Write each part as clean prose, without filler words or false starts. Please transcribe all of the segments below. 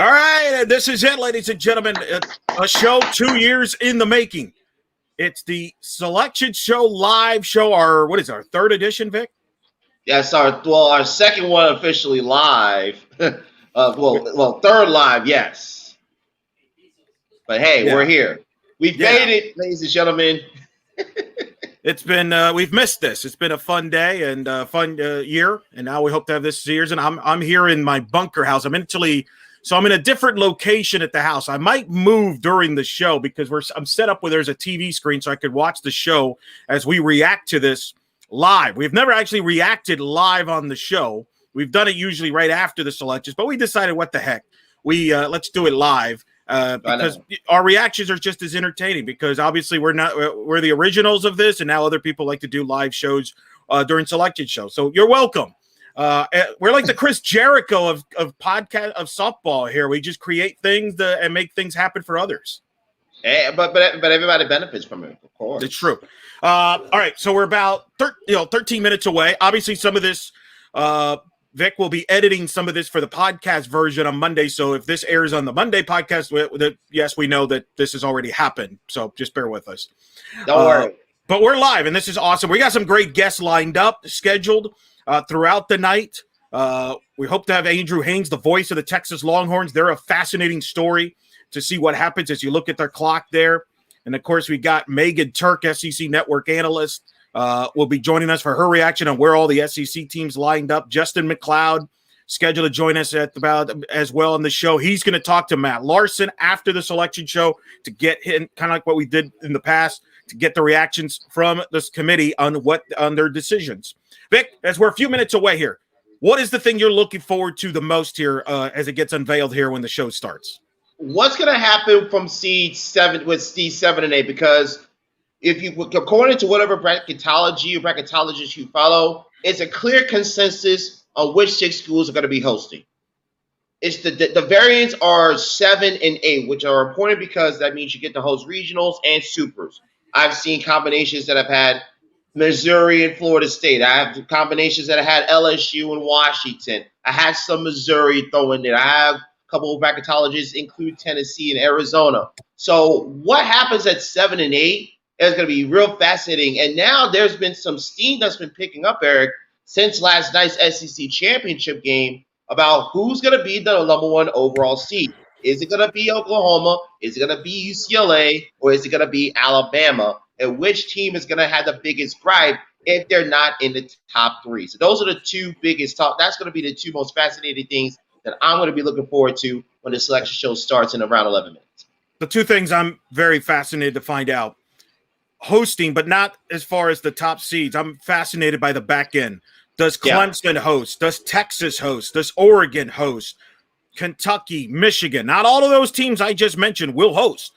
All right, this is it, ladies and gentlemen. A show 2 years in the making. It's the Selection Show live show. Our third edition, Vic? Yes, our second one officially live. Third live, yes. But hey, We're here. We've made it, ladies and gentlemen. It's been we've missed this. It's been a fun day and a fun year, and now we hope to have this year's. And I'm here in my bunker house. I'm in a different location at the house. I might move during the show because I'm set up where there's a TV screen so I could watch the show as we react to this live. We've never actually reacted live on the show. We've done it usually right after the selections, but we decided, what the heck, let's do it live. Because our reactions are just as entertaining, because obviously we're the originals of this, and now other people like to do live shows during selection shows. So you're welcome. We're like the Chris Jericho of podcast of softball here. We just create things and make things happen for others. But everybody benefits from it, of course. It's true. All right, so we're about 13 minutes away. Obviously, some of this. Vic will be editing some of this for the podcast version on Monday. So if this airs on the Monday podcast, yes, we know that this has already happened. So just bear with us. Don't worry. But we're live, and this is awesome. We got some great guests lined up, scheduled throughout the night. We hope to have Andrew Haynes, the voice of the Texas Longhorns. They're a fascinating story to see what happens as you look at their clock there. And, of course, we got Megan Turk, SEC Network analyst. Will be joining us for her reaction on where all the SEC teams lined up. Justin McLeod scheduled to join us as well on the show. He's going to talk to Matt Larson after the selection show to get him, kind of like what we did in the past, to get the reactions from this committee on their decisions. Vic, as we're a few minutes away here, what is the thing you're looking forward to the most here as it gets unveiled here when the show starts? What's going to happen from seed 7 with seed 7 and 8? Because according to whatever bracketologist you follow, it's a clear consensus on which 6 schools are going to be hosting. It's the variants are 7 and 8, which are important because that means you get to host regionals and supers. I've seen combinations that have had Missouri and Florida State. I have combinations that have had LSU and Washington. I had some Missouri thrown in. I have a couple of bracketologists include Tennessee and Arizona. So what happens at 7 and 8? It's going to be real fascinating. And now there's been some steam that's been picking up, Eric, since last night's SEC championship game about who's going to be the number 1 overall seed. Is it going to be Oklahoma? Is it going to be UCLA? Or is it going to be Alabama? And which team is going to have the biggest gripe if they're not in the top 3? So those are the 2 biggest that's going to be the 2 most fascinating things that I'm going to be looking forward to when the selection show starts in around 11 minutes. The 2 things I'm very fascinated to find out. Hosting, but not as far as the top seeds. I'm fascinated by the back end. Does Clemson host? Does Texas host? Does Oregon host? Kentucky, Michigan. Not all of those teams I just mentioned will host.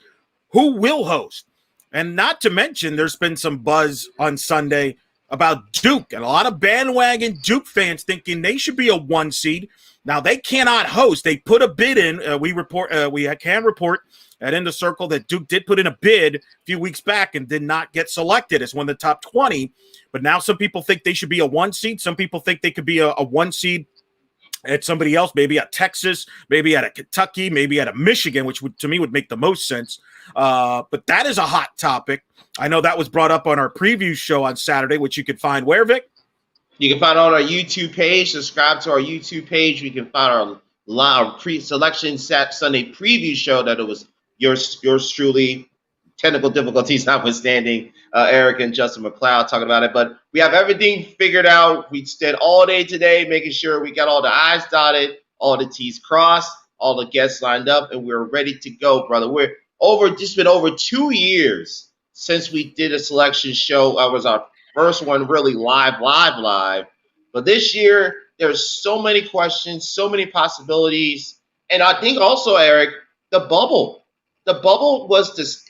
Who will host? And not to mention, there's been some buzz on Sunday about Duke, and a lot of bandwagon Duke fans thinking they should be a 1 seed. Now, they cannot host. They put a bid in. We can report at In the Circle that Duke did put in a bid a few weeks back and did not get selected as one of the top 20. But now some people think they should be a 1 seed. Some people think they could be a 1 seed at somebody else, maybe at Texas, maybe at a Kentucky, maybe at a Michigan, which to me would make the most sense. But that is a hot topic. I know that was brought up on our preview show on Saturday, which you could find where, Vic? You can find it on our YouTube page. Subscribe to our YouTube page. You can find our live pre-selection Sunday preview show that it was yours truly, technical difficulties notwithstanding, Eric and Justin McLeod talking about it. But we have everything figured out. We spent all day today making sure we got all the I's dotted, all the T's crossed, all the guests lined up, and we're ready to go, brother. It's been over 2 years since we did a selection show. It was our first one really live. But this year, there's so many questions, so many possibilities. And I think also, Eric, the bubble. The bubble was this.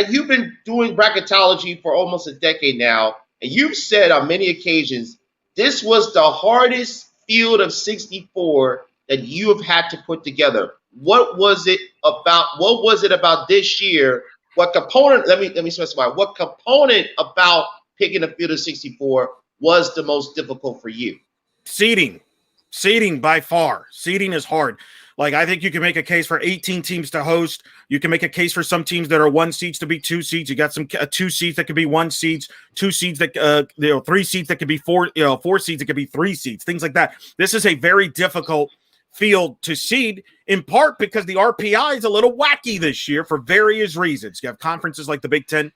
You've been doing bracketology for almost a decade now, and you've said on many occasions this was the hardest field of 64 that you have had to put together. What was it about this year? What component? Let me specify. What component about picking a field of 64 was the most difficult for you? Seeding. Seeding by far. Seeding is hard. Like, I think you can make a case for 18 teams to host. You can make a case for some teams that are 1 seeds to be 2 seeds. You got some 2 seeds that could be 1 seeds, 2 seeds that 3 seeds that could be 4 seeds that could be 3 seeds, things like that. This is a very difficult field to seed, in part because the RPI is a little wacky this year for various reasons. You have conferences like the Big Ten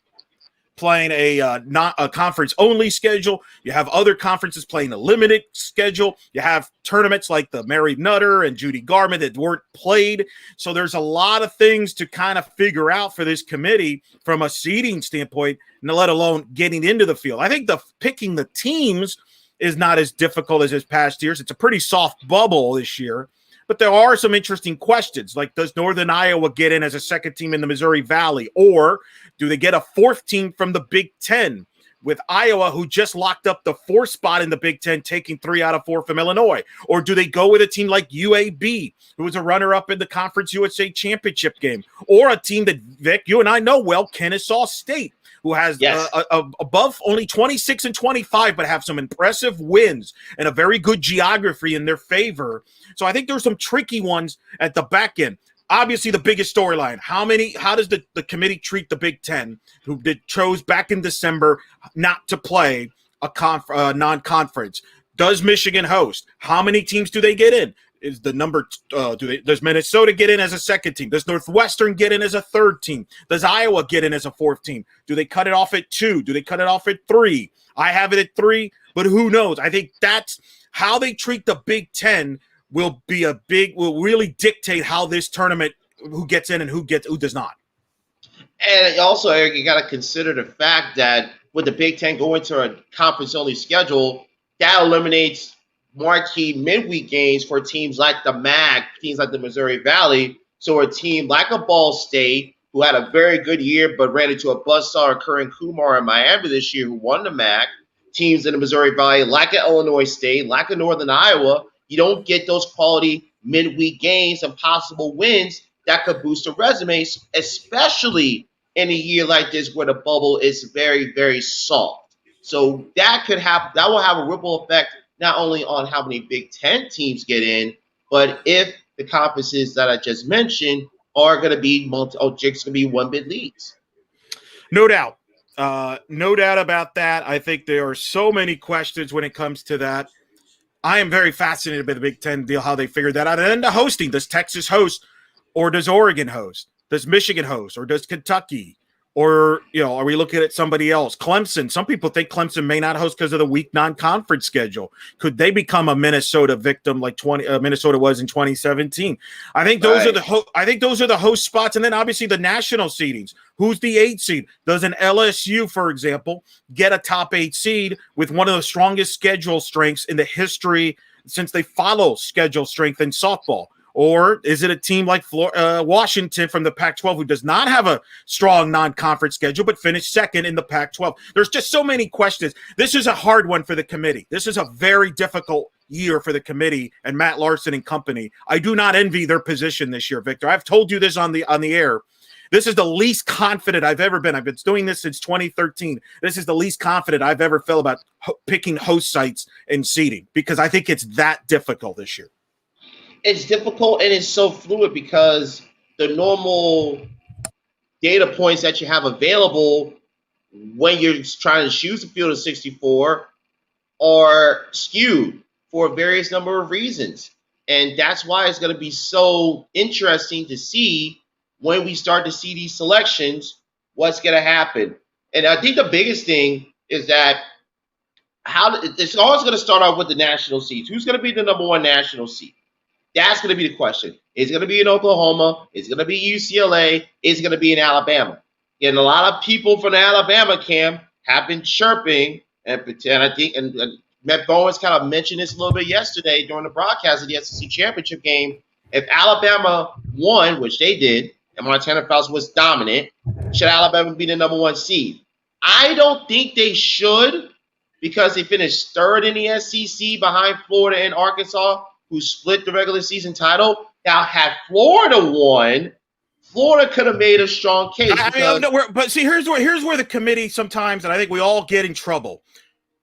playing not a conference only schedule. You have other conferences playing a limited schedule. You have tournaments like the Mary Nutter and Judy Garment that weren't played. So there's a lot of things to kind of figure out for this committee from a seeding standpoint, and let alone getting into the field. I think picking the teams is not as difficult as this past year's. It's a pretty soft bubble this year. But there are some interesting questions, like does Northern Iowa get in as a second team in the Missouri Valley, or do they get a 4th team from the Big Ten with Iowa, who just locked up the 4th spot in the Big Ten, taking 3 out of 4 from Illinois? Or do they go with a team like UAB, who was a runner-up in the Conference USA Championship game, or a team that, Vic, you and I know well, Kennesaw State, who has above only 26 and 25, but have some impressive wins and a very good geography in their favor. So I think there's some tricky ones at the back end. Obviously, the biggest storyline: how does the committee treat the Big Ten, who chose back in December not to play a non-conference? Does Michigan host? How many teams do they get in? Is the number does Minnesota get in as a second team? Does Northwestern get in as a third team? Does Iowa get in as a 4th team? Do they cut it off at 2? Do they cut it off at 3? I have it at 3, but who knows? I think that's how they treat the Big Ten will really dictate how this tournament, who gets in and who does not. And also, Eric, you got to consider the fact that with the Big Ten going to a conference-only schedule, that eliminates marquee midweek games for teams like the MAC, teams like the Missouri Valley. So a team like a Ball State, who had a very good year but ran into a buzzsaw Curran Kumar in Miami this year, who won the MAC, teams in the Missouri Valley like an Illinois State, like a Northern Iowa, you don't get those quality midweek games and possible wins that could boost the resumes, especially in a year like this where the bubble is very, very soft. So that will have a ripple effect not only on how many Big Ten teams get in, but if the conferences that I just mentioned are going to be just going to be 1-bid leagues. No doubt. No doubt about that. I think there are so many questions when it comes to that. I am very fascinated by the Big Ten deal, how they figured that out. And then the hosting. Does Texas host, or does Oregon host? Does Michigan host, or does Kentucky? Or, are we looking at somebody else? Clemson. Some people think Clemson may not host because of the weak non-conference schedule. Could they become a Minnesota victim like Minnesota was in 2017? I think those are the host spots, and then obviously the national seedings. Who's the 8 seed? Does an LSU, for example, get a top 8 seed with one of the strongest schedule strengths in the history since they follow schedule strength in softball? Or is it a team like Washington from the Pac-12 who does not have a strong non-conference schedule but finished second in the Pac-12? There's just so many questions. This is a hard one for the committee. This is a very difficult year for the committee and Matt Larson and company. I do not envy their position this year, Victor. I've told you this on the air. This is the least confident I've ever been. I've been doing this since 2013. This is the least confident I've ever felt about picking host sites and seeding because I think it's that difficult this year. It's difficult and it's so fluid because the normal data points that you have available when you're trying to choose a field of 64 are skewed for a various number of reasons. And that's why it's going to be so interesting to see when we start to see these selections, what's going to happen. And I think the biggest thing is that it's always going to start off with the national seeds. Who's going to be the number 1 national seed? That's going to be the question. Is it going to be in Oklahoma? Is it going to be UCLA? Is it going to be in Alabama? And a lot of people from the Alabama camp have been chirping, and I think and Matt Bowens kind of mentioned this a little bit yesterday during the broadcast of the SEC championship game. If Alabama won, which they did, and Montana Fouts was dominant, should Alabama be the number 1 seed? I don't think they should because they finished 3rd in the SEC behind Florida and Arkansas, who split the regular season title. Now, had Florida won, Florida could have made a strong case. But see, here's where the committee sometimes, and I think we all get in trouble.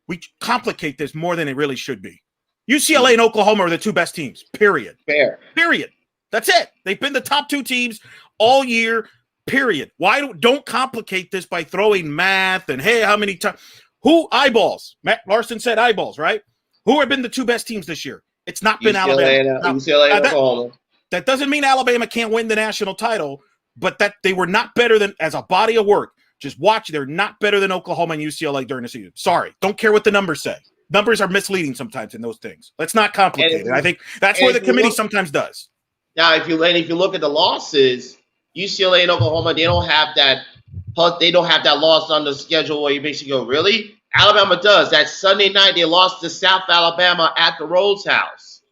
We complicate this more than it really should be. UCLA and Oklahoma are the two best teams, period. Fair. Period. That's it. They've been the top two teams all year, period. Why don't complicate this by throwing math and, hey, how many times? Who eyeballs? Matt Larson said eyeballs, right? Who have been the two best teams this year? It's not been Alabama. UCLA and Oklahoma. That doesn't mean Alabama can't win the national title, but that they were not better than, as a body of work, just watch, they're not better than Oklahoma and UCLA during the season. Sorry. Don't care what the numbers say. Numbers are misleading sometimes in those things. Let's not complicate it. I think that's where the committee sometimes does. Now, if you look at the losses, UCLA and Oklahoma, they don't have that loss on the schedule where you basically go, really? Alabama does. That Sunday night, they lost to South Alabama at the Rhodes House.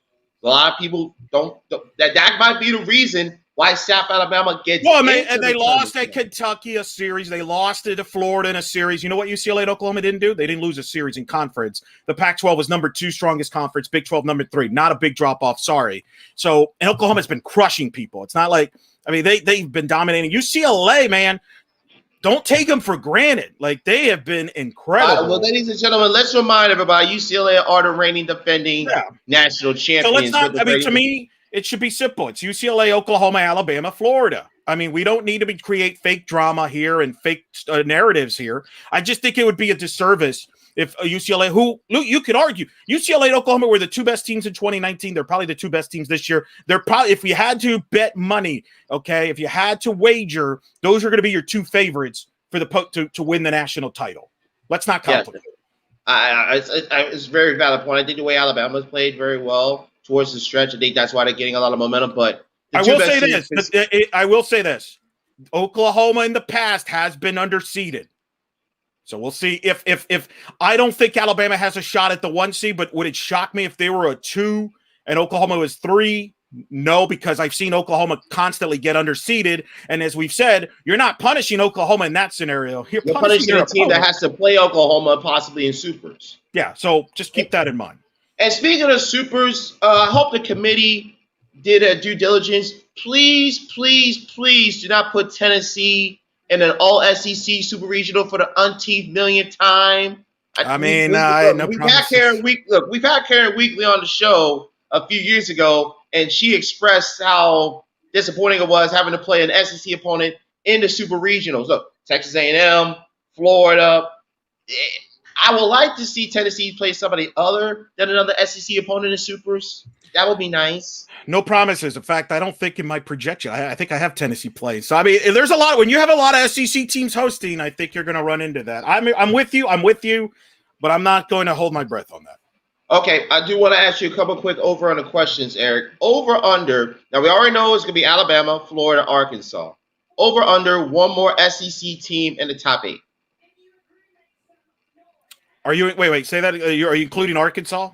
A lot of people don't. That might be the reason why South Alabama gets. Well, and they lost at Kentucky a series. They lost it to Florida in a series. You know what UCLA and Oklahoma didn't do? They didn't lose a series in conference. The Pac-12 was number 2 strongest conference. Big 12 number 3. Not a big drop off. Sorry. So, and Oklahoma's been crushing people. It's not like, I mean, they've been dominating. UCLA, man, don't take them for granted. Like, they have been incredible. Well, ladies and gentlemen, let's remind everybody, UCLA are the reigning defending national champions. So let's not. I mean, to me, it should be simple. It's UCLA, Oklahoma, Alabama, Florida. I mean, we don't need to create fake drama here and fake narratives here. I just think it would be a disservice if UCLA, who you could argue, UCLA and Oklahoma were the two best teams in 2019. They're probably the two best teams this year. They're probably, if you had to bet money, okay, if you had to wager, those are going to be your two favorites for the to win the national title. Let's not complicate it. It's a very valid point. I think the way Alabama's played very well towards the stretch, I think that's why they're getting a lot of momentum. But I will say this. Oklahoma in the past has been underseeded. So we'll see if I don't think Alabama has a shot at the 1 seed, but would it shock me if they were a 2 and Oklahoma was 3? No, because I've seen Oklahoma constantly get underseeded. And as we've said, you're not punishing Oklahoma in that scenario. You're punishing a team that has to play Oklahoma possibly in supers. Yeah, so just keep that in mind. And speaking of supers, I hope the committee did a due diligence. Please, please, please do not put Tennessee in an all-SEC super regional for the umpteenth millionth time. We've had Karen Weekly on the show a few years ago, and she expressed how disappointing it was having to play an SEC opponent in the super regionals. So Texas A&M, Florida. I would like to see Tennessee play somebody other than another SEC opponent in supers. That would be nice. No promises. In fact, I don't think in my projection, I think I have Tennessee playing. So, I mean, there's a lot. When you have a lot of SEC teams hosting, I think you're going to run into that. I'm with you, but I'm not going to hold my breath on that. Okay, I do want to ask you a couple quick over-under questions, Eric. Over-under. Now, we already know it's going to be Alabama, Florida, Arkansas. Over-under, one more SEC team in the top 8. Are you wait? Say that. Are you including Arkansas?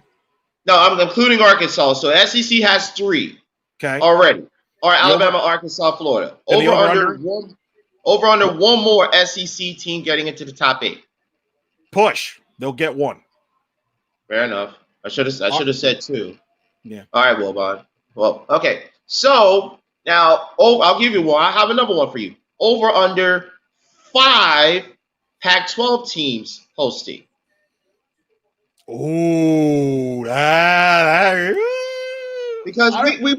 No, I'm including Arkansas. So SEC has 3 already. All right, Alabama, Arkansas, Florida. Over under one more SEC team getting into the top 8. Push. They'll get 1. Fair enough. I should have said 2. Yeah. All right, Wilbon. Well, okay. So now, I'll give you one. I have another one for you. Over under 5 Pac-12 teams hosting. Oh, because we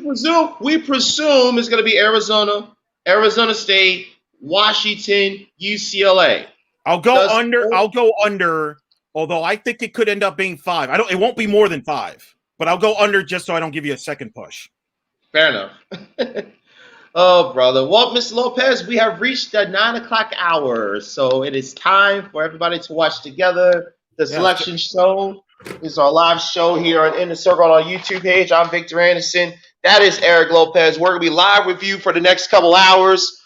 presume it's going to be Arizona, Arizona State, Washington, UCLA. I'll go under. Although I think it could end up being 5. It won't be more than 5. But I'll go under just so I don't give you a second push. Fair enough. Oh, brother. Well, Mr. Lopez, we have reached the 9 o'clock hour, so it is time for everybody to watch together. The selection show is our live show here on In the Circle on our YouTube page. I'm Victor Anderson. That is Eric Lopez. We're going to be live with you for the next couple hours.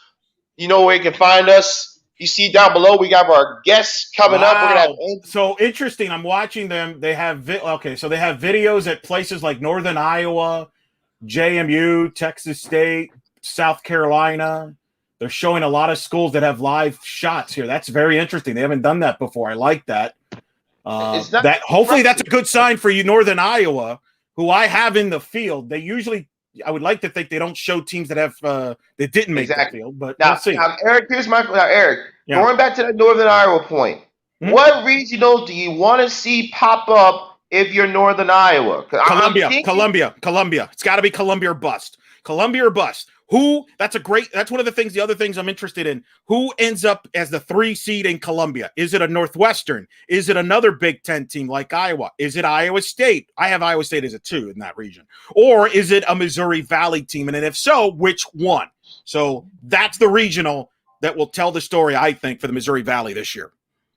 You know where you can find us. You see down below, we got our guests coming up. We're gonna have so interesting. I'm watching them. They have so they have videos at places like Northern Iowa, JMU, Texas State, South Carolina. They're showing a lot of schools that have live shots here. That's very interesting. They haven't done that before. I like that. Hopefully that's a good sign for you, Northern Iowa, who I have in the field. They usually, I would like to think they don't show teams that have that didn't make the field, but now, we'll see. Now, Eric, going back to the Northern Iowa point, what regional do you want to see pop up if you're Northern Iowa. Columbia. It's got to be Columbia or bust. Columbia or bust. That's one of the other things I'm interested in. Who ends up as the 3 seed in Columbia? Is it a Northwestern? Is it another Big Ten team like Iowa? Is it Iowa State? I have Iowa State as a 2 in that region. Or is it a Missouri Valley team? And if so, which one? So that's the regional that will tell the story, I think, for the Missouri Valley this year.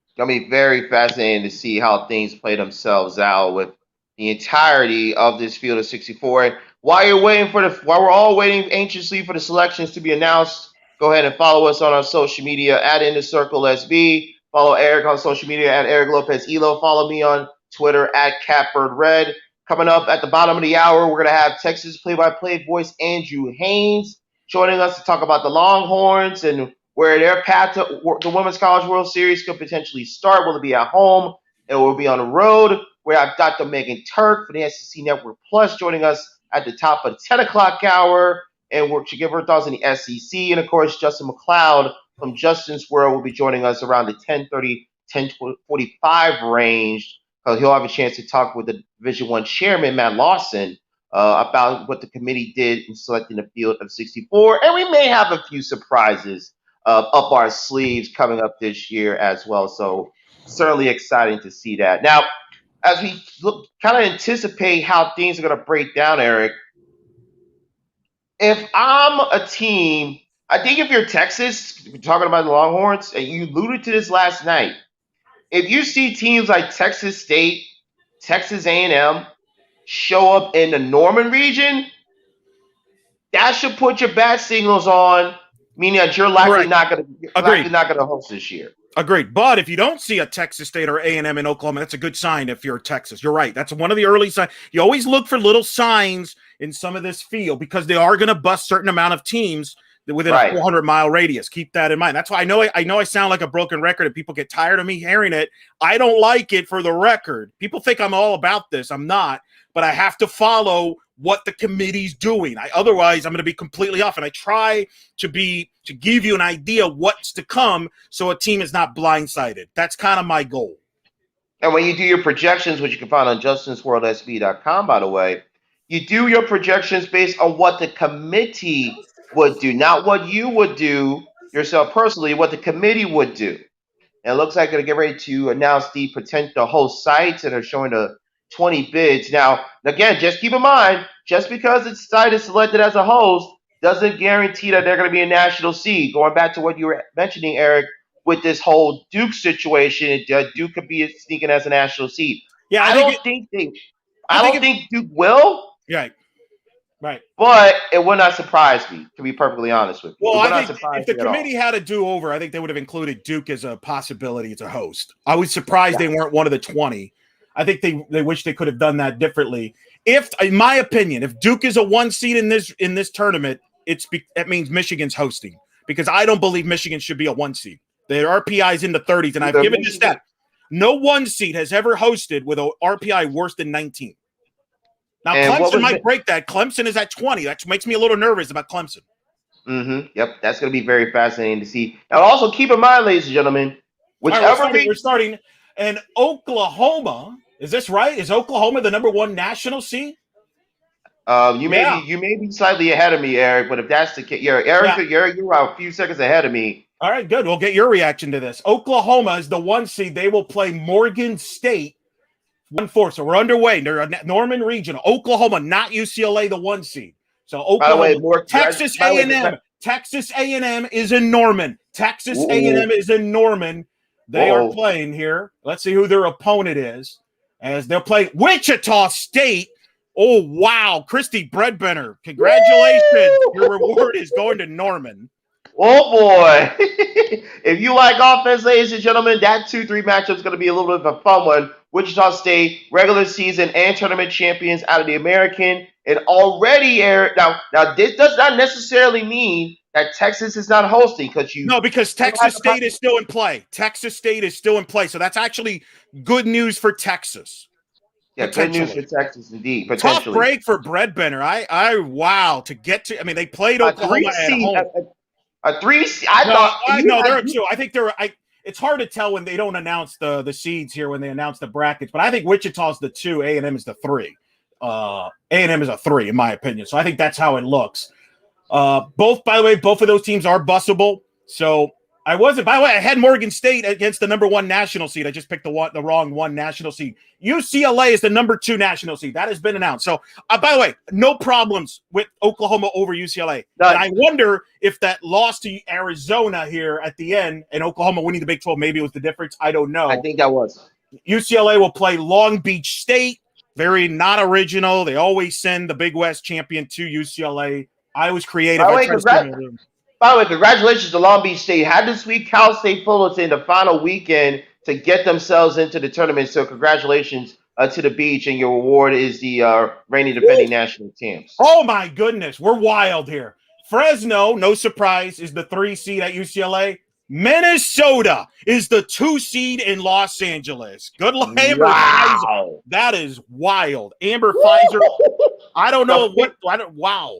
It's going to be very fascinating to see how things play themselves out with the entirety of this field of 64. While we're all waiting anxiously for the selections to be announced, go ahead and follow us on our social media at In the Circle SB. Follow Eric on social media at Eric Lopez Elo. Follow me on Twitter at CatbirdRed. Coming up at the bottom of the hour, we're going to have Texas play-by-play voice Andrew Haynes joining us to talk about the Longhorns and where their path to the Women's College World Series could potentially start. Will it be at home? It will be on the road. We have Dr. Megan Turk for the SEC Network Plus joining us at the top of the 10 o'clock hour, and we'll give her thoughts on the SEC. And, of course, Justin McLeod from Justin's World will be joining us around the 10:30, 10:45 range. He'll have a chance to talk with the Division I chairman, Matt Lawson, about what the committee did in selecting the field of 64. And we may have a few surprises up our sleeves coming up this year as well. So certainly exciting to see that. Now, as we kind of anticipate how things are going to break down, Eric, if I'm a team, I think if you're Texas, we're talking about the Longhorns, and you alluded to this last night, if you see teams like Texas State, Texas A&M show up in the Norman region, that should put your bat signals on, meaning that you're likely not going to host this year. Agreed. But if you don't see a Texas State or A&M in Oklahoma, that's a good sign if you're Texas. You're right. That's one of the early signs. You always look for little signs in some of this field because they are going to bust certain amount of teams within a 400-mile radius. Keep that in mind. That's why I know I sound like a broken record and people get tired of me hearing it. I don't like it for the record. People think I'm all about this. I'm not. But I have to follow what the committee's doing. Otherwise, I'm going to be completely off. And I try to give you an idea of what's to come so a team is not blindsided. That's kind of my goal. And when you do your projections, which you can find on justinsworldsb.com, by the way, you do your projections based on what the committee would do, not what you would do yourself personally, what the committee would do. And it looks like they're getting ready to announce the potential host sites and are showing the 20 bids. Now, again, just keep in mind, just because its site is selected as a host doesn't guarantee that they're going to be a national seed. Going back to what you were mentioning, Eric, with this whole Duke situation, Duke could be sneaking as a national seed. Yeah, I don't think Duke will. Right. But it would not surprise me, to be perfectly honest with you. Well, I think if the committee had a do-over, I think they would have included Duke as a possibility as a host. I was surprised they weren't one of the 20. I think they wish they could have done that differently. If, in my opinion, if Duke is a 1 seed in this tournament, that means Michigan's hosting because I don't believe Michigan should be a 1 seed. Their RPI is in the 30s, and I've given this stat. No 1 seed has ever hosted with an RPI worse than 19. Now, Clemson might break that. Clemson is at 20. That makes me a little nervous about Clemson. Yep, that's going to be very fascinating to see. Now, also keep in mind, ladies and gentlemen, we're starting in Oklahoma. Is this right? Is Oklahoma the number 1 national seed? You may be slightly ahead of me, Eric. But if that's the case, you're a few seconds ahead of me. All right, good. We'll get your reaction to this. Oklahoma is the 1 seed. They will play Morgan State 1-4. So we're underway. They're a Norman regional. Oklahoma, not UCLA, the 1 seed. So Oklahoma, Texas A&M. Texas A&M is in Norman. Texas A&M is in Norman. They are playing here. Let's see who their opponent is. As they'll play Wichita State. Oh, wow. Christy Breadbender. Congratulations. Your reward is going to Norman. Oh, boy. If you like offense, ladies and gentlemen, that 2-3 matchup is going to be a little bit of a fun one. Wichita State, regular season and tournament champions out of the American. And already, Eric, now this does not necessarily mean that Texas is not hosting because Texas State is still in play. Texas State is still in play. So that's actually good news for Texas. Yeah, good news for Texas, indeed. Tough break for Breadbender. They played Oklahoma at home. A 3 seed. No, they're a 2. I think it's hard to tell when they don't announce the seeds here when they announce the brackets. But I think Wichita's the 2, A&M is the 3. A&M is a 3 in my opinion. So I think that's how it looks. Both, by the way, both of those teams are bussable. So I wasn't. By the way, I had Morgan State against the number 1 national seed. I just picked the wrong 1 national seed. UCLA is the number 2 national seed. That has been announced. So, by the way, no problems with Oklahoma over UCLA. None. And I wonder if that loss to Arizona here at the end and Oklahoma winning the Big 12, maybe it was the difference. I don't know. I think that was. UCLA will play Long Beach State. Very not original. They always send the Big West champion to UCLA. I was creative. By the way, congratulations to Long Beach State. Had to sweep Cal State Fullerton in the final weekend to get themselves into the tournament. So congratulations to the Beach, and your award is the reigning defending national champs. Oh my goodness, we're wild here. Fresno, no surprise, is the 3 seed at UCLA. Minnesota is the 2 seed in Los Angeles. Good luck, Amber. Wow. That is wild. Amber Pfizer. I don't know what. Wow.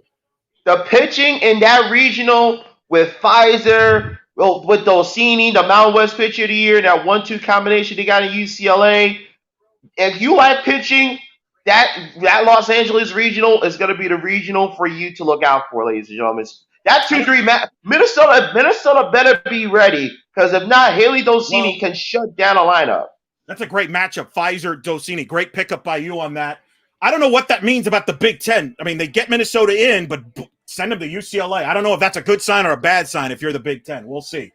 The pitching in that regional with Pfizer, with Dolcini, the Mountain West pitcher of the year, that 1-2 combination they got in UCLA. If you like pitching, that Los Angeles regional is going to be the regional for you to look out for, ladies and gentlemen. That 2-3 match, Minnesota better be ready, because if not, Haley Dolcini can shut down a lineup. That's a great matchup, Pfizer, Dolcini. Great pickup by you on that. I don't know what that means about the Big Ten. I mean, they get Minnesota in, but send them to UCLA. I don't know if that's a good sign or a bad sign if you're the Big Ten. We'll see.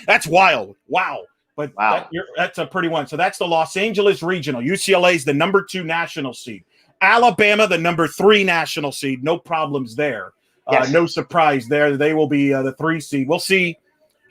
That's wild. Wow. But wow. That's a pretty one. So that's the Los Angeles Regional. UCLA is the number 2 national seed. Alabama, the number 3 national seed. No problems there. Yes. No surprise there. They will be the 3 seed. We'll see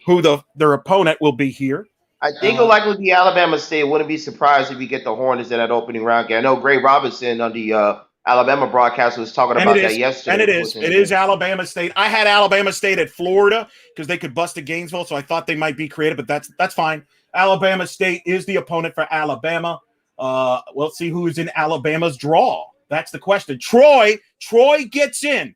who their opponent will be here. I think it'll likely be Alabama State. Wouldn't be surprised if we get the Hornets in that opening round game. I know Gray Robinson on the Alabama broadcast was talking about that yesterday. And it is Alabama State. I had Alabama State at Florida because they could bust at Gainesville, so I thought they might be creative, but that's fine. Alabama State is the opponent for Alabama. We'll see who's in Alabama's draw. That's the question. Troy gets in.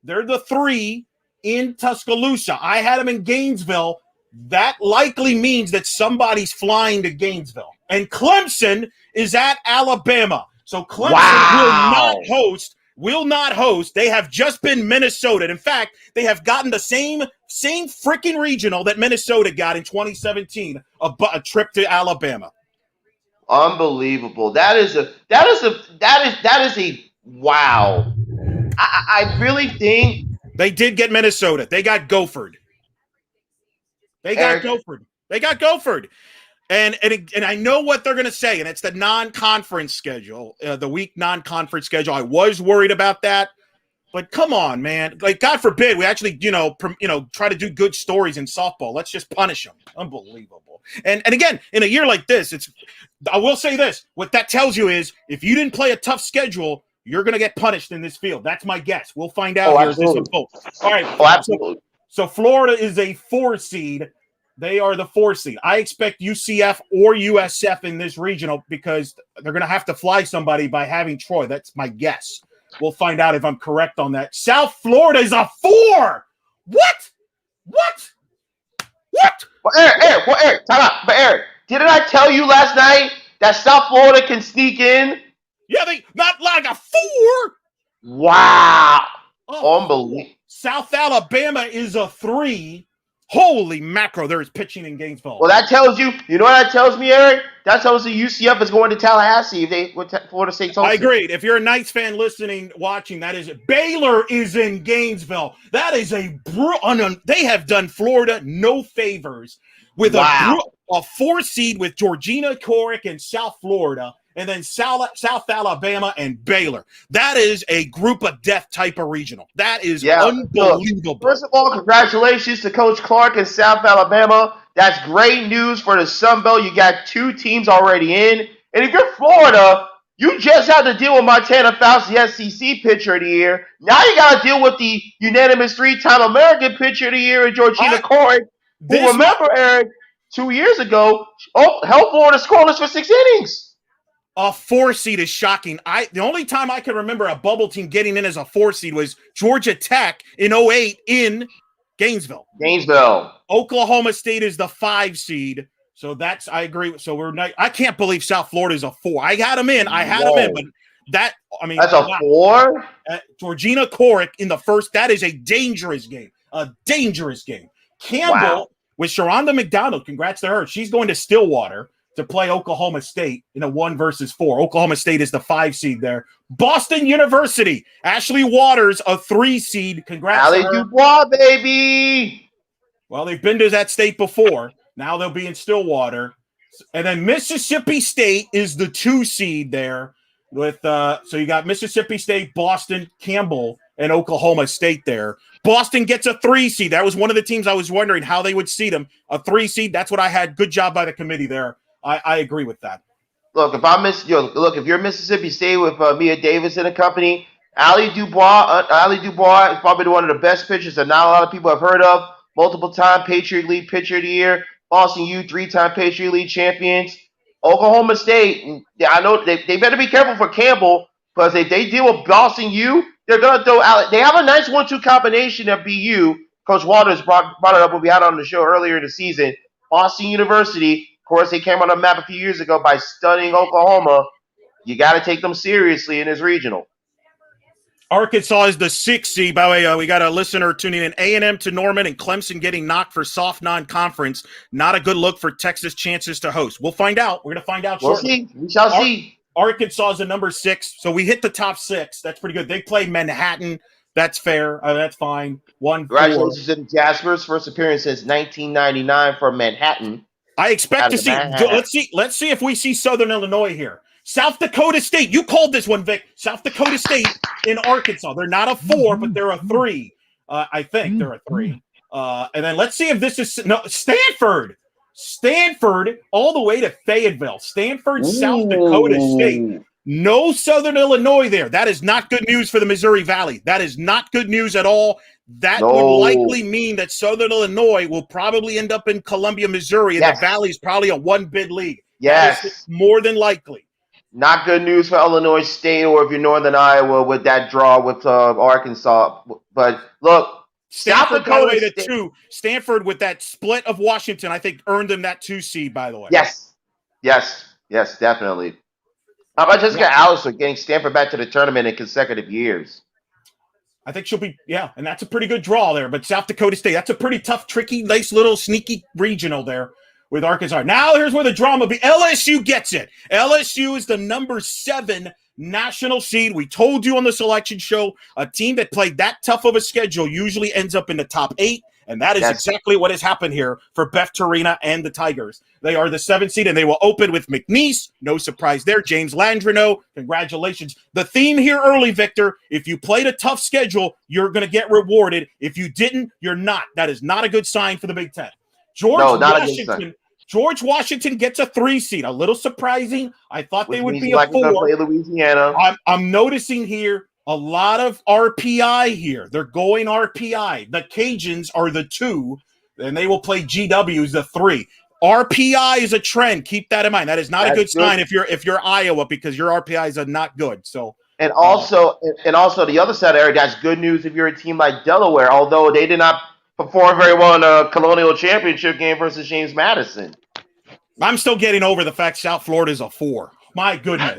They're the 3 in Tuscaloosa. I had them in Gainesville. That likely means that somebody's flying to Gainesville. And Clemson is at Alabama. So Clemson will not host. They have just been Minnesota. In fact, they have gotten the same freaking regional that Minnesota got in 2017, a trip to Alabama. Unbelievable. That is a wow. I really think they did get Minnesota. They got Gopherd. They got Gopherd. And I know what they're going to say, and it's the non-conference schedule, the week non-conference schedule. I was worried about that, but come on, man! Like, God forbid we actually, try to do good stories in softball. Let's just punish them. Unbelievable. And again, in a year like this, I will say this: what that tells you is, if you didn't play a tough schedule, you're going to get punished in this field. That's my guess. We'll find out here as this unfolds. All right. Oh, absolutely. So Florida is a 4 seed. They are the 4 seed. I expect UCF or USF in this regional because they're going to have to fly somebody by having Troy. That's my guess. We'll find out if I'm correct on that. South Florida is a 4. What? Well, Eric, time out. But Eric, didn't I tell you last night that South Florida can sneak in? Yeah, they not like a 4. Wow. Unbelievable. South Alabama is a 3. Holy macro, there is pitching in Gainesville. Well, that tells you, what that tells me, Eric? That tells you UCF is going to Tallahassee if they Florida State told I agreed. If you're a Knights fan listening, watching, that is it. Baylor is in Gainesville. That is they have done Florida no favors with a 4 seed with Georgina Coric and South Florida. And then South Alabama and Baylor. That is a group of death type of regional. That is unbelievable. First of all, congratulations to Coach Clark in South Alabama. That's great news for the Sun Belt. You got 2 teams already in. And if you're Florida, you just had to deal with Montana Fouts, the SEC pitcher of the year. Now you got to deal with the unanimous 3-time American pitcher of the year in Georgina Coric. Who, remember, Eric, 2 years ago, held Florida scoreless for 6 innings. A 4 seed is shocking. The only time I can remember a bubble team getting in as a 4 seed was Georgia Tech in 2008 in Gainesville. Oklahoma State is the 5 seed. So I agree. So we're not, I can't believe South Florida is a 4. I had them in, but that's a 4? Georgina Corrick in the first, that is a dangerous game. Campbell with Sharonda McDonald, congrats to her. She's going to Stillwater to play Oklahoma State in a 1 versus 4. Oklahoma State is the 5 seed there. Boston University, Ashley Waters, a 3 seed. Congrats Allie to her. Dubois, baby. Well, they've been to that state before. Now they'll be in Stillwater. And then Mississippi State is the 2 seed there. With so you got Mississippi State, Boston, Campbell, and Oklahoma State there. Boston gets a 3 seed. That was one of the teams I was wondering how they would seed them. A 3 seed. That's what I had. Good job by the committee there. I agree with that. Look, if you're Mississippi State with Mia Davis and a company, Allie Dubois is probably one of the best pitchers that not a lot of people have heard of. Multiple-time Patriot League Pitcher of the Year. Boston U, 3-time Patriot League champions. Oklahoma State, I know they better be careful for Campbell because if they deal with Boston U, they're going to throw out. They have a nice 1-2 combination at BU. Coach Waters brought it up when we had on the show earlier in the season. Boston University, of course, they came on the map a few years ago by stunning Oklahoma. You got to take them seriously in this regional. Arkansas is the 6 seed. By the way, we got a listener tuning in. A&M to Norman and Clemson getting knocked for soft non-conference. Not a good look for Texas' chances to host. We'll find out. We're going to find out shortly. We shall see. Arkansas is the number 6. So we hit the top 6. That's pretty good. They play Manhattan. That's fair. That's fine. 1-4. Congratulations to Jasper's first appearance since 1999 for Manhattan. I expect to see. Let's see if we see Southern Illinois here. South Dakota State. You called this one, Vic. South Dakota State in Arkansas. They're not a 4, but they're a 3. I think they're a 3. And then let's see if this is Stanford. Stanford all the way to Fayetteville. Stanford, South Dakota State. No Southern Illinois there. That is not good news for the Missouri Valley. That is not good news at all. That would likely mean that Southern Illinois will probably end up in Columbia, Missouri, and the Valley is probably a 1-bid league. Yes. More than likely. Not good news for Illinois State or if you're Northern Iowa with that draw with Arkansas. But look, Stanford, by the way, the 2. Stanford with that split of Washington, I think, earned them that 2 seed, by the way. Yes, definitely. How about Jessica Allison getting Stanford back to the tournament in consecutive years? I think she'll be, and that's a pretty good draw there. But South Dakota State, that's a pretty tough, tricky, nice little sneaky regional there with Arkansas. Now here's where the drama be. LSU gets it. LSU is the number 7 national seed. We told you on the selection show, a team that played that tough of a schedule usually ends up in the top 8. And that is exactly what has happened here for Beth Torina and the Tigers. They are the 7th seed, and they will open with McNeese. No surprise there. James Landreneau, congratulations. The theme here early, Victor, if you played a tough schedule, you're going to get rewarded. If you didn't, you're not. That is not a good sign for the Big Ten. George Washington gets a 3 seed. A little surprising. I thought they would be a 4. Play Louisiana. I'm noticing here a lot of RPI here. They're going RPI. The Cajuns are the 2, and they will play GWs the 3. RPI is a trend. Keep that in mind. That is not a good sign if you're Iowa because your RPIs are not good. So and also the other side, Eric, that's good news if you're a team like Delaware, although they did not perform very well in a Colonial Championship game versus James Madison. I'm still getting over the fact South Florida is a 4. My goodness.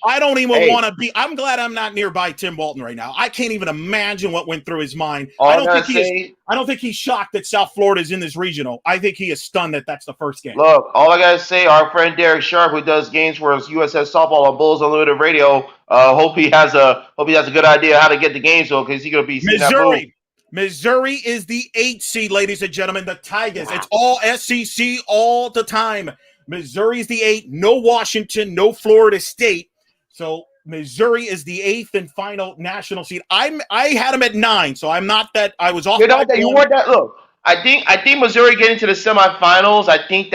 I don't even want to be. I'm glad I'm not nearby Tim Walton right now. I can't even imagine what went through his mind. I don't think he's shocked that South Florida is in this regional. I think he is stunned that that's the first game. Look, all I gotta say, our friend Derek Sharp, who does games for USS Softball on Bulls Unlimited Radio, hope he has a good idea how to get the games though, because he's gonna be Missouri. Missouri is the 8th seed, ladies and gentlemen. The Tigers. It's all SEC all the time. Missouri is the 8th. No Washington, no Florida State. So Missouri is the 8th and final national seed. I had them at 9, so I'm not that. I was off. You weren't that. Look, I think Missouri getting to the semifinals. I think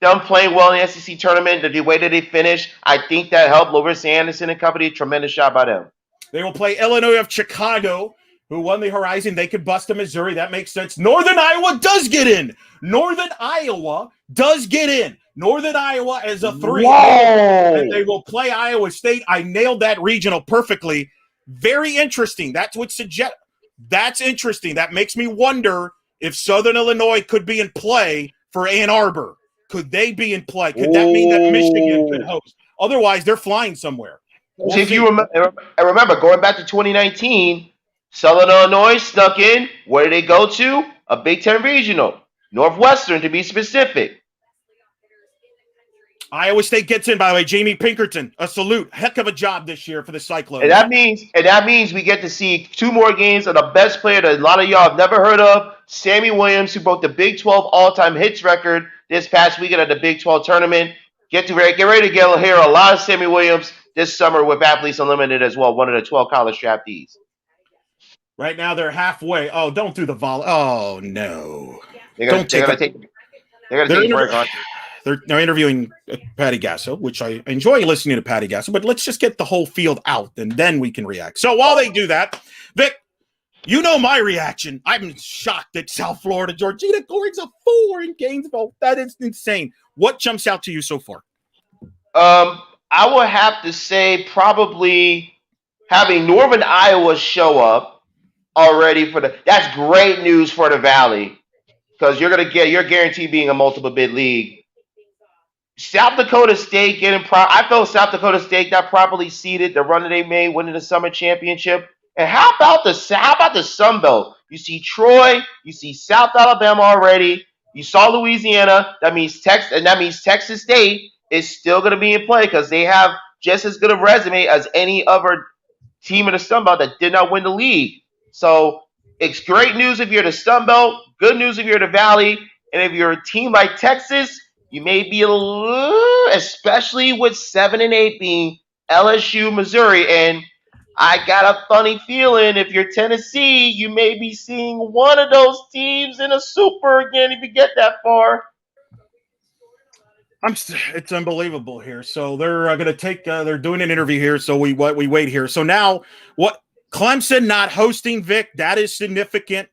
them playing well in the SEC tournament, the way that they finished, I think that helped Larissa Anderson and company. Tremendous job by them. They will play Illinois of Chicago, who won the Horizon. They could bust to Missouri. That makes sense. Northern Iowa does get in. Northern Iowa as a 3. Whoa. And they will play Iowa State. I nailed that regional perfectly. Very interesting. That's what suggests. That's interesting. That makes me wonder if Southern Illinois could be in play for Ann Arbor. Could they be in play? Could that mean that Michigan could host? Otherwise, they're flying somewhere. We'll if you remember, going back to 2019, Southern Illinois snuck in. Where did they go to? A Big Ten regional, Northwestern to be specific. Iowa State gets in, by the way. Jamie Pinkerton, a salute. Heck of a job this year for the Cyclones. And that means we get to see 2 more games of the best player that a lot of y'all have never heard of, Sammy Williams, who broke the Big 12 all-time hits record this past weekend at the Big 12 tournament. Get ready to hear a lot of Sammy Williams this summer with Athletes Unlimited as well, one of the 12 college draftees. Right now they're halfway. Oh, don't do the volley. Oh no! They're gonna take a break on. They're interviewing Patty Gasso, which I enjoy listening to Patty Gasso, but let's just get the whole field out and then we can react. So while they do that, Vic, you know my reaction. I'm shocked that South Florida Georgina Gordon's a 4 in Gainesville. That is insane. What jumps out to you so far? I would have to say probably having Northern Iowa show up already that's great news for the Valley because you're guaranteed being a multiple bid league. South Dakota State I felt South Dakota State got properly seeded, the run that they made, winning the summer championship. And how about the Sun Belt? You see Troy, you see South Alabama already. You saw Louisiana. That means Texas State is still going to be in play because they have just as good a resume as any other team in the Sun Belt that did not win the league. So it's great news if you're the Sun Belt, good news if you're the Valley, and if you're a team like Texas, you may be a little, especially with 7 and 8 being LSU, Missouri, and I got a funny feeling if you're Tennessee, you may be seeing one of those teams in a super again if you get that far. It's unbelievable here. So they're going to take. They're doing an interview here. So we wait here. So now what? Clemson not hosting, Vic. That is significant.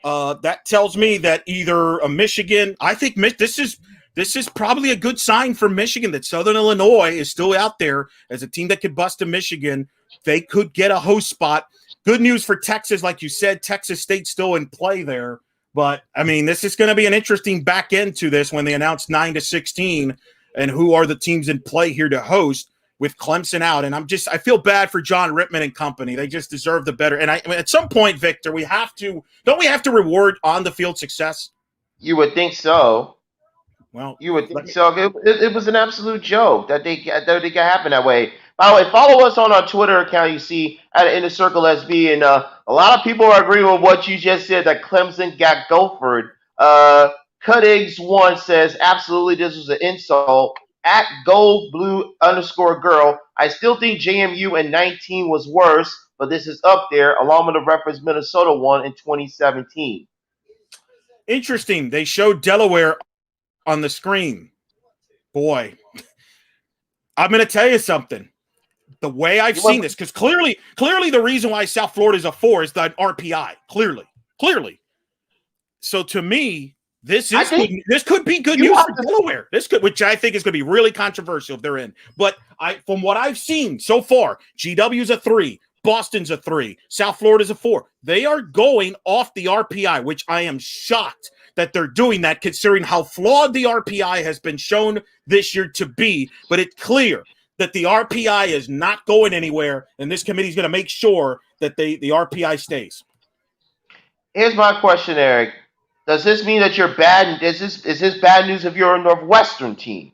That tells me that either a Michigan. I think this is probably a good sign for Michigan that Southern Illinois is still out there as a team that could bust to Michigan. They could get a host spot. Good news for Texas, like you said. Texas State's still in play there. But, I mean, this is going to be an interesting back end to this when they announce 9 to 16 and who are the teams in play here to host with Clemson out. And I feel bad for John Rittman and company. They just deserve the better. And I mean, at some point, Victor, don't we have to reward on the field success? You would think so. Well, you would think so. It was an absolute joke that they got happen that way. By the way, follow us on our Twitter account. You see at Inner Circle SB, and a lot of people are agreeing with what you just said that Clemson got gophered. Cut Eggs 1 says absolutely this was an insult. At goldblue_girl, I still think JMU in 19 was worse, but this is up there along with the reference Minnesota one in 2017. Interesting. They showed Delaware on the screen. Boy, I'm going to tell you something. The way I've seen this, because clearly the reason why South Florida is a 4 is the RPI. Clearly. So to me, this could be good news for Delaware. Which I think is going to be really controversial if they're in. But from what I've seen so far, GW's a 3, Boston's a 3, South Florida's a 4. They are going off the RPI, which I am shocked that they're doing that considering how flawed the RPI has been shown this year to be. But it's clear that the RPI is not going anywhere, and this committee is going to make sure that the RPI stays. Here's my question, Eric. Does this mean that you're bad? Is this bad news if you're a Northwestern team?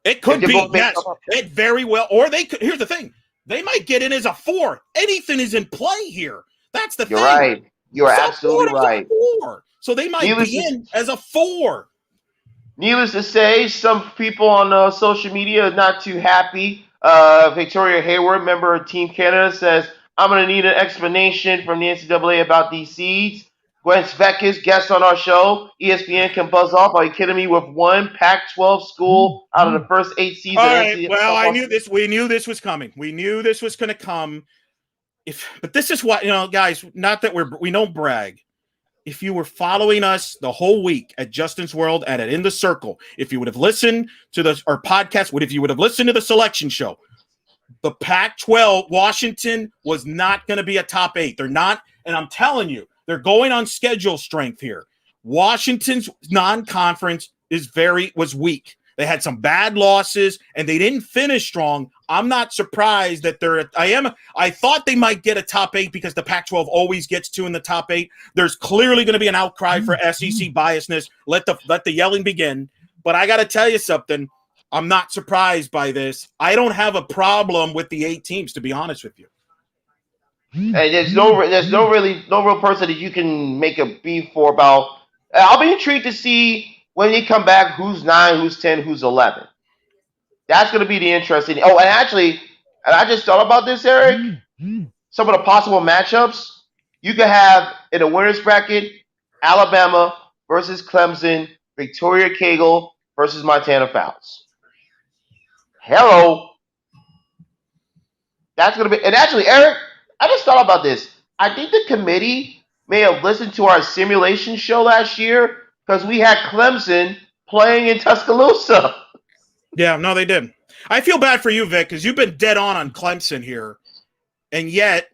It could be, yes. It very well. Or they could. Here's the thing. They might get in as a 4. Anything is in play here. That's the thing. You're right. You're absolutely right. 4. So they might be in as a 4. Needless to say, some people on social media are not too happy. Victoria Hayward, member of Team Canada, says, I'm going to need an explanation from the NCAA about these seeds. Gwen Svekis, guest on our show. ESPN can buzz off. Are you kidding me? With one Pac-12 school out of the first 8 seeds. All right. Well, I knew this. We knew this was coming. We knew this was going to come. But this is what, guys, not that we don't brag. If you were following us the whole week at Justin's World and at In the Circle, if you would have listened to our podcast, if you would have listened to the selection show, The Pac-12, Washington was not going to be a top 8. They're not, and I'm telling you, they're going on schedule strength here. Washington's non-conference was weak. They had some bad losses, and they didn't finish strong. I'm not surprised that I thought they might get a top 8 because the Pac-12 always gets 2 in the top 8. There's clearly going to be an outcry for SEC biasness. Let the yelling begin. But I got to tell you something. I'm not surprised by this. I don't have a problem with the 8 teams, to be honest with you. And there's no real person that you can make a beef for about. I'll be intrigued to see when they come back who's 9, who's 10, who's 11. That's going to be the interesting. Oh, and I just thought about this, Eric. Some of the possible matchups you could have in the winners bracket: Alabama versus Clemson, Victoria Kegel versus Montana Fouls. Hello. That's going to be. And actually, Eric, I just thought about this. I think the committee may have listened to our simulation show last year because we had Clemson playing in Tuscaloosa. Yeah, no, they did. I feel bad for you, Vic, because you've been dead on Clemson here, and yet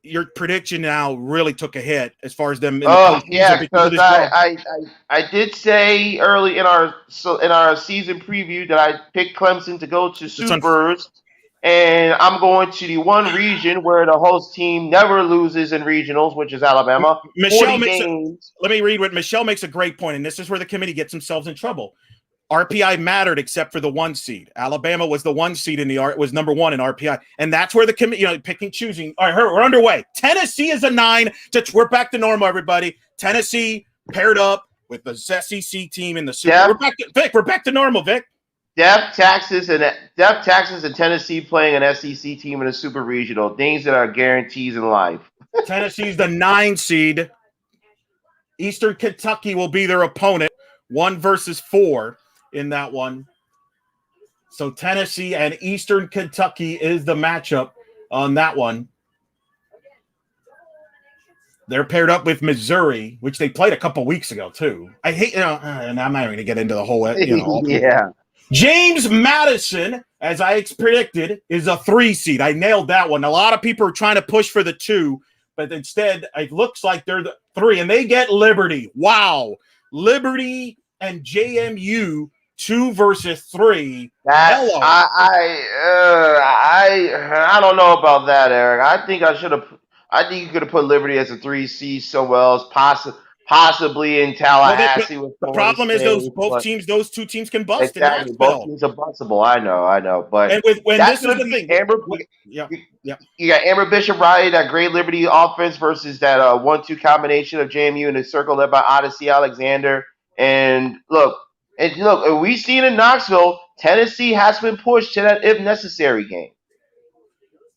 your prediction now really took a hit as far as them. Yeah, because I did say early in our season preview that I picked Clemson to go to Supers, and I'm going to the one region where the host team never loses in regionals, which is Alabama. Let me read what Michelle makes a great point, and this is where the committee gets themselves in trouble. RPI mattered except for the 1 seed. Alabama was the 1 seed was number 1 in RPI. And that's where the committee, picking, choosing. All right, we're underway. Tennessee is a 9. We're back to normal, everybody. Tennessee paired up with the SEC team in the Super. Yeah. We're back to normal, Vic. Death, taxes, and Tennessee playing an SEC team in a Super Regional. Things that are guarantees in life. Tennessee's the 9 seed. Eastern Kentucky will be their opponent. 1 versus 4. In that one. So Tennessee and Eastern Kentucky is the matchup on that one. They're paired up with Missouri, which they played a couple weeks ago too. I hate, and I'm not going to get into the whole, yeah. James Madison, as I predicted, is a 3 seed. I nailed that one. A lot of people are trying to push for the 2, but instead it looks like they're the 3, and they get Liberty. Wow. Liberty and JMU 2 versus 3. Hello. I don't know about that, Eric. I think you could have put Liberty as a 3 seed somewhere else, possibly in Tallahassee. The problem is those two teams can bust. Exactly, both teams are bustable. I know. But this is the thing. You got Amber Bishop Riley, that great Liberty offense, versus that 1-2 combination of JMU in the circle led by Odyssey Alexander. And look, we've seen in Knoxville, Tennessee has been pushed to that if necessary game.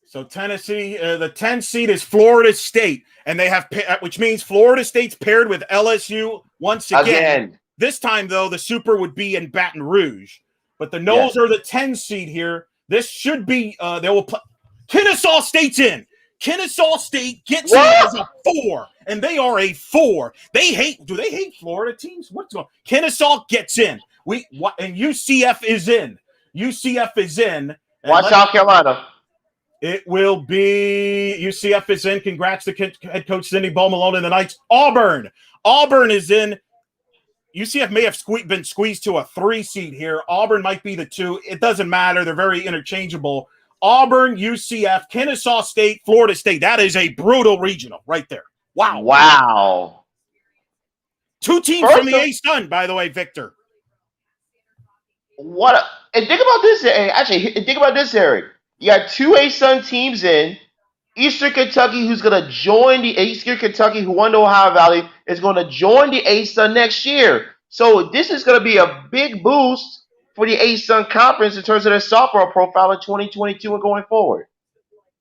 So Tennessee, the 10 seed is Florida State, and they have, which means Florida State's paired with LSU once again. This time, though, the Super would be in Baton Rouge, but the Noles are the 10 seed here. This should be they will play. Kennesaw State's in. Kennesaw State gets in as a 4, and they are a 4. Do they hate Florida teams? What's going on? Kennesaw gets in. And UCF is in. Watch South Carolina. It will be UCF is in. Congrats to head coach Cindy Bowmalone and the Knights. Auburn is in. UCF may have been squeezed to a 3 seed here. Auburn might be the 2. It doesn't matter. They're very interchangeable. Auburn, UCF, Kennesaw State, Florida State. That is a brutal regional right there. Wow. 2 teams from the A-Sun, by the way, Victor. And think about this. Think about this, Eric. You got 2 A-Sun teams in. Eastern Kentucky, who's going to join the Eastern Kentucky, who won the Ohio Valley, is going to join the A-Sun next year. So this is going to be a big boost for the A-Sun Conference in terms of their softball profile in 2022 and going forward.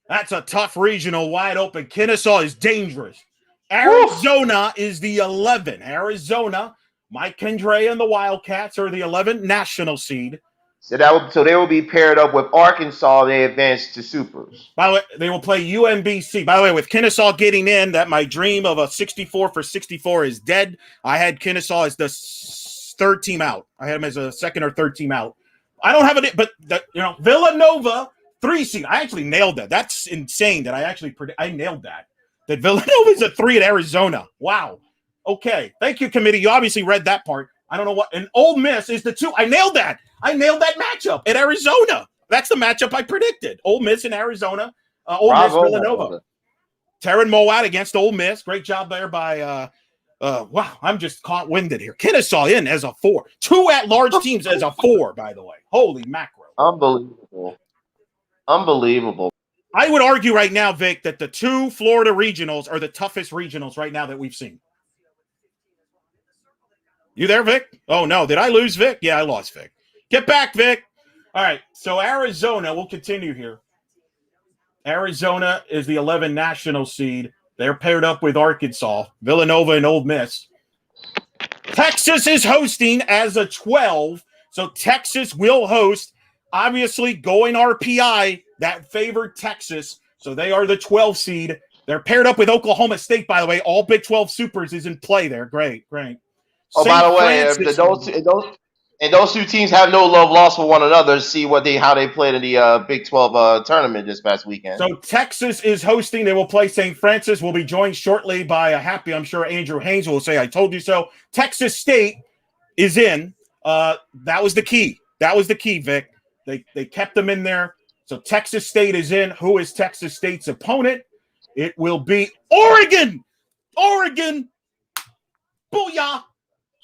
That's a tough regional, wide open. Kennesaw is dangerous. Arizona is the 11. Arizona, Mike Kendra and the Wildcats are the 11th national seed. So they will be paired up with Arkansas. They advance to Supers. By the way, they will play UMBC. By the way, with Kennesaw getting in, that my dream of a 64 for 64 is dead. I had Kennesaw as the 3rd team out. I had them as a 2nd or 3rd team out. I don't have it, but Villanova 3 seed. I actually nailed that. That's insane that I nailed that. That Villanova is a 3 at Arizona. Wow. Okay. Thank you, committee. You obviously read that part. I don't know what. And Ole Miss is the 2. I nailed that. I nailed that matchup at Arizona. That's the matchup I predicted. Ole Miss in Arizona. Ole Miss, Villanova. Terran Mowat against Ole Miss. Great job there by wow, I'm just caught winded here. Kennesaw in as a 4. 2 at-large teams as a 4, by the way. Holy macro. Unbelievable. I would argue right now, Vic, that the 2 Florida regionals are the toughest regionals right now that we've seen. You there, Vic? Oh, no. Did I lose Vic? Yeah, I lost Vic. Get back, Vic. All right. So Arizona, we'll continue here. Arizona is the 11 national seed. They're paired up with Arkansas, Villanova, and Ole Miss. Texas is hosting as a 12. So Texas will host. Obviously, going RPI, that favored Texas. So they are the 12 seed. They're paired up with Oklahoma State, by the way. All Big 12 Supers is in play there. Great. Oh, by the way, those 2 teams have no love lost for one another. See how they played in the Big 12 tournament this past weekend. So Texas is hosting. They will play St. Francis. Will be joined shortly by a happy, I'm sure, Andrew Haynes will say, I told you so. Texas State is in. That was the key. Vic. They kept them in there. So Texas State is in. Who is Texas State's opponent? It will be Oregon. Booyah.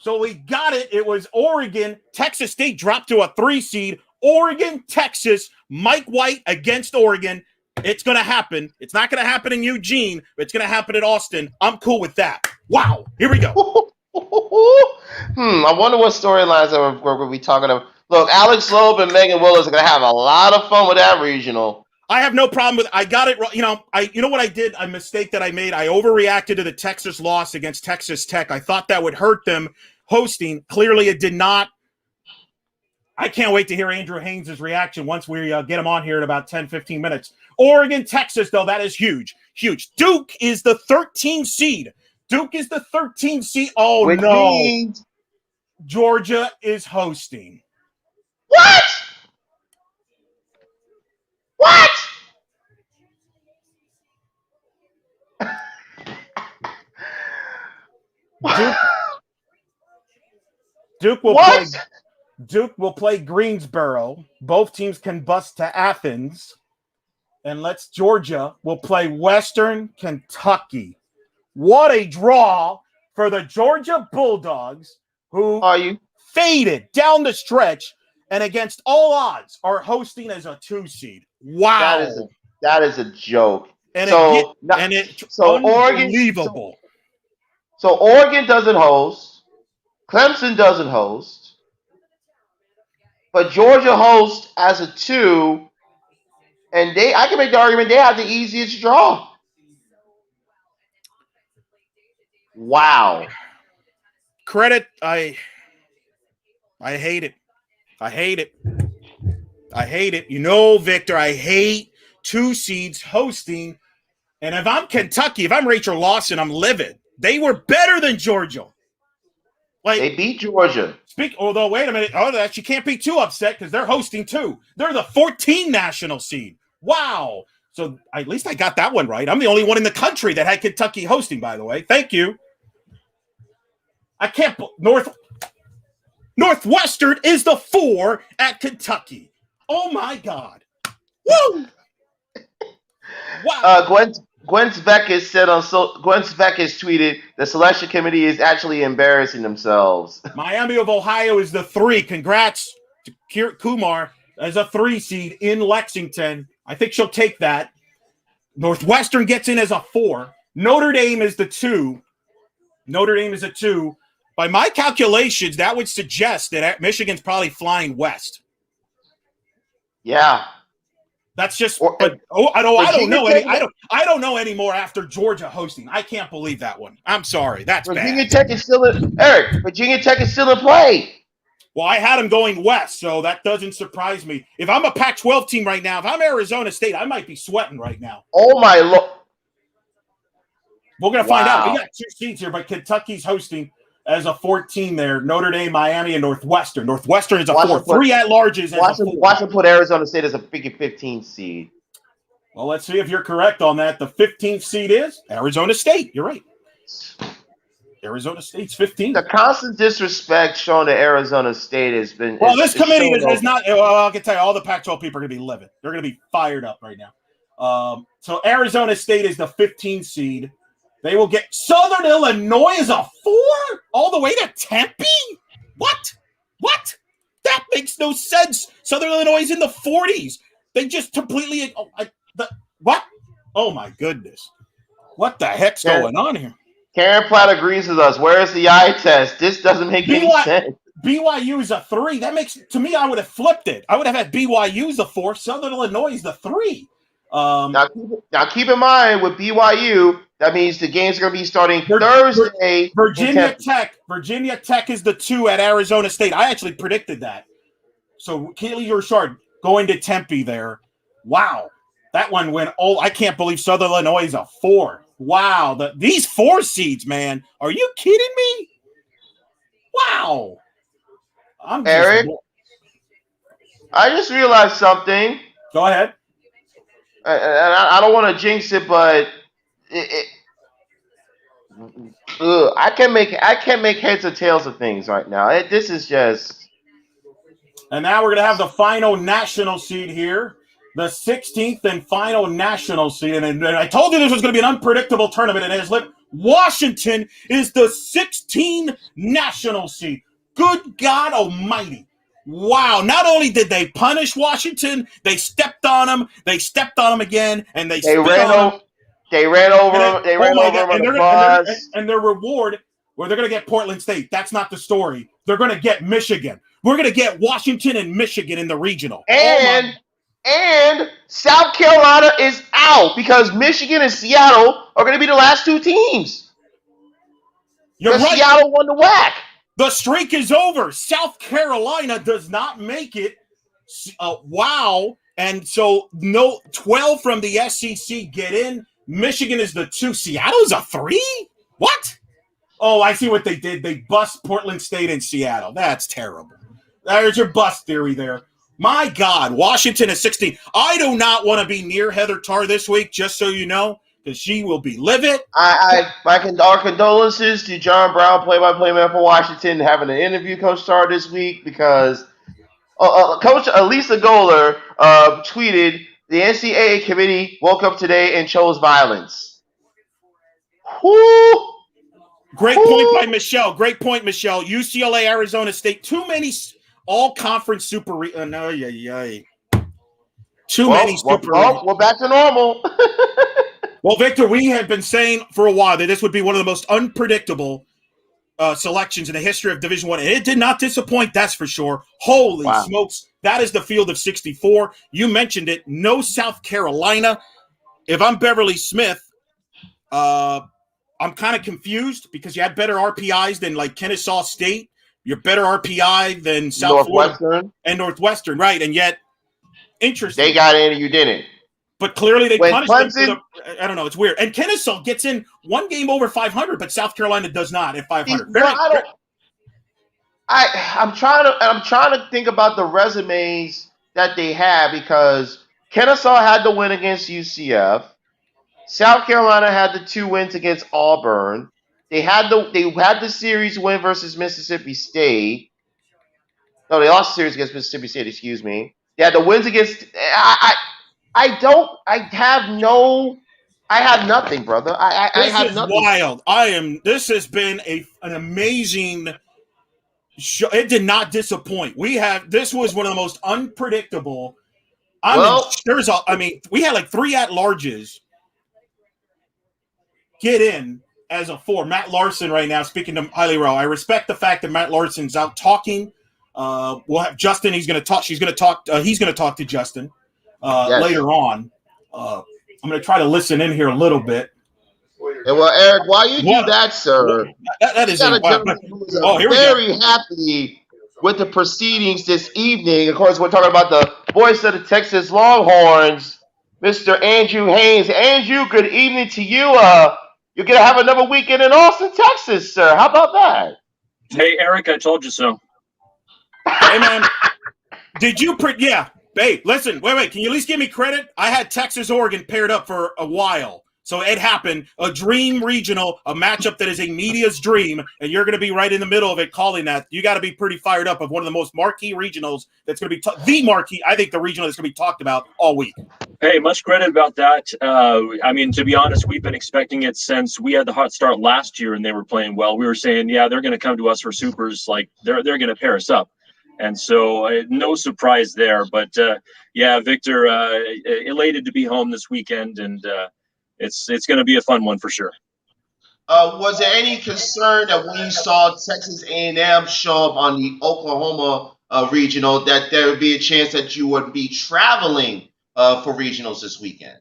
So we got it. It was Oregon. Texas State dropped to a 3 seed. Oregon, Texas, Mike White against Oregon. It's going to happen. It's not going to happen in Eugene, but it's going to happen at Austin. I'm cool with that. Wow. Here we go. I wonder what storylines we're going to be talking about. Look, Alex Loeb and Megan Willis are going to have a lot of fun with that regional. I have no problem with. I got it wrong. You know what I did. A mistake that I made. I overreacted to the Texas loss against Texas Tech. I thought that would hurt them hosting. Clearly, it did not. I can't wait to hear Andrew Haynes' reaction once we get him on here in about 10, 15 minutes. Oregon, Texas, though, that is huge. Duke is the 13 seed. Oh, which no. Means... Georgia is hosting. What? Duke will play Greensboro. Both teams can bust to Athens. And Georgia will play Western Kentucky. What a draw for the Georgia Bulldogs, who faded down the stretch and against all odds are hosting as a 2 seed. Wow. That is a joke. It's unbelievable. So Oregon doesn't host. Clemson doesn't host. But Georgia hosts as a 2. And I can make the argument they have the easiest draw. Wow. Credit, I hate it. You know, Victor, I hate 2 seeds hosting. And if I'm Kentucky, if I'm Rachel Lawson, I'm livid. They were better than Georgia. They beat Georgia. Although, wait a minute. Oh, you can't be too upset because they're hosting too. They're the 14 national seed. Wow. So at least I got that one right. I'm the only one in the country that had Kentucky hosting, by the way. Thank you. I can't. Northwestern is the 4 at Kentucky. Oh, my God. Woo! Wow. Gwen Svek has tweeted the selection committee is actually embarrassing themselves. Miami of Ohio is the 3. Congrats to Kumar as a 3 seed in Lexington. I think she'll take that. Northwestern gets in as a 4. Notre Dame is the 2. By my calculations, that would suggest that Michigan's probably flying west. Yeah. That's just. I don't know anymore after Georgia hosting. I can't believe that one. I'm sorry. That's Virginia bad. Tech is still in Virginia Tech is still in play. Well, I had them going west, so that doesn't surprise me. If I'm a Pac-12 team right now, if I'm Arizona State, I might be sweating right now. Oh my Lord! We're gonna find out. We got 2 seats here, but Kentucky's hosting as a 14 there. Notre Dame, Miami, and Northwestern. Northwestern is a Watch 4. him put- 3 at-larges as a 4. Watch him put Arizona State as a freaking 15 seed. Well, let's see if you're correct on that. The 15th seed is Arizona State. You're right. Arizona State's 15. The constant disrespect shown to Arizona State has been. Well, this committee is not. Well, I can tell you, all the Pac-12 people are going to be livid. They're going to be fired up right now. So Arizona State is the 15th seed. They will get Southern Illinois as a 4 all the way to Tempe. What? That makes no sense. Southern Illinois is in the 40s. They just completely. What? Oh my goodness! What the heck's going on here? Karen Platt agrees with us. Where is the eye test? This doesn't make any sense. BYU is a 3. That makes, to me, I would have flipped it. I would have had BYU as the 4. Southern Illinois is the 3. Now keep in mind with BYU, that means the games are going to be starting Thursday. Virginia Tech is the 2 at Arizona State. I actually predicted that. So Keely Richard going to Tempe there. Wow. That one went, I can't believe Southern Illinois is a 4. Wow. These 4 seeds, man. Are you kidding me? Wow. Eric, I just realized something. Go ahead. And I don't want to jinx it, but I can't make heads or tails of things right now. This is just. And now we're gonna have the final national seed here, the 16th and final national seed. And I told you this was going to be an unpredictable tournament, and it is. Washington is the 16 national seed. Good God Almighty! Wow! Not only did they punish Washington, they stepped on them. They stepped on them again, and they ran over them. They ran over them. They ran over them on the bus. And their reward, where they're going to get Portland State. That's not the story. They're going to get Michigan. We're going to get Washington and Michigan in the regional. And South Carolina is out because Michigan and Seattle are going to be the last 2 teams. You're right. Seattle won the WAC. The streak is over. South Carolina does not make it. Wow. And so 12 from the SEC get in. Michigan is the 2. Seattle's a 3? What? Oh, I see what they did. They bust Portland State and Seattle. That's terrible. There's your bust theory there. My God, Washington is 16. I do not want to be near Heather Tarr this week, just so you know, because she will be livid. Our condolences to John Brown, play-by-play man for Washington, having an interview Coach Tarr this week because Coach Elisa Goller tweeted, the NCAA committee woke up today and chose violence. Whoo! Great point by Michelle. Great point, Michelle. UCLA, Arizona State. Too many all-conference super. Many super. Well, we're back to normal. Well, Victor, we had been saying for a while that this would be one of the most unpredictable selections in the history of Division I. And it did not disappoint, that's for sure. Holy smokes. That is the field of 64. You mentioned it. No South Carolina. If I'm Beverly Smith, I'm kind of confused because you had better RPIs than like Kennesaw State. You're better RPI than South Florida and Northwestern, right? And yet, interesting. They got in and you didn't. But clearly they punished Clemson, them. I don't know. It's weird. And Kennesaw gets in one game over 500, but South Carolina does not at 500. I'm trying to think about the resumes that they have because Kennesaw had the win against UCF. South Carolina had the 2 wins against Auburn. They had the series win versus Mississippi State. No, they lost the series against Mississippi State. Excuse me. They had the wins against. I have nothing, brother. I have nothing. Wild. This has been an amazing show. It did not disappoint. This was one of the most unpredictable. We had like 3 at-larges get in as a 4. Matt Larson right now speaking to Highly Row. I respect the fact that Matt Larson's out talking. We'll have Justin. He's going to talk. He's going to talk to Justin later on. I'm going to try to listen in here a little bit. And well, Eric, while you do that, sir, that is very happy with the proceedings this evening. Of course, we're talking about the voice of the Texas Longhorns, Mr. Andrew Haynes. Andrew, good evening to you. You're going to have another weekend in Austin, Texas, sir. How about that? Hey, Eric, I told you so. Hey, man. Did you yeah. Hey, listen, wait. Can you at least give me credit? I had Texas Oregon paired up for a while. So it happened, a dream regional, a matchup that is a media's dream, and you're going to be right in the middle of it calling that. You got to be pretty fired up of one of the most marquee regionals that's going to be the marquee, I think the regional that's going to be talked about all week. Hey, much credit about that. I mean, to be honest, we've been expecting it since we had the hot start last year and they were playing well. We were saying, yeah, they're going to come to us for supers, like they're going to pair us up. And so no surprise there. But, yeah, Victor, elated to be home this weekend, and it's going to be a fun one for sure. Was there any concern that when you saw Texas A&M show up on the Oklahoma regional that there would be a chance that you would be traveling for regionals this weekend?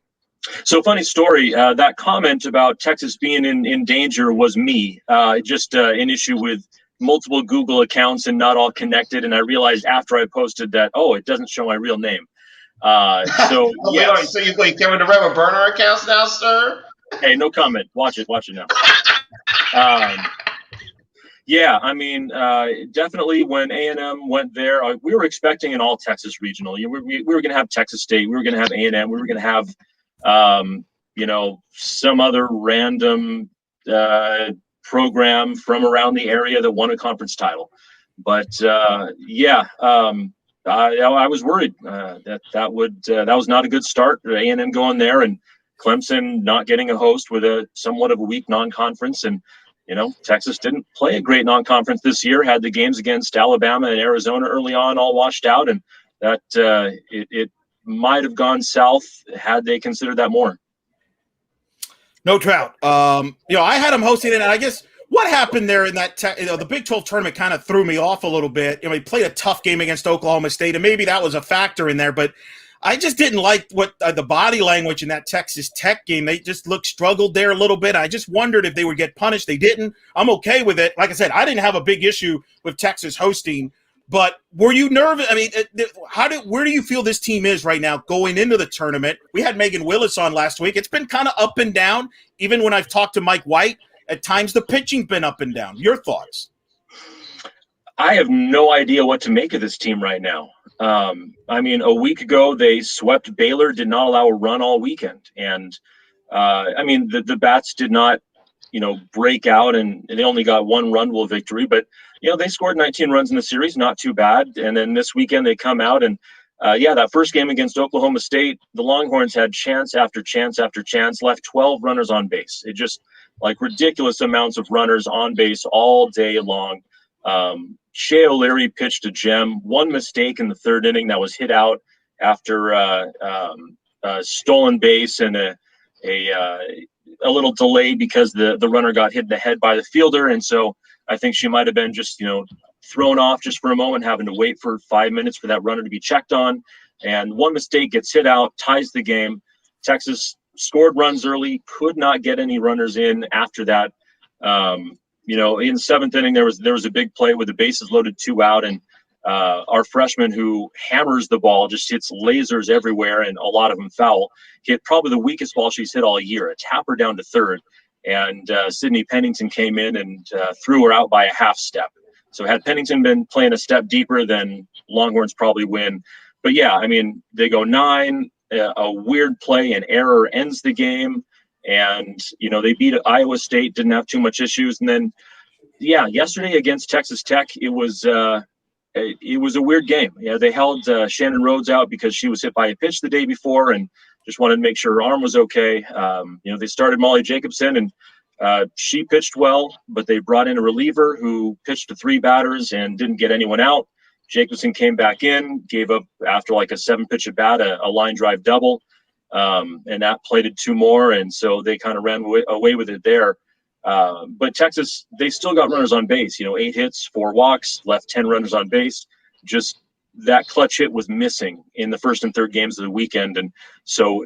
So funny story, that comment about Texas being in danger was me, just an issue with multiple Google accounts and not all connected. And I realized after I posted that, oh, it doesn't show my real name. So yes. So you're going to with the regular burner accounts now, sir? Hey, no comment. Watch it now. Yeah, I mean, definitely when A&M went there, we were expecting an all-Texas regional. We were going to have Texas State. We were going to have A&M. We were going to have, some other random program from around the area that won a conference title. But, yeah, I was worried that was not a good start. A&M going there and Clemson not getting a host with a somewhat of a weak non-conference. And Texas didn't play a great non-conference this year, had the games against Alabama and Arizona early on all washed out, and that it might have gone south had they considered that more. No doubt. I had them hosting it, and I guess what happened there in that the Big 12 tournament kind of threw me off a little bit. He played a tough game against Oklahoma State, and maybe that was a factor in there, but I just didn't like what the body language in that Texas Tech game. They just struggled there a little bit. I just wondered if they would get punished. They didn't. I'm okay with it. Like I said, I didn't have a big issue with Texas hosting, but were you nervous? I mean, where do you feel this team is right now going into the tournament? We had Megan Willis on last week. It's been kind of up and down. Even when I've talked to Mike White, at times the pitching's been up and down. Your thoughts? I have no idea what to make of this team right now. I mean, a week ago, they swept Baylor, did not allow a run all weekend. And, the Bats did not, break out, and they only got one run-rule victory. But, they scored 19 runs in the series, not too bad. And then this weekend they come out and, that first game against Oklahoma State, the Longhorns had chance after chance after chance, left 12 runners on base. It just, ridiculous amounts of runners on base all day long. Shea O'Leary pitched a gem. One mistake in the third inning that was hit out after a stolen base and a little delay because the runner got hit in the head by the fielder. And so I think she might have been just, thrown off just for a moment, having to wait for 5 minutes for that runner to be checked on. And one mistake gets hit out, ties the game. Texas scored runs early, could not get any runners in after that. In the seventh inning, there was a big play with the bases loaded, 2 out, and our freshman who hammers the ball, just hits lasers everywhere, and a lot of them foul, hit probably the weakest ball she's hit all year, a tapper down to third, and Sydney Pennington came in and threw her out by a half step. So had Pennington been playing a step deeper, then Longhorns probably win. But yeah, I mean, they go 9, a weird play, an error ends the game. And, they beat Iowa State, didn't have too much issues. And then, yeah, yesterday against Texas Tech, it was a weird game. Yeah, they held Shannon Rhodes out because she was hit by a pitch the day before and just wanted to make sure her arm was okay. They started Molly Jacobson, and she pitched well, but they brought in a reliever who pitched to 3 batters and didn't get anyone out. Jacobson came back in, gave up after a 7-pitch at bat, a line drive double. And that plated 2 more, and so they kind of ran away with it there. But Texas, they still got runners on base. 8 hits, 4 walks, left 10 runners on base. Just that clutch hit was missing in the first and third games of the weekend, and so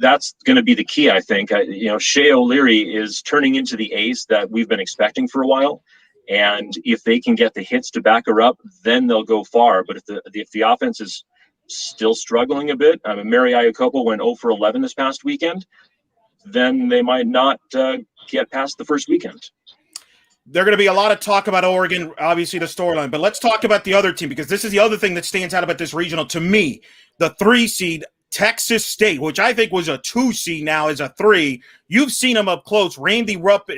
that's going to be the key, I think. Shea O'Leary is turning into the ace that we've been expecting for a while, and if they can get the hits to back her up, then they'll go far. But if the offense is still struggling a bit. Mary Iacopo went 0 for 11 this past weekend. Then they might not get past the first weekend. There going to be a lot of talk about Oregon, obviously the storyline, but let's talk about the other team, because this is the other thing that stands out about this regional to me. The 3 seed, Texas State, which I think was a 2 seed, now is a 3. You've seen them up close. Randy Rupp,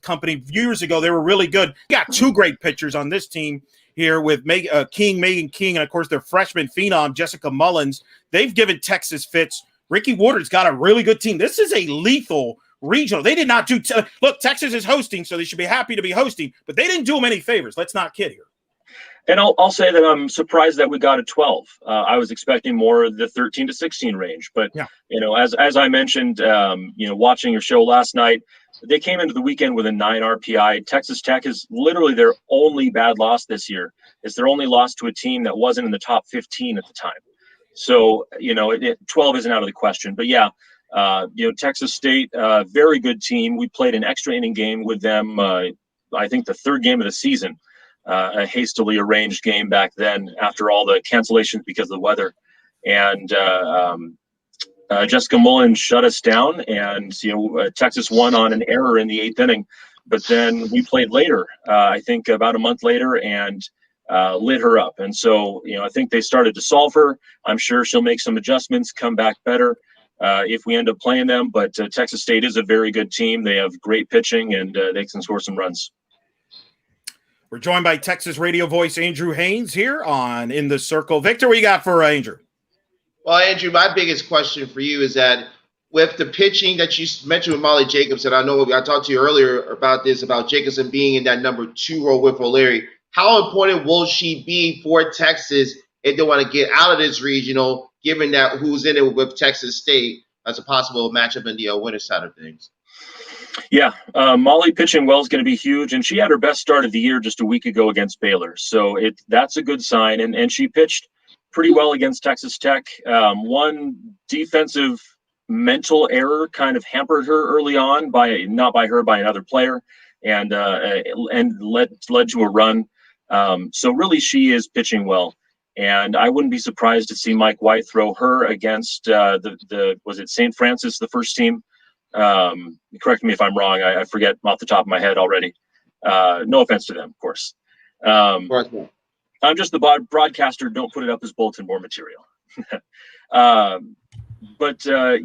company years ago, they were really good. You got 2 great pitchers on this team here with Megan King, and of course their freshman phenom Jessica Mullins. They've given Texas fits. Ricky Waters got a really good team. This is a lethal regional. They did not do look, Texas is hosting, so they should be happy to be hosting, but they didn't do them any favors. Let's not kid here. And I'll say that I'm surprised that we got a 12. I was expecting more of the 13 to 16 range, but yeah. As I mentioned, watching your show last night, they came into the weekend with a 9 RPI. Texas Tech is literally their only bad loss this year. It's their only loss to a team that wasn't in the top 15 at the time. So 12 isn't out of the question. But yeah, Texas State, very good team. We played an extra inning game with them. I think the 3rd game of the season. A hastily arranged game back then after all the cancellations because of the weather. And Jessica Mullen shut us down, and Texas won on an error in the 8th inning. But then we played later, I think about a month later, and lit her up. And so I think they started to solve her. I'm sure she'll make some adjustments, come back better if we end up playing them. But Texas State is a very good team. They have great pitching, and they can score some runs. We're joined by Texas radio voice Andrew Haynes here on In the Circle. Victor, what you got for Andrew? Well, Andrew, my biggest question for you is that with the pitching that you mentioned with Molly Jacobson, I know I talked to you earlier about this, about Jacobson being in that number 2 role with O'Leary. How important will she be for Texas if they want to get out of this regional, given that who's in it with Texas State as a possible matchup in the winner side of things? Yeah, Molly pitching well is going to be huge, and she had her best start of the year just a week ago against Baylor, so that's a good sign. And she pitched pretty well against Texas Tech. One defensive mental error kind of hampered her early on by another player, and led to a run. So really, she is pitching well, and I wouldn't be surprised to see Mike White throw her against was it St. Francis, the first team. Correct me if I'm wrong. I forget off the top of my head already. No offense to them, of course. I'm just the broadcaster. Don't put it up as bulletin board material. But I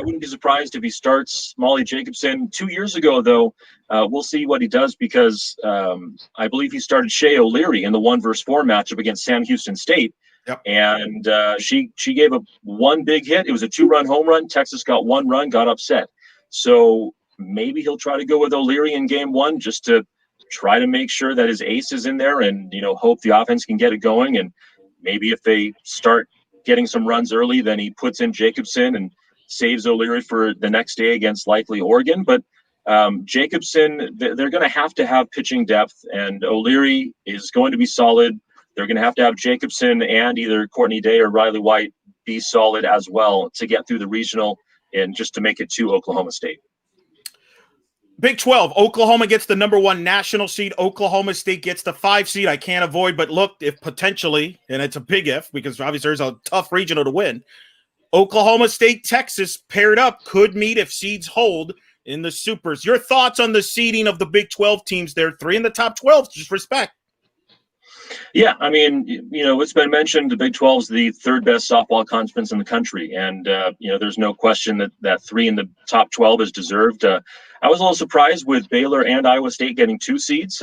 wouldn't be surprised if he starts Molly Jacobson. 2 years ago, though, we'll see what he does, because I believe he started Shea O'Leary in the 1-4 matchup against Sam Houston State. Yep. And she gave up 1 big hit. It was a 2-run home run. Texas got 1 run, got upset. So maybe he'll try to go with O'Leary in game 1 just to try to make sure that his ace is in there, and hope the offense can get it going. And maybe if they start getting some runs early, then he puts in Jacobson and saves O'Leary for the next day against likely Oregon. But Jacobson, they're going to have pitching depth, and O'Leary is going to be solid. They're going to have Jacobson and either Courtney Day or Riley White be solid as well to get through the regional and just to make it to Oklahoma State. Big 12, Oklahoma gets the number 1 national seed. Oklahoma State gets the 5 seed. I can't avoid but look, if potentially, and it's a big if, because obviously there's a tough regional to win, Oklahoma State, Texas paired up could meet if seeds hold in the supers. Your thoughts on the seeding of the Big 12 teams there? 3 in the top 12, just respect. Yeah, I mean, it's been mentioned the Big 12 is the 3rd best softball conference in the country. And, there's no question that 3 in the top 12 is deserved. I was a little surprised with Baylor and Iowa State getting 2 seeds.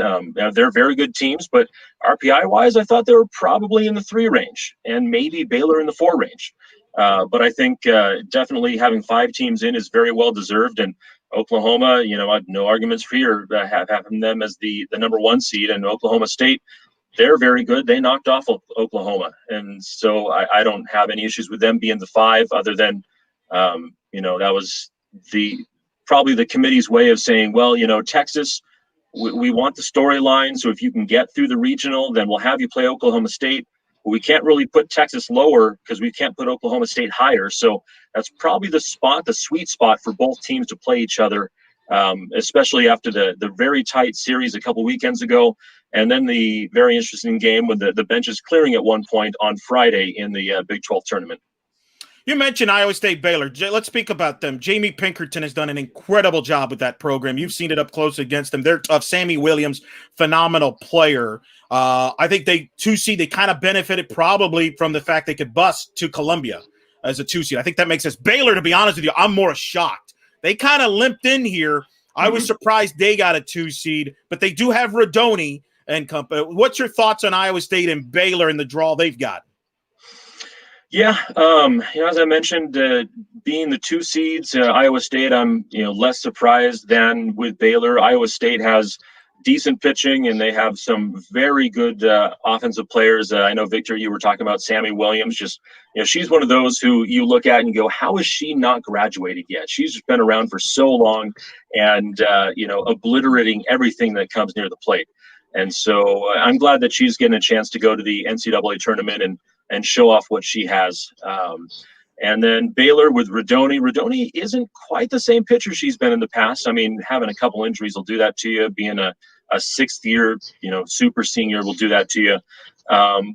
They're very good teams, but RPI-wise, I thought they were probably in the 3 range and maybe Baylor in the 4 range. But I think definitely having 5 teams in is very well deserved. And Oklahoma, I have no arguments for you having them as the number 1 seed, and Oklahoma State, they're very good. They knocked off Oklahoma. And so I don't have any issues with them being the 5, other than, that was probably the committee's way of saying, well, Texas, we want the storyline. So if you can get through the regional, then we'll have you play Oklahoma State. But we can't really put Texas lower because we can't put Oklahoma State higher. So that's probably the sweet spot for both teams to play each other, especially after the very tight series a couple weekends ago. And then the very interesting game with the benches clearing at one point on Friday in the Big 12 tournament. You mentioned Iowa State Baylor. Let's speak about them. Jamie Pinkerton has done an incredible job with that program. You've seen it up close against them. They're tough. Sammy Williams, phenomenal player. I think they kind of benefited probably from the fact they could bust to Columbia as a 2 seed. I think that makes sense. Baylor, to be honest with you, I'm more shocked. They kind of limped in here. I was surprised they got a 2 seed, but they do have Rodoni and company. What's your thoughts on Iowa State and Baylor and the draw they've got? Yeah, as I mentioned, being the 2 seeds, Iowa State, I'm less surprised than with Baylor. Iowa State has decent pitching, and they have some very good offensive players. I know, Victor, you were talking about Sammy Williams. Just she's one of those who you look at and go, how is she not graduated yet? She's been around for so long, and obliterating everything that comes near the plate. And so I'm glad that she's getting a chance to go to the NCAA tournament and show off what she has. And then Baylor with Rodoni. Rodoni isn't quite the same pitcher she's been in the past. I mean, having a couple injuries will do that to you. Being a 6th year, super senior will do that to you.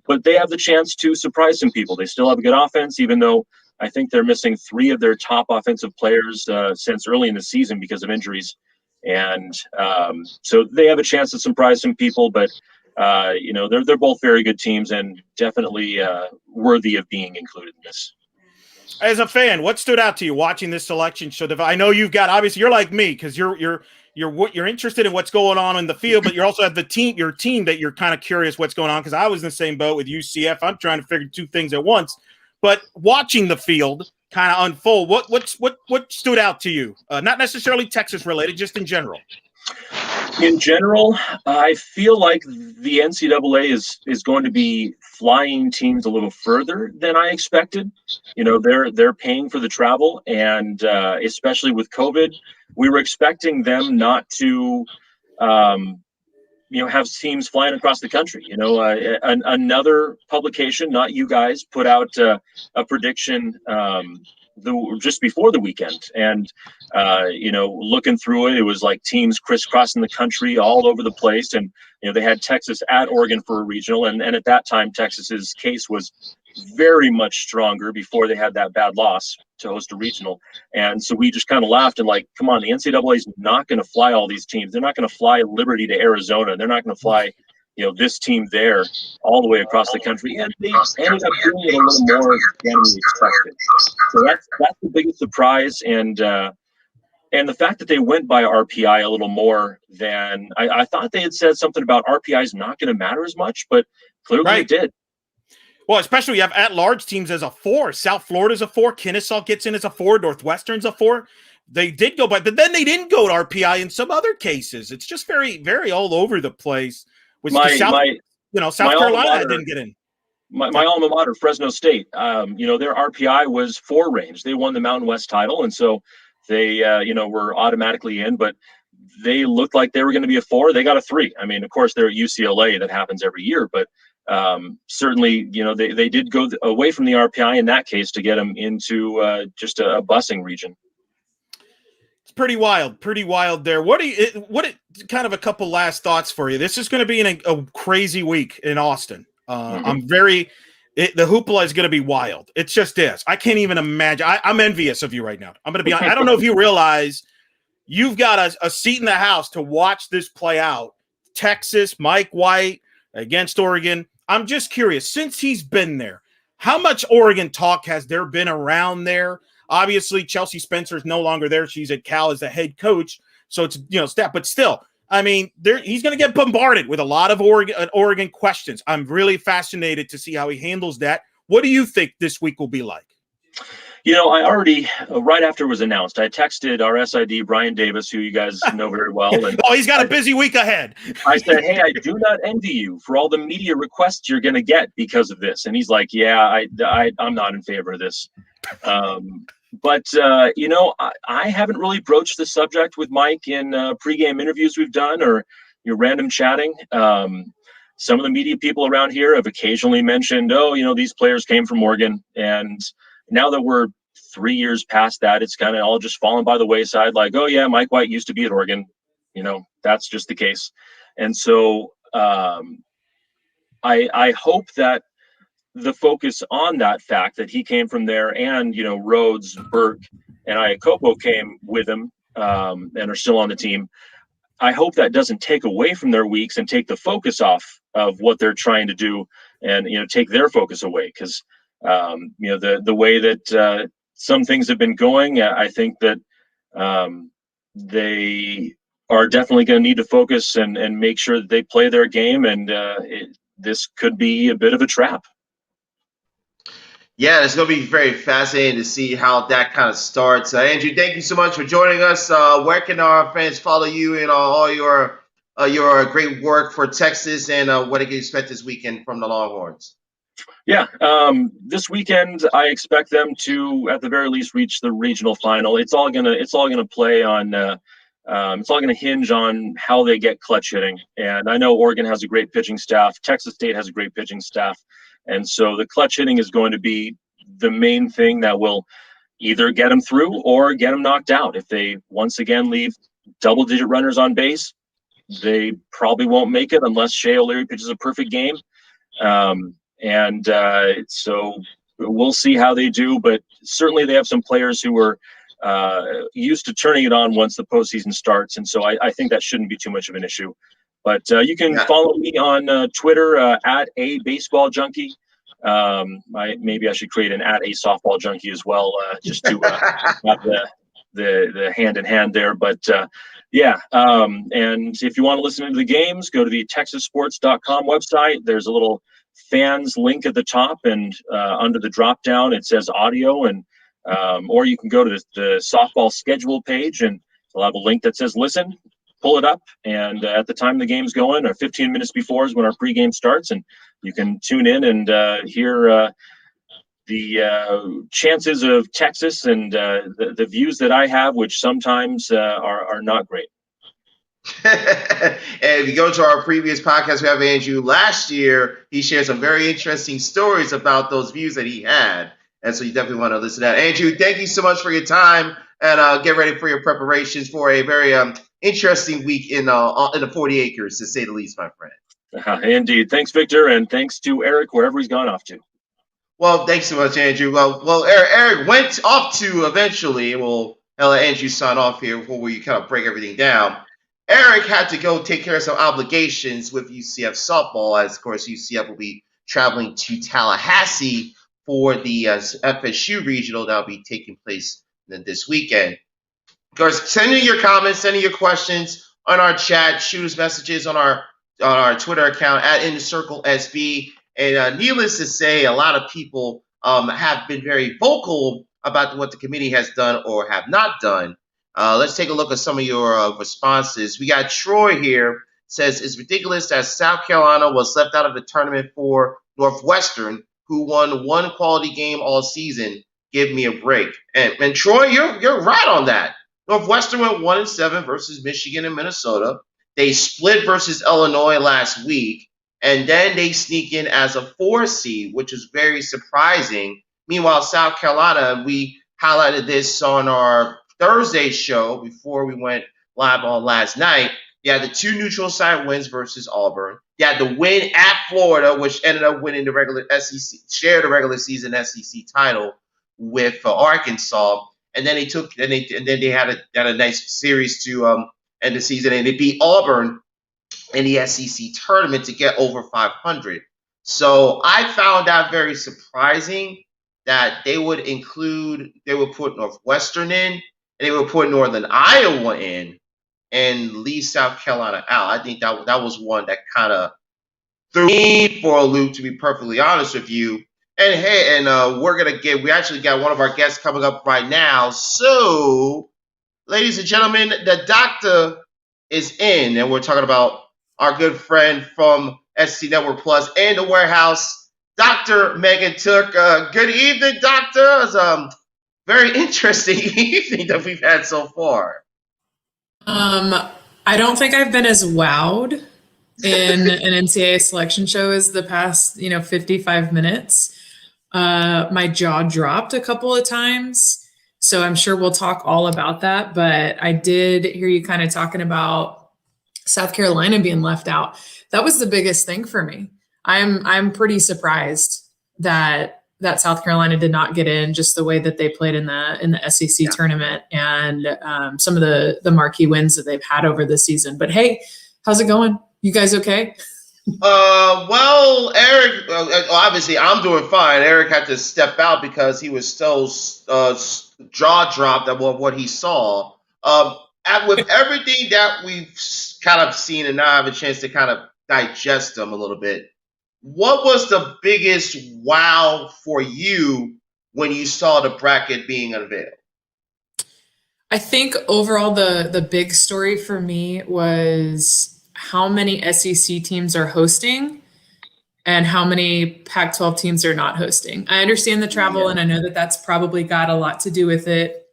But they have the chance to surprise some people. They still have a good offense, even though I think they're missing 3 of their top offensive players since early in the season because of injuries. And so they have a chance to surprise some people, but they're both very good teams and definitely worthy of being included in this. As a fan, what stood out to you watching this selection show? I know you've got, obviously you're like me because you're interested in what's going on in the field, but you also have your team that you're kind of curious what's going on, because I was in the same boat with UCF. I'm trying to figure 2 things at once, but watching the field kind of unfold, what stood out to you? Not necessarily Texas related, just in general. In general, I feel like the NCAA is going to be flying teams a little further than I expected. They're paying for the travel, and especially with COVID, we were expecting them not to, have teams flying across the country. Another publication, not you guys, put out a prediction just before the weekend, and looking through it, it was like teams crisscrossing the country all over the place, and they had Texas at Oregon for a regional, and at that time Texas's case was very much stronger before they had that bad loss to host a regional. And so we just kind of laughed and like, come on, the NCAA is not going to fly all these teams. They're not going to fly Liberty to Arizona. They're not going to fly this team there all the way across the country, and they ended up doing it a little more than we expected. So that's the biggest surprise, and the fact that they went by RPI a little more than I thought. They had said something about RPI is not going to matter as much, but clearly it did. Well, especially you have at-large teams as a 4. South Florida's a 4. Kennesaw gets in as a 4. Northwestern's a 4. They did go by, but then they didn't go to RPI in some other cases. It's just very, very all over the place. South Carolina didn't get in. My alma mater, Fresno State, their RPI was 4 range. They won the Mountain West title, and so they, were automatically in, but they looked like they were going to be a 4. They got a 3. I mean, of course, they're at UCLA. That happens every year, but certainly, they did go away from the RPI in that case to get them into just a busing region. It's pretty wild there. What kind of a couple last thoughts for you? This is going to be a crazy week in Austin. The hoopla is going to be wild. It just is. I can't even imagine. I'm envious of you right now. I'm going to be honest. I don't know if you realize you've got a seat in the house to watch this play out. Texas, Mike White against Oregon. I'm just curious, since he's been there, how much Oregon talk has there been around there? Obviously, Chelsea Spencer is no longer there. She's at Cal as the head coach. So it's, step, but still, I mean, he's going to get bombarded with a lot of Oregon questions. I'm really fascinated to see how he handles that. What do you think this week will be like? I already, right after it was announced, I texted our SID, Brian Davis, who you guys know very well. And he's got a busy week ahead. I said, hey, I do not envy you for all the media requests you're going to get because of this. And he's like, yeah, I'm not in favor of this. But I haven't really broached the subject with Mike in pregame interviews we've done or random chatting. Some of the media people around here have occasionally mentioned, these players came from Oregon. And now that we're 3 years past that, it's kind of all just fallen by the wayside. Like, oh yeah, Mike White used to be at Oregon. That's just the case. And so I hope that the focus on that fact that he came from there, and Rhodes, Burke, and Iakopo came with him and are still on the team. I hope that doesn't take away from their weeks and take the focus off of what they're trying to do, and take their focus away, because the way that some things have been going, I think that they are definitely going to need to focus and make sure that they play their game, and this could be a bit of a trap. Yeah, it's going to be very fascinating to see how that kind of starts. Andrew, thank you so much for joining us. Where can our fans follow you in all your great work for Texas, and what can you expect this weekend from the Longhorns? Yeah, this weekend I expect them to, at the very least, reach the regional final. It's all gonna play on. It's all gonna hinge on how they get clutch hitting. And I know Oregon has a great pitching staff. Texas State has a great pitching staff. And so the clutch hitting is going to be the main thing that will either get them through or get them knocked out. If they once again leave double-digit runners on base, they probably won't make it unless Shea O'Leary pitches a perfect game. So we'll see how they do. But certainly they have some players who are used to turning it on once the postseason starts. And so I think that shouldn't be too much of an issue. But you can follow me on Twitter at a baseball junkie. Maybe I should create an at a softball junkie as well, just to have the hand in hand there. But and if you want to listen to the games, go to the texassports.com website. There's a little fans link at the top, and under the drop down it says audio, and or you can go to the softball schedule page, and they'll have a link that says listen. Pull it up, and at the time the game's going, or 15 minutes before, is when our pregame starts, and you can tune in and hear the chances of Texas and the views that I have, which sometimes are not great. And if you go to our previous podcast, we have Andrew. Last year, he shared some very interesting stories about those views that he had, and so you definitely want to listen to that. Andrew, thank you so much for your time, and get ready for your preparations for a very interesting week in the 40 acres, to say the least, my friend. Indeed. Thanks, Victor, and thanks to Eric, wherever he's gone off to. Well, thanks so much, Andrew. Well, Eric went off to eventually. We'll let Andrew sign off here before we kind of break everything down. Eric had to go take care of some obligations with UCF softball, as, of course, UCF will be traveling to Tallahassee for the FSU regional that will be taking place this weekend. Of course, send in your comments, send in your questions on our chat, shoot us messages on our Twitter account at InTheCircleSB. And needless to say, a lot of people have been very vocal about what the committee has done or have not done. Let's take a look at some of your responses. We got Troy here, says, it's ridiculous that South Carolina was left out of the tournament for Northwestern, who won one quality game all season. Give me a break. And Troy, you're right on that. Northwestern went 1-7 versus Michigan and Minnesota. They split versus Illinois last week, and then they sneak in as a 4 seed, which is very surprising. Meanwhile, South Carolina, we highlighted this on our Thursday show before we went live on last night. They had the 2 neutral site wins versus Auburn. They had the win at Florida, which ended up winning the regular SEC, shared the regular season SEC title with Arkansas. And then they had a nice series to end the season, and they beat Auburn in the SEC tournament to get over 500. So I found that very surprising that they would put Northwestern in, and they would put Northern Iowa in, and leave South Carolina out. I think that was one that kind of threw me for a loop, to be perfectly honest with you. And hey, we actually got one of our guests coming up right now. So, ladies and gentlemen, the doctor is in, and we're talking about our good friend from SC Network Plus and the warehouse, Dr. Megan Took. Good evening, doctor. It's a very interesting evening that we've had so far. I don't think I've been as wowed in an NCAA selection show as the past, 55 minutes. My jaw dropped a couple of times, so I'm sure we'll talk all about that. But I did hear you kind of talking about South Carolina being left out. That was the biggest thing for me. I'm pretty surprised that South Carolina did not get in, just the way that they played in the SEC tournament and some of the marquee wins that they've had over the season. But hey, how's it going? You guys okay? Well, Eric, obviously I'm doing fine. Eric had to step out because he was so jaw dropped at what he saw. With everything that we've kind of seen and now I have a chance to kind of digest them a little bit, what was the biggest wow for you when you saw the bracket being unveiled? I think overall the big story for me was how many SEC teams are hosting and how many Pac-12 teams are not hosting. I understand the travel, and I know that that's probably got a lot to do with it.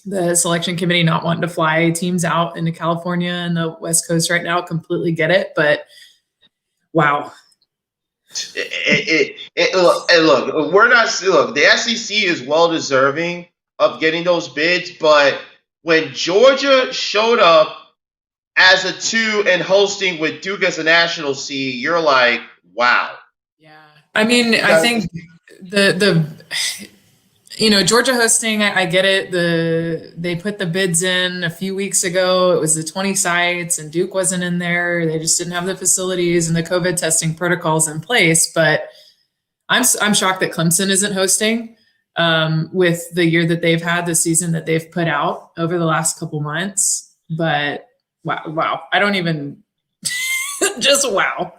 The selection committee not wanting to fly teams out into California and the West Coast right now, completely get it. But wow. Look, we're not. Look, the SEC is well deserving of getting those bids, but when Georgia showed up as a 2 and hosting with Duke as a national seed, you're like, wow. Yeah, I mean, I think the Georgia hosting, I get it. They put the bids in a few weeks ago. It was the 20 sites, and Duke wasn't in there. They just didn't have the facilities and the COVID testing protocols in place. But I'm shocked that Clemson isn't hosting with the year that they've had, the season that they've put out over the last couple months. But wow, I don't even just wow.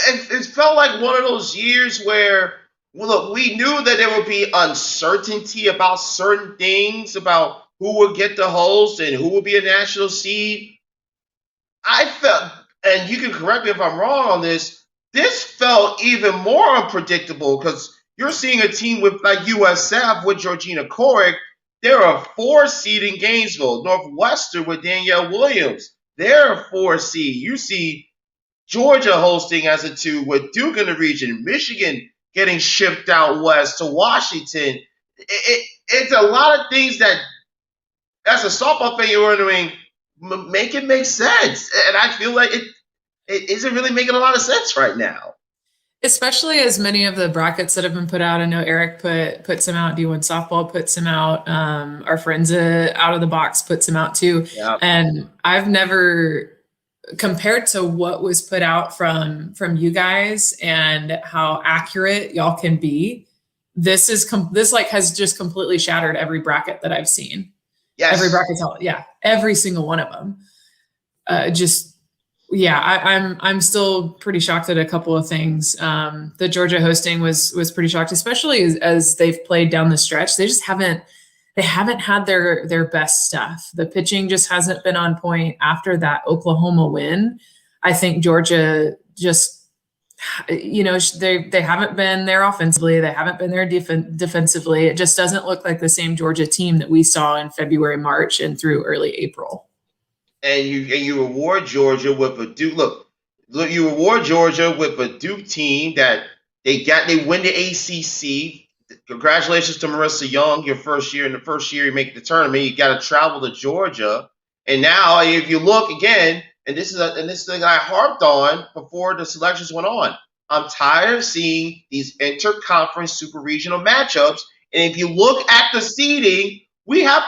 It felt like one of those years where. Well, look, we knew that there would be uncertainty about certain things, about who would get the host and who would be a national seed. I felt, and you can correct me if I'm wrong on this felt even more unpredictable because you're seeing a team with like USF with Georgina Corrick. They're a 4 seed in Gainesville. Northwestern with Danielle Williams. They're a 4 seed. You see Georgia hosting as a 2 with Duke in the region. Michigan getting shipped out west to Washington. It's a lot of things that, as a softball fan, you're wondering, make it make sense. And I feel like it isn't really making a lot of sense right now. Especially as many of the brackets that have been put out. I know Eric puts them out. D1 Softball puts them out. Our friends Out of the Box puts them out too. Yep. And I've never, compared to what was put out from you guys and how accurate y'all can be, this has just completely shattered every bracket that I've seen. Yes. Every bracket, every single one of them. I'm still pretty shocked at a couple of things. The Georgia hosting was pretty shocked, especially as they've played down the stretch. They just haven't had their best stuff. The pitching just hasn't been on point after that Oklahoma win. I think Georgia just, they haven't been there offensively. They haven't been there defensively. It just doesn't look like the same Georgia team that we saw in February, March, and through early April. And you reward Georgia with a Duke. Look, you reward Georgia with a Duke team that they win the ACC. Congratulations to Marissa Young, your first year. In the first year you make the tournament, you got to travel to Georgia. And now, if you look again, and this is thing I harped on before the selections went on, I'm tired of seeing these interconference super regional matchups. And if you look at the seeding, we have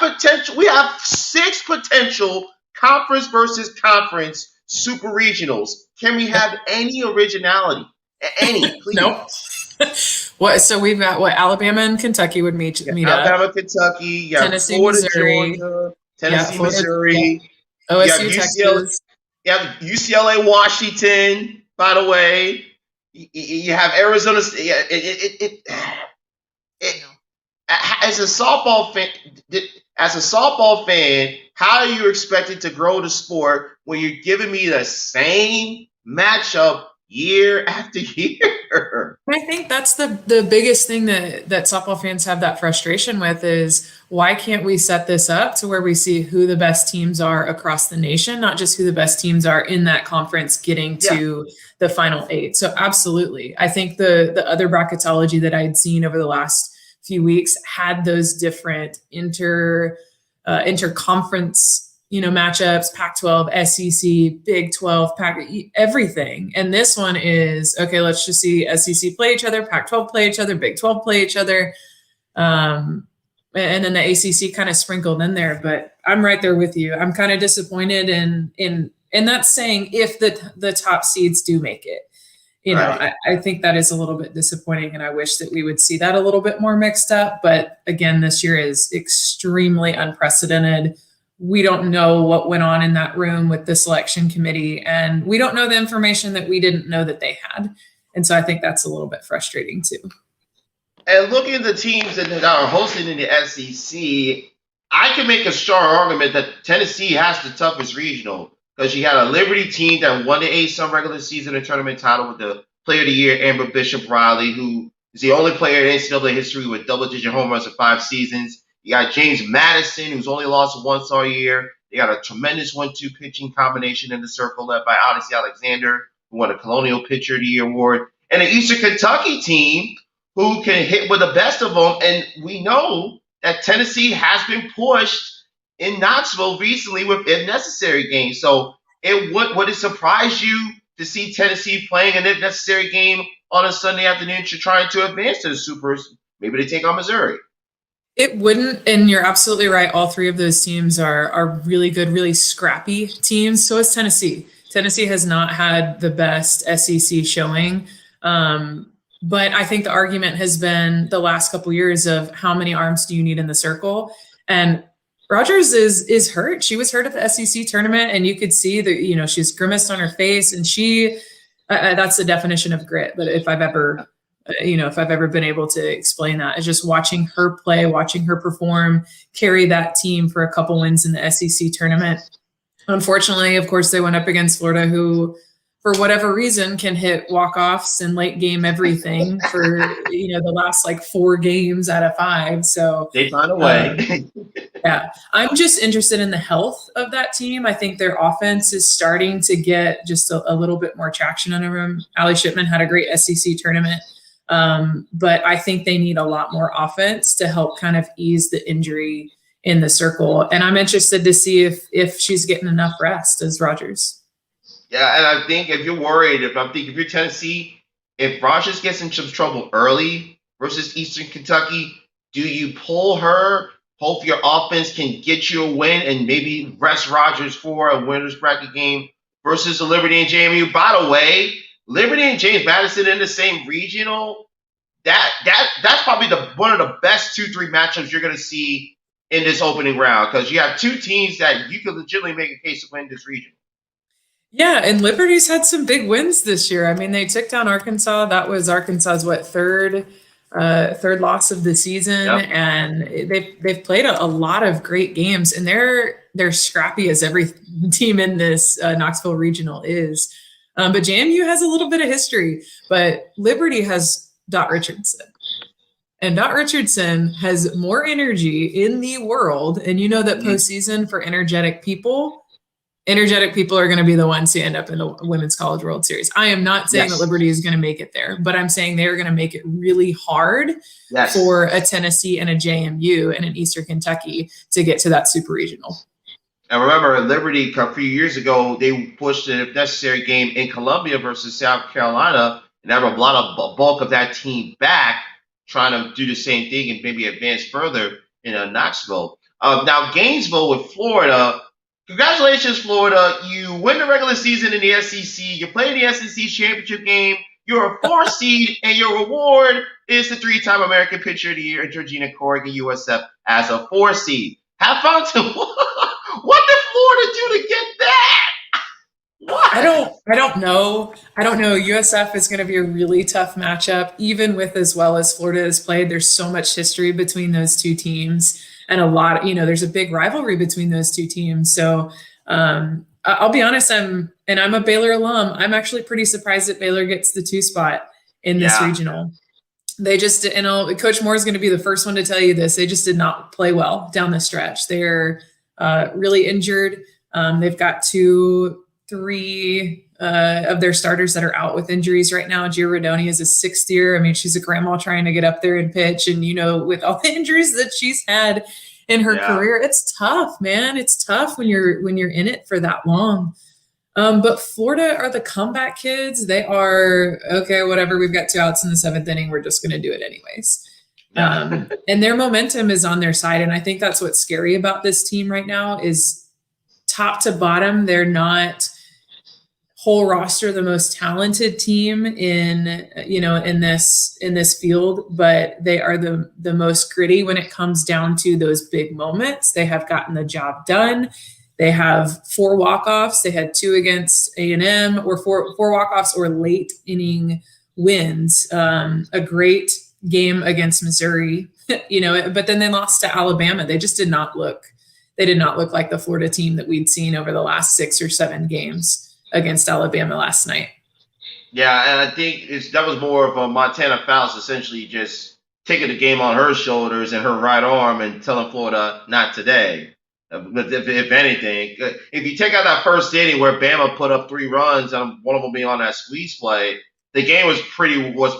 6 potential conference versus conference super regionals. Can we have any originality? Any, please. Nope. What? So we've got Alabama and Kentucky would meet Alabama, up. Kentucky, Tennessee, Florida, Missouri, Georgia, Tennessee, Missouri, OSU, Texas. You have UCLA, Washington. By the way, you have Arizona. As a softball fan, how are you expected to grow the sport when you're giving me the same matchup year after year? I think that's the biggest thing that softball fans have that frustration with is, why can't we set this up to where we see who the best teams are across the nation, not just who the best teams are in that conference getting to the final 8. So absolutely. I think the other bracketology that I'd seen over the last few weeks had those different interconference matchups, Pac-12, SEC, Big 12, everything. And this one is, okay, let's just see SEC play each other, Pac-12 play each other, Big 12 play each other. And then the ACC kind of sprinkled in there, but I'm right there with you. I'm kind of disappointed and that's saying if the top seeds do make it. I think that is a little bit disappointing, and I wish that we would see that a little bit more mixed up. But again, this year is extremely unprecedented. We don't know what went on in that room with the selection committee, and we don't know the information that we didn't know that they had. And so I think that's a little bit frustrating too. And looking at the teams that are hosting in the SEC, I can make a strong argument that Tennessee has the toughest regional, because you had a Liberty team that won the ASUN regular season and tournament title with the Player of the Year, Amber Bishop Riley, who is the only player in NCAA history with double-digit home runs in 5 seasons. You got James Madison, who's only lost once all year. They got a tremendous 1-2 pitching combination in the circle led by Odyssey Alexander, who won a Colonial Pitcher of the Year award, and an Eastern Kentucky team who can hit with the best of them. And we know that Tennessee has been pushed in Knoxville recently with if necessary games. So would it surprise you to see Tennessee playing an if necessary game on a Sunday afternoon to trying to advance to the Supers? Maybe they take on Missouri. It wouldn't, and you're absolutely right. All 3 of those teams are really good, really scrappy teams. So is Tennessee. Tennessee has not had the best SEC showing. But I think the argument has been the last couple years of how many arms do you need in the circle? And Rogers is hurt. She was hurt at the SEC tournament, and you could see that, she's grimaced on her face, and she that's the definition of grit. But if I've ever been able to explain that, is just watching her play, watching her perform, carry that team for a couple wins in the SEC tournament. Unfortunately, of course, they went up against Florida, who, for whatever reason, can hit walk-offs and late game everything for, the last 4 games out of 5. So they find a way. Yeah. I'm just interested in the health of that team. I think their offense is starting to get just a little bit more traction under them. Allie Shipman had a great SEC tournament. But I think they need a lot more offense to help kind of ease the injury in the circle. And I'm interested to see if she's getting enough rest as Rogers. Yeah, and I think if you're worried, if you're Tennessee, if Rogers gets in some trouble early versus Eastern Kentucky, do you pull her? Hope your offense can get you a win and maybe rest Rogers for a winner's bracket game versus the Liberty and JMU. By the way, Liberty and James Madison in the same regional, that's probably one of the best 2-3 matchups you're going to see in this opening round, because you have 2 teams that you could legitimately make a case to win this region. Yeah, and Liberty's had some big wins this year. I mean, they took down Arkansas. That was Arkansas's third loss of the season. Yep. And they've played a lot of great games, and they're scrappy as every team in this Knoxville regional is. But JMU has a little bit of history, but Liberty has Dot Richardson. And Dot Richardson has more energy in the world. And you know that postseason for energetic people are going to be the ones who end up in the Women's College World Series. I am not saying that Liberty is going to make it there, but I'm saying they're going to make it really hard for a Tennessee and a JMU and an Eastern Kentucky to get to that super regional. And remember, Liberty a few years ago, they pushed an if necessary game in Columbia versus South Carolina, and have a bulk of that team back, trying to do the same thing and maybe advance further in Knoxville. Now, Gainesville with Florida. Congratulations, Florida. You win the regular season in the SEC. You play in the SEC championship game. You're a 4 seed, and your reward is the 3-time American Pitcher of the Year, Georgina Corrigan, USF, as a 4 seed. Have fun to what did Florida do to get that? What? I don't know. USF is going to be a really tough matchup, even with as well as Florida has played. There's so much history between those 2 teams, and a lot of, there's a big rivalry between those 2 teams. So I'll be honest, I'm a Baylor alum. I'm actually pretty surprised that Baylor gets the 2 spot in this regional. They just, Coach Moore is going to be the first one to tell you this. They just did not play well down the stretch. They're really injured. They've got 2-3 of their starters that are out with injuries right now. Gia Rodoni is a 6th year. I mean, she's a grandma trying to get up there and pitch. And, with all the injuries that she's had in her career. It's tough, man. It's tough when you're in it for that long. But Florida are the comeback kids. They are, okay, whatever. We've got 2 outs in the 7th inning. We're just going to do it anyways. And their momentum is on their side. And I think that's what's scary about this team right now is top to bottom. They're not whole roster the most talented team in this field, but they are the most gritty when it comes down to those big moments. They have gotten the job done. They have 4 walk-offs. They had 2 against A&M, or 4 walk-offs or late inning wins. A great game against Missouri, but then they lost to Alabama. They just did not look like the Florida team that we'd seen over the last 6 or 7 games against Alabama last night. Yeah, and I think that was more of a Montana Fouls essentially just taking the game on her shoulders and her right arm and telling Florida, not today. But if anything, if you take out that first inning where Bama put up 3 runs and one of them being on that squeeze play, the game was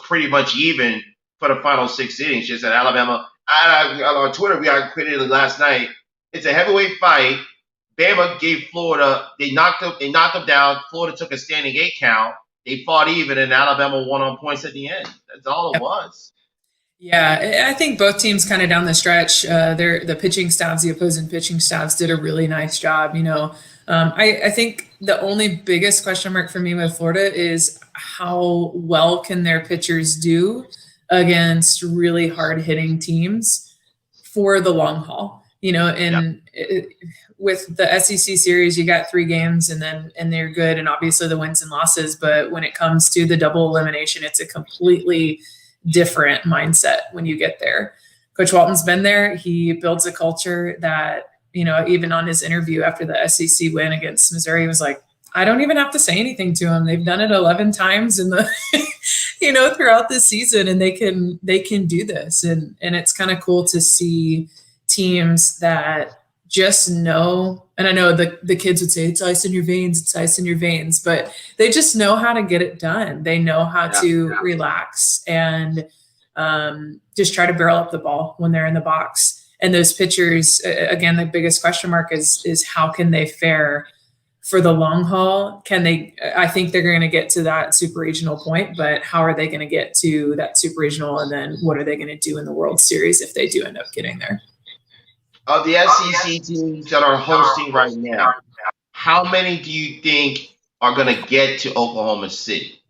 pretty much even for the final 6 innings. Just that Alabama, on Twitter, I tweeted it last night. It's a heavyweight fight. Bama gave Florida, they knocked them down. Florida took a standing 8 count. They fought even, and Alabama won on points at the end. That's all it was. Yeah, I think both teams kind of down the stretch, the pitching staffs, the opposing pitching staffs did a really nice job. I think the only biggest question mark for me with Florida is how well can their pitchers do against really hard hitting teams for the long haul. With the SEC series, you got 3 games and they're good. And obviously the wins and losses, but when it comes to the double elimination, it's a completely different mindset when you get there. Coach Walton's been there. He builds a culture that, even on his interview after the SEC win against Missouri, he was like, I don't even have to say anything to them. They've done it 11 times in the, throughout the season, and they can do this. And it's kind of cool to see teams that just know, and I know the kids would say it's ice in your veins, but they just know how to get it done. They know how to relax and just try to barrel up the ball when they're in the box. And those pitchers, again, the biggest question mark is how can they fare for the long haul? I think they're going to get to that super regional point, but how are they going to get to that super regional? And then what are they going to do in the World Series if they do end up getting there? Of the SEC teams that are hosting right now, how many do you think are going to get to Oklahoma City?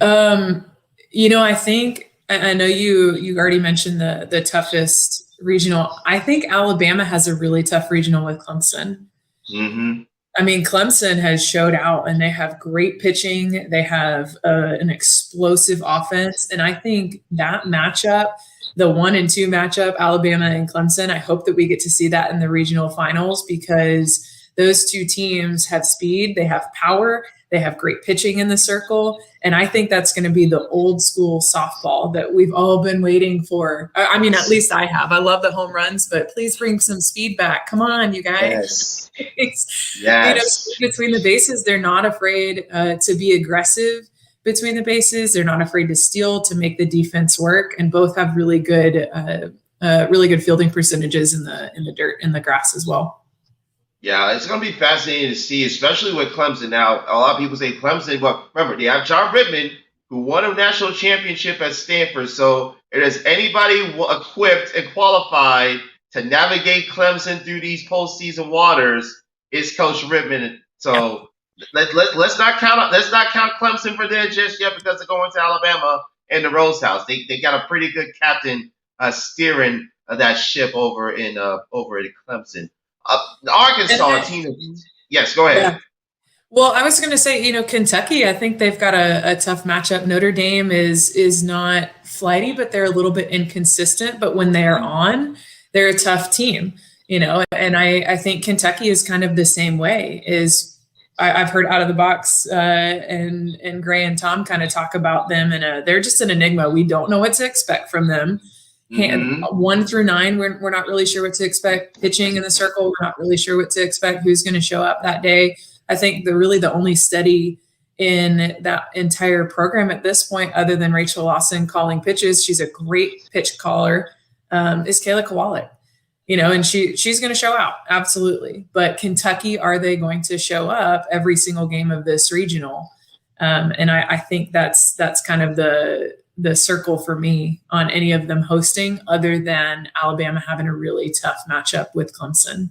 I think, I know you already mentioned the toughest regional. I think Alabama has a really tough regional with Clemson. Mm-hmm. I mean, Clemson has showed out, and they have great pitching. They have an explosive offense. And I think that matchup, the 1 and 2 matchup, Alabama and Clemson, I hope that we get to see that in the regional finals, because those 2 teams have speed, they have power, they have great pitching in the circle. And I think that's going to be the old school softball that we've all been waiting for. I mean, at least I have. I love the home runs, but please bring some speed back. Come on, you guys. Yes. Between the bases, they're not afraid to be aggressive between the bases. They're not afraid to steal, to make the defense work, and both have really good fielding percentages in the dirt, in the grass as well. Yeah, it's going to be fascinating to see, especially with Clemson. Now, a lot of people say Clemson, but remember, they have John Rittman, who won a national championship at Stanford. So if there's anybody equipped and qualified to navigate Clemson through these postseason waters, it's Coach Rittman. So let's not count Clemson for there just yet, because they're going to Alabama and the Rose House. They got a pretty good captain steering that ship over in Clemson. Arkansas team. Yes, go ahead. Yeah. Well, I was going to say, Kentucky, I think they've got a tough matchup. Notre Dame is not flighty, but they're a little bit inconsistent. But when they're on, they're a tough team, and I think Kentucky is kind of the same way. I've heard Out of the Box and Gray and Tom kind of talk about them, and they're just an enigma. We don't know what to expect from them. 1 through 9, we're not really sure what to expect. Pitching in the circle, we're not really sure what to expect. Who's going to show up that day? I think the only steady in that entire program at this point, other than Rachel Lawson calling pitches, she's a great pitch caller, is Kayla Kowalik. and she's going to show out. Absolutely. But Kentucky, are they going to show up every single game of this regional? And I think that's kind of the circle for me on any of them hosting, other than Alabama having a really tough matchup with Clemson.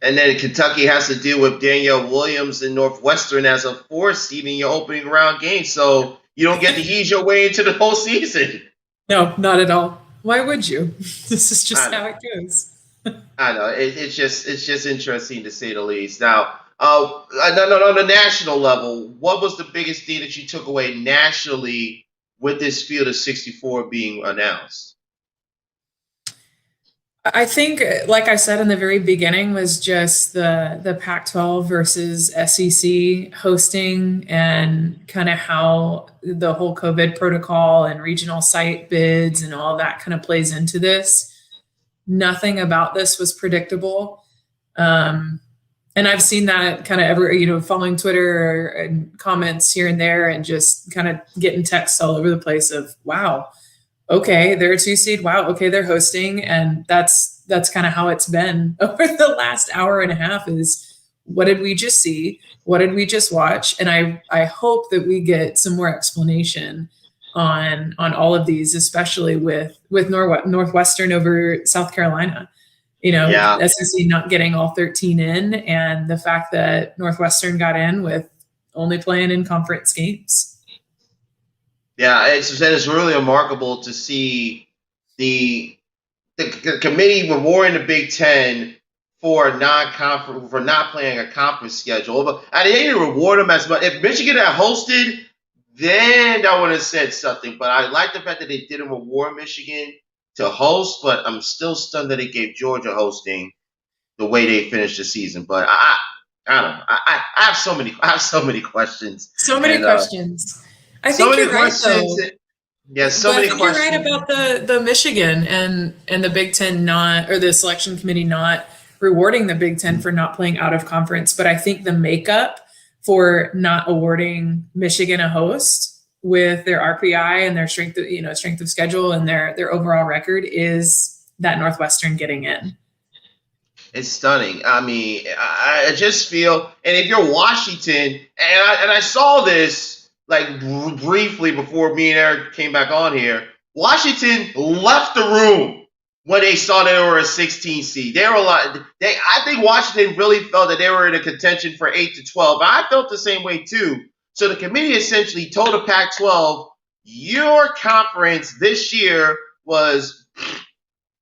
And then Kentucky has to deal with Danielle Williams and Northwestern as a 4 seed in your opening round game. So you don't get to ease your way into the postseason. No, not at all. Why would you? This is just how it goes. I know. It's just interesting to say the least. Now, on the national level, what was the biggest thing that you took away nationally with this field of 64 being announced? I think, like I said in the very beginning, was just the Pac-12 versus SEC hosting, and kind of how the whole COVID protocol and regional site bids and all that kind of plays into this. Nothing about this was predictable. And I've seen that kind of following Twitter and comments here and there, and just kind of getting texts all over the place of, wow, okay, they're a 2 seed. Wow, okay, they're hosting. And that's kind of how it's been over the last hour and a half is, what did we just see? What did we just watch? And I hope that we get some more explanation on all of these, especially with Northwestern over South Carolina. SEC not getting all 13 in, and the fact that Northwestern got in with only playing in conference games. Yeah, it's really remarkable to see the committee rewarding the Big Ten for not playing a conference schedule. But they didn't reward them as much. If Michigan had hosted, then I would have said something. But I like the fact that they didn't reward Michigan to host. But I'm still stunned that they gave Georgia hosting the way they finished the season. But I don't know. I have so many questions. So many questions. I think you're right, though. Yeah, so many questions. You're right about the Michigan and the Big Ten or the selection committee not rewarding the Big Ten for not playing out of conference. But I think the makeup for not awarding Michigan a host with their RPI and their strength of schedule and their overall record is that Northwestern getting in. It's stunning. I mean, I just feel, and if you're Washington, and I saw this like briefly before me and Eric came back on here, Washington left the room when they saw they were a 16 seed. I think Washington really felt that they were in a contention for 8 to 12. I felt the same way too. So the committee essentially told the Pac-12, your conference this year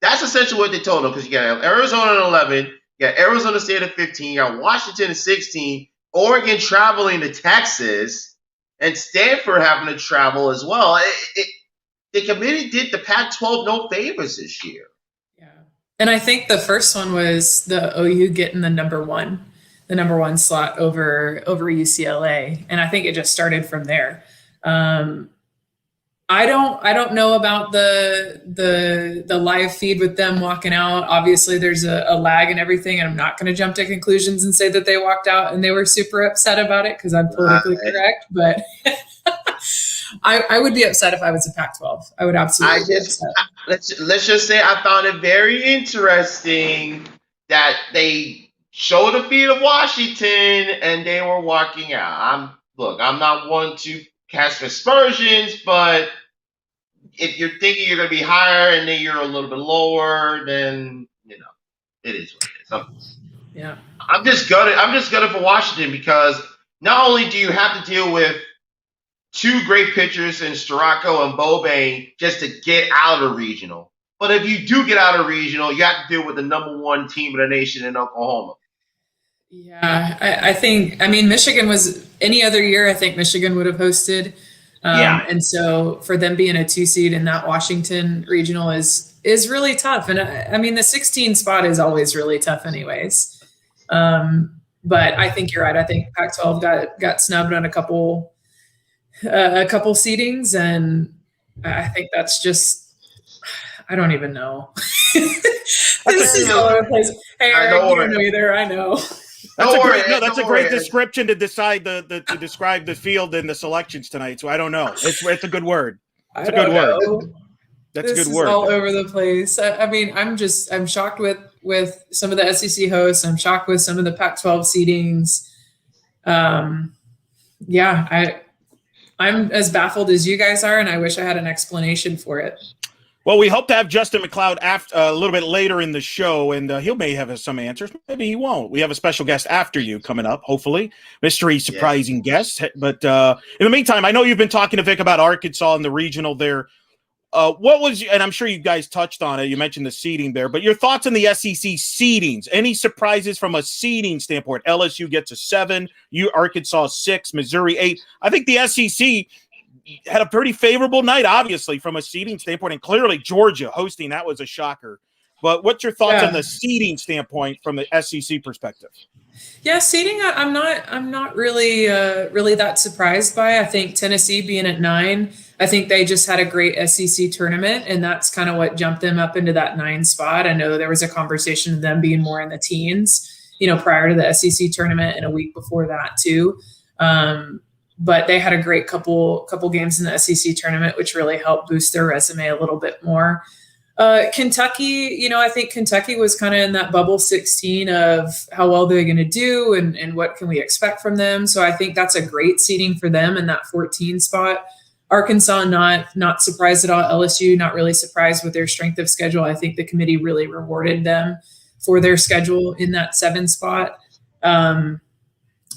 that's essentially what they told them, because you got Arizona at 11, you got Arizona State at 15, you got Washington at 16, Oregon traveling to Texas, and Stanford having to travel as well. The committee did the Pac-12 no favors this year. Yeah, and I think the first one was the OU getting the number one slot over UCLA, and I think it just started from there. I don't know about the live feed with them walking out. Obviously, there's a lag and everything, and I'm not going to jump to conclusions and say that they walked out and they were super upset about it, because I'm politically correct. But I would be upset if I was a Pac-12. I would absolutely be upset. Let's just say I found it very interesting that they showed the feed of Washington and they were walking out. I'm not one to cast aspersions, but if you're thinking you're going to be higher and then you're a little bit lower, then it is what it is. Yeah, I'm just gutted for Washington, because not only do you have to deal with two great pitchers in Storako and Bobain just to get out of regional, but if you do get out of regional, you have to deal with the number one team in the nation in Oklahoma. Yeah, I think Michigan was, any other year, I think Michigan would have hosted. And so for them being a 2 seed in that Washington regional is really tough. And the 16 spot is always really tough anyways. But I think you're right. I think Pac-12 got snubbed on a couple seedings, and I think that's just, I don't even know. This is all over the place. Hey, Eric, you don't know either. I know. That's a great description to decide to describe the field and the selections tonight. So I don't know. It's a good word. It's a good word. That's a good word. All over the place. I'm shocked with with some of the SEC hosts. I'm shocked with some of the Pac-12 seedings. I'm as baffled as you guys are, and I wish I had an explanation for it. Well, we hope to have Justin McLeod after a little bit later in the show, and he may have some answers. Maybe he won't. We have a special guest after you coming up, hopefully. Mystery, surprising guest. But in the meantime, I know you've been talking to Vic about Arkansas and the regional there. What was, and I'm sure you guys touched on it, you mentioned the seeding there, but your thoughts on the SEC seedings? Any surprises from a seeding standpoint? LSU gets a 7, Arkansas 6, Missouri 8. I think the SEC had a pretty favorable night, obviously, from a seeding standpoint, and clearly Georgia hosting, that was a shocker. But what's your thoughts on the seeding standpoint from the SEC perspective? Yeah, seeding, I'm not really that surprised by. I think Tennessee being at 9, I think they just had a great SEC tournament, and that's kind of what jumped them up into that 9 spot. I know there was a conversation of them being more in the teens, prior to the SEC tournament and a week before that too. But they had a great couple games in the SEC tournament, which really helped boost their resume a little bit more. Kentucky, I think Kentucky was kind of in that bubble 16 of how well they're going to do and what can we expect from them. So I think that's a great seeding for them in that 14 spot. Arkansas, not surprised at all. LSU, not really surprised with their strength of schedule. I think the committee really rewarded them for their schedule in that 7 spot.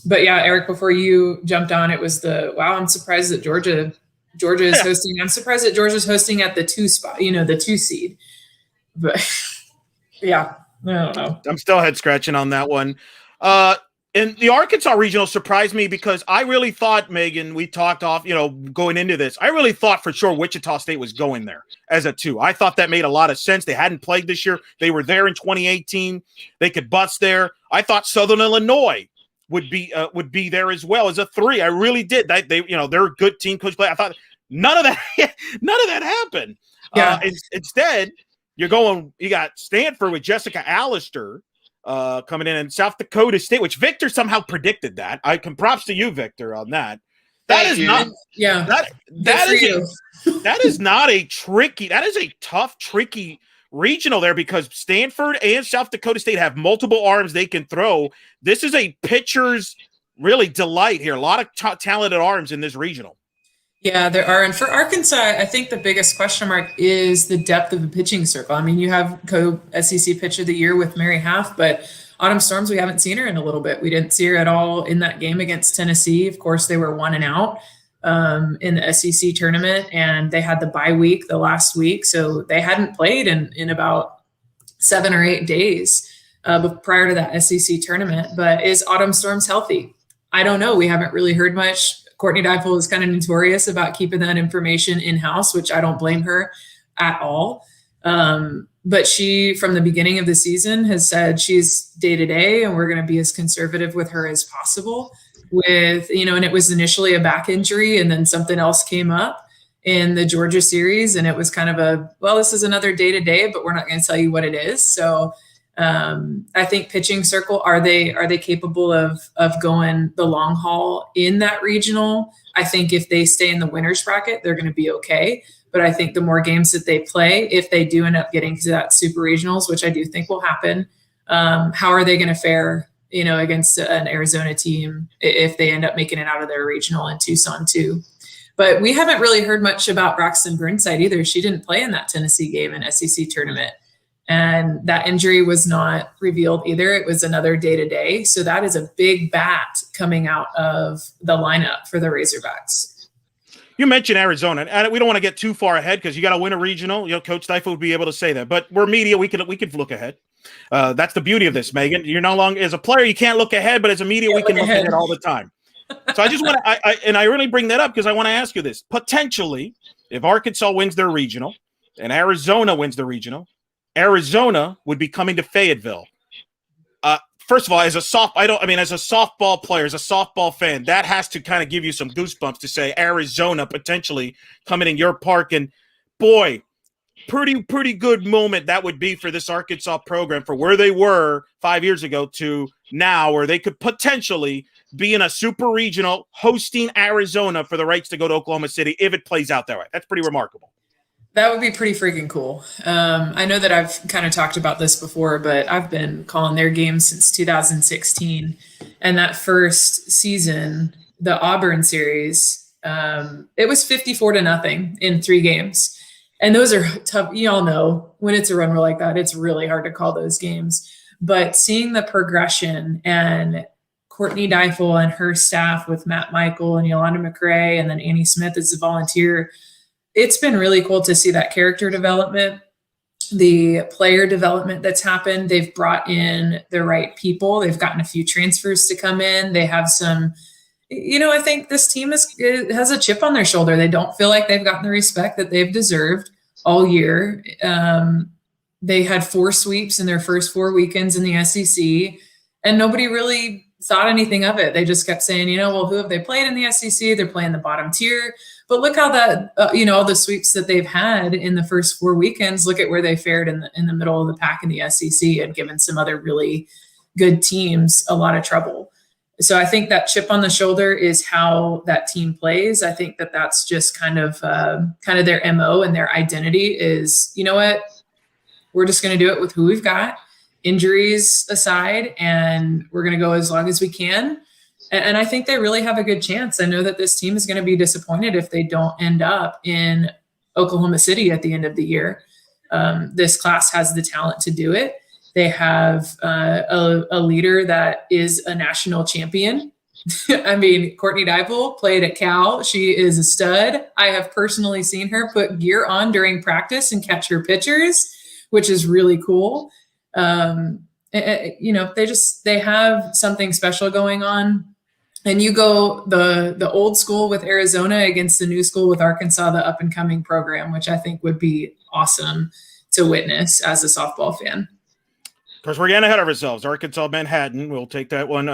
But yeah, Eric, before you jumped on, it was I'm surprised that Georgia is hosting. I'm surprised that Georgia's hosting at the 2 spot, the 2 seed. But yeah, I don't know. I'm still head scratching on that one. And the Arkansas regional surprised me because I really thought, Megan, we talked off, going into this, I really thought for sure Wichita State was going there as a 2. I thought that made a lot of sense. They hadn't played this year. They were there in 2018. They could bust there. I thought Southern Illinois would be there as well as a 3. I really did. They're a good team coach play. I thought none of that happened. Yeah. Instead, you got Stanford with Jessica Allister coming in, and South Dakota State, which Victor somehow predicted that. I can props to you, Victor, on that. That is a tough, tricky regional there because Stanford and South Dakota State have multiple arms they can throw. This is a pitcher's really delight here. A lot of talented arms in this regional. Yeah, there are. And for Arkansas, I think the biggest question mark is the depth of the pitching circle. I mean, you have co-SEC Pitcher of the Year with Mary Half, but Autumn Storms, we haven't seen her in a little bit. We didn't see her at all in that game against Tennessee. Of course, they were 1 and out in the SEC tournament, and they had the bye week the last week. So they hadn't played in about 7 or 8 days prior to that SEC tournament. But is Autumn Storms healthy? I don't know. We haven't really heard much. Courtney Deifel is kind of notorious about keeping that information in-house, which I don't blame her at all. But she, from the beginning of the season, has said she's day-to-day, and we're going to be as conservative with her as possible. And it was initially a back injury, and then something else came up in the Georgia series, and it was kind of this is another day-to-day, but we're not going to tell you what it is. So I think pitching circle, are they capable of going the long haul in that regional? I think if they stay in the winner's bracket, they're going to be okay. But I think the more games that they play, if they do end up getting to that super regionals, which I do think will happen, how are they going to fare, against an Arizona team if they end up making it out of their regional in Tucson too? But we haven't really heard much about Braxton Burnside either. She didn't play in that Tennessee game in SEC tournament. And that injury was not revealed either. It was another day-to-day. So that is a big bat coming out of the lineup for the Razorbacks. You mentioned Arizona, and we don't want to get too far ahead because you got to win a regional. Coach Deifel would be able to say that. But we're media. We could look ahead. That's the beauty of this, Megan. You're no longer, as a player, you can't look ahead, but as a media, we can look ahead all the time. So I just want to, I really bring that up because I want to ask you this. Potentially, if Arkansas wins their regional and Arizona wins the regional, Arizona would be coming to Fayetteville. First of all, as a softball player, as a softball fan, that has to kind of give you some goosebumps to say Arizona potentially coming in your park. And boy, pretty good moment that would be for this Arkansas program for where they were 5 years ago to now, where they could potentially be in a super regional hosting Arizona for the rights to go to Oklahoma City if it plays out that way. That's pretty remarkable. That would be pretty freaking cool. I know that I've kind of talked about this before, but I've been calling their games since 2016. And that first season, the Auburn series, it was 54-0 in 3 games. And those are tough. You all know when it's a run like that, it's really hard to call those games. But seeing the progression and Courtney Deifel and her staff with Matt Michael and Yolanda McRae and then Annie Smith as a volunteer, it's been really cool to see that character development, the player development that's happened. They've brought in the right people. They've gotten a few transfers to come in. They have some, I think this team has a chip on their shoulder. They don't feel like they've gotten the respect that they've deserved all year. They had 4 sweeps in their first 4 weekends in the SEC, and nobody really thought anything of it. They just kept saying, who have they played in the SEC? They're playing the bottom tier. But look how that, all the sweeps that they've had in the first 4 weekends, look at where they fared in the middle of the pack in the SEC and given some other really good teams a lot of trouble. So I think that chip on the shoulder is how that team plays. I think that that's just kind of their MO and their identity is, you know what, we're just going to do it with who we've got, injuries aside, and we're going to go as long as we can. And I think they really have a good chance. I know that this team is going to be disappointed if they don't end up in Oklahoma City at the end of the year. This class has the talent to do it. They have a leader that is a national champion. I mean, Courtney Deifel played at Cal. She is a stud. I have personally seen her put gear on during practice and catch her pitchers, which is really cool. They have something special going on. And you go the old school with Arizona against the new school with Arkansas, the up-and-coming program, which I think would be awesome to witness as a softball fan. Of course, we're getting ahead of ourselves. Arkansas, Manhattan. We'll take that one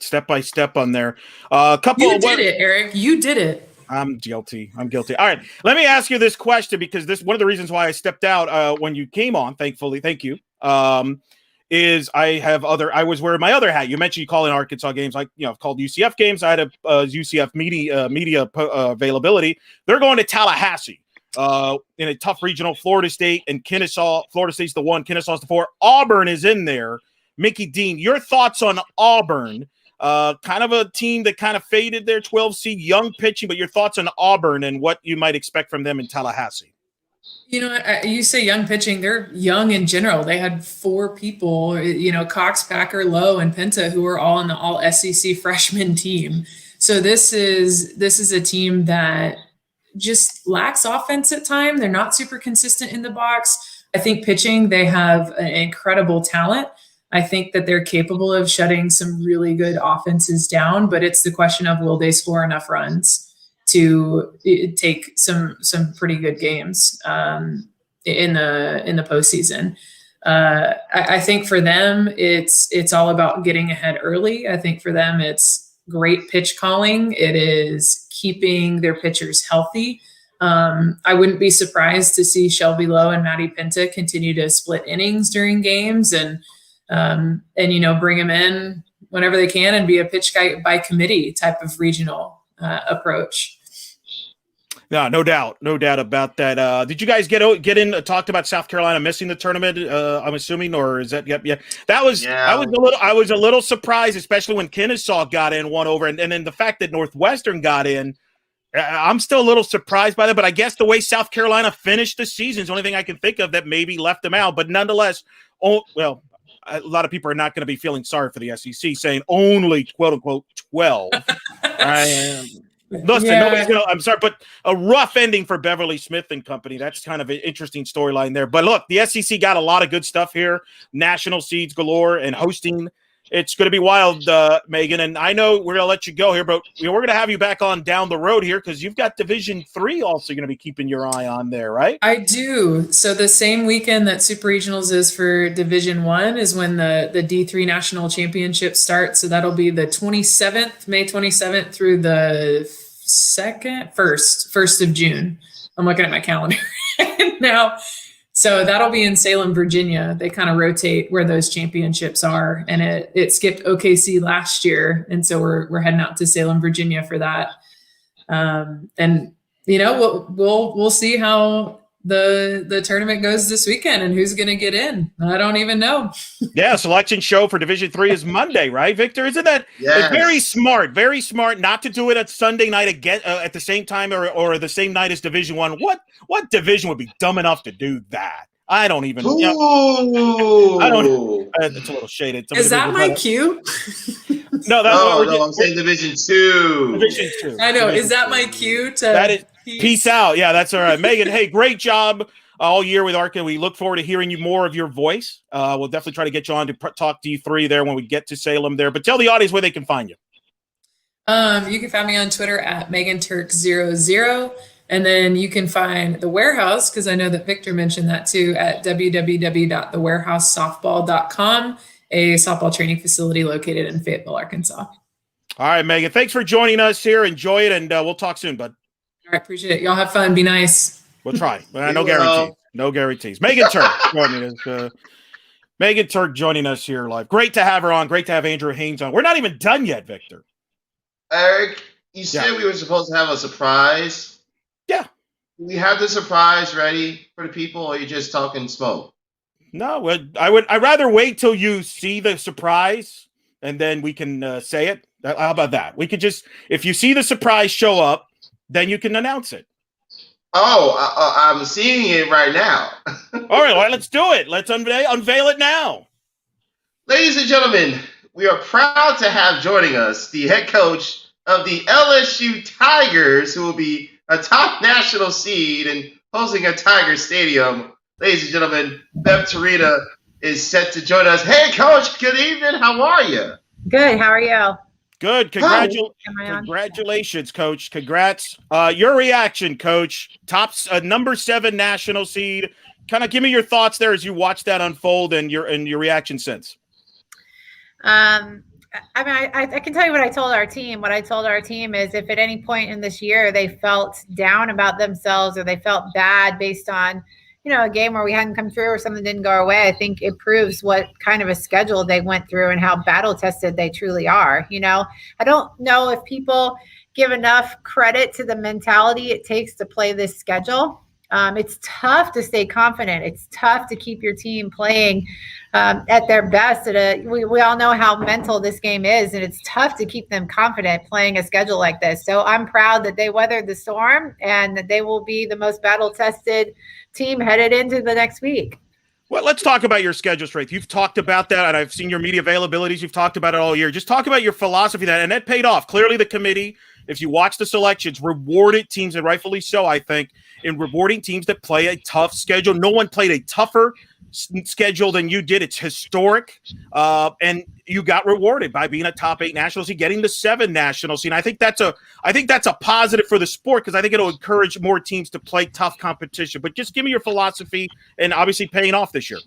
step by step on there. You did it, Eric. You did it. I'm guilty. All right. Let me ask you this question, because this one of the reasons why I stepped out when you came on, thankfully, thank you, is I was wearing my other hat. You mentioned you call in Arkansas games, like, I've called UCF games. I had a UCF media availability. They're going to Tallahassee in a tough regional. Florida State and Kennesaw. Florida State's the 1, Kennesaw's the 4. Auburn is in there. Mickey Dean, your thoughts on Auburn? Kind of a team that kind of faded their 12 seed, young pitching, but your thoughts on Auburn and what you might expect from them in Tallahassee? You say young pitching, they're young in general. They had 4 people, Cox, Packer, Lowe, and Penta, who are all in the all SEC freshman team. So this is a team that just lacks offense at time. They're not super consistent in the box. I think pitching, they have an incredible talent. I think that they're capable of shutting some really good offenses down, but it's the question of, will they score enough runs to take some pretty good games in the postseason. I think for them, it's all about getting ahead early. I think for them, it's great pitch calling. It is keeping their pitchers healthy. I wouldn't be surprised to see Shelby Lowe and Maddie Penta continue to split innings during games and bring them in whenever they can and be a pitch guy by committee type of regional approach. No doubt about that. Did you guys get in? Talked about South Carolina missing the tournament. I'm assuming, or is that? Yep. That was. Yeah. I was a little surprised, especially when Kennesaw got in 1 over, and then the fact that Northwestern got in. I'm still a little surprised by that, but I guess the way South Carolina finished the season is the only thing I can think of that maybe left them out. But nonetheless, a lot of people are not going to be feeling sorry for the SEC, saying only quote unquote 12. Listen, nobody's gonna. I'm sorry, but a rough ending for Beverly Smith and company. That's kind of an interesting storyline there. But look, the SEC got a lot of good stuff here. National seeds galore and hosting. It's going to be wild, Megan. And I know we're going to let you go here, but we're going to have you back on down the road here because you've got Division III also going to be keeping your eye on there, right? I do. So the same weekend that Super Regionals is for Division I is when the D3 National Championship starts. So that'll be the 27th, May 27th through the 1st of June. I'm looking at my calendar now. So that'll be in Salem, Virginia. They kind of rotate where those championships are, and it skipped OKC last year, and so we're heading out to Salem, Virginia for that. And we'll see how the tournament goes this weekend and who's going to get in. I don't even know. Yeah, selection show for Division III is Monday, right, Victor? Isn't that very smart not to do it at Sunday night again at the same time or the same night as Division I? What division would be dumb enough to do that? I don't even. You know, I don't. It's a little shaded. Is that my cue? No, I'm saying Division II. Division II. I know. Is that my cue to? That is. Peace out. Yeah, that's all right. Megan, hey, great job all year with ARCA. We look forward to hearing you more of your voice. We'll definitely try to get you on to talk D3 there when we get to Salem there. But tell the audience where they can find you. You can find me on Twitter at MeganTurk00. And then you can find The Warehouse, because I know that Victor mentioned that too, at www.thewarehousesoftball.com, a softball training facility located in Fayetteville, Arkansas. All right, Megan, thanks for joining us here. Enjoy it, and we'll talk soon, bud. All right, appreciate it. Y'all have fun. Be nice. We'll try. No guarantees. No guarantees. Megan Turk joining us. Megan Turk joining us here live. Great to have her on. Great to have Andrew Haynes on. We're not even done yet, Victor. Eric, you said we were supposed to have a surprise. Yeah. Do we have the surprise ready for the people, or are you just talking smoke? No, I'd rather wait till you see the surprise, and then we can say it. How about that? We could just, if you see the surprise show up, then you can announce it. Oh, I'm seeing it right now. All right, well, let's do it. Let's unveil it now. Ladies and gentlemen, we are proud to have joining us the head coach of the LSU Tigers, who will be a top national seed and hosting a Tiger Stadium. Ladies and gentlemen, Bev Tarita is set to join us. Hey, Coach, good evening. How are you? Good. How are you? Good. Congratulations, Coach. Congrats. Your reaction, Coach. Number 7 national seed. Kind of give me your thoughts there as you watch that unfold and your reaction since. I can tell you what I told our team. What I told our team is if at any point in this year they felt down about themselves or they felt bad based on, a game where we hadn't come through or something didn't go our way, I think it proves what kind of a schedule they went through and how battle tested they truly are. I don't know if people give enough credit to the mentality it takes to play this schedule. It's tough to stay confident. It's tough to keep your team playing at their best. We all know how mental this game is, and it's tough to keep them confident playing a schedule like this. So I'm proud that they weathered the storm and that they will be the most battle-tested team headed into the next week. Well, let's talk about your schedule strength. You've talked about that, and I've seen your media availabilities. You've talked about it all year. Just talk about your philosophy and that paid off. Clearly, the committee, if you watch the selections, rewarded teams, and rightfully so, I think, in rewarding teams that play a tough schedule. No one played a tougher schedule than you did. It's historic, and you got rewarded by being a top 8 national seed, getting the 7 national seed. And I think that's a positive for the sport because I think it'll encourage more teams to play tough competition. But just give me your philosophy, and obviously paying off this year.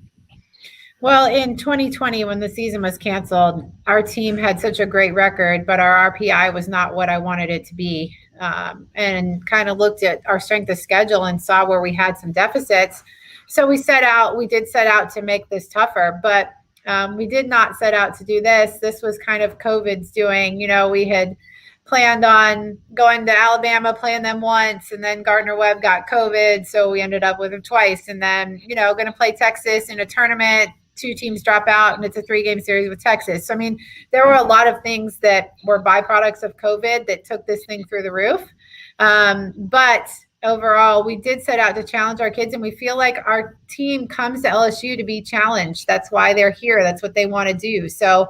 Well, in 2020, when the season was canceled, our team had such a great record, but our RPI was not what I wanted it to be. And kind of looked at our strength of schedule and saw where we had some deficits. So we did set out to make this tougher, but we did not set out to do this. This was kind of COVID's doing. We had planned on going to Alabama, playing them once, and then Gardner-Webb got COVID, so we ended up with them twice. And then, going to play Texas in a tournament. 2 teams drop out, and it's a 3-game series with Texas. So, there were a lot of things that were byproducts of COVID that took this thing through the roof. But overall, we did set out to challenge our kids, and we feel like our team comes to LSU to be challenged. That's why they're here. That's what they want to do. So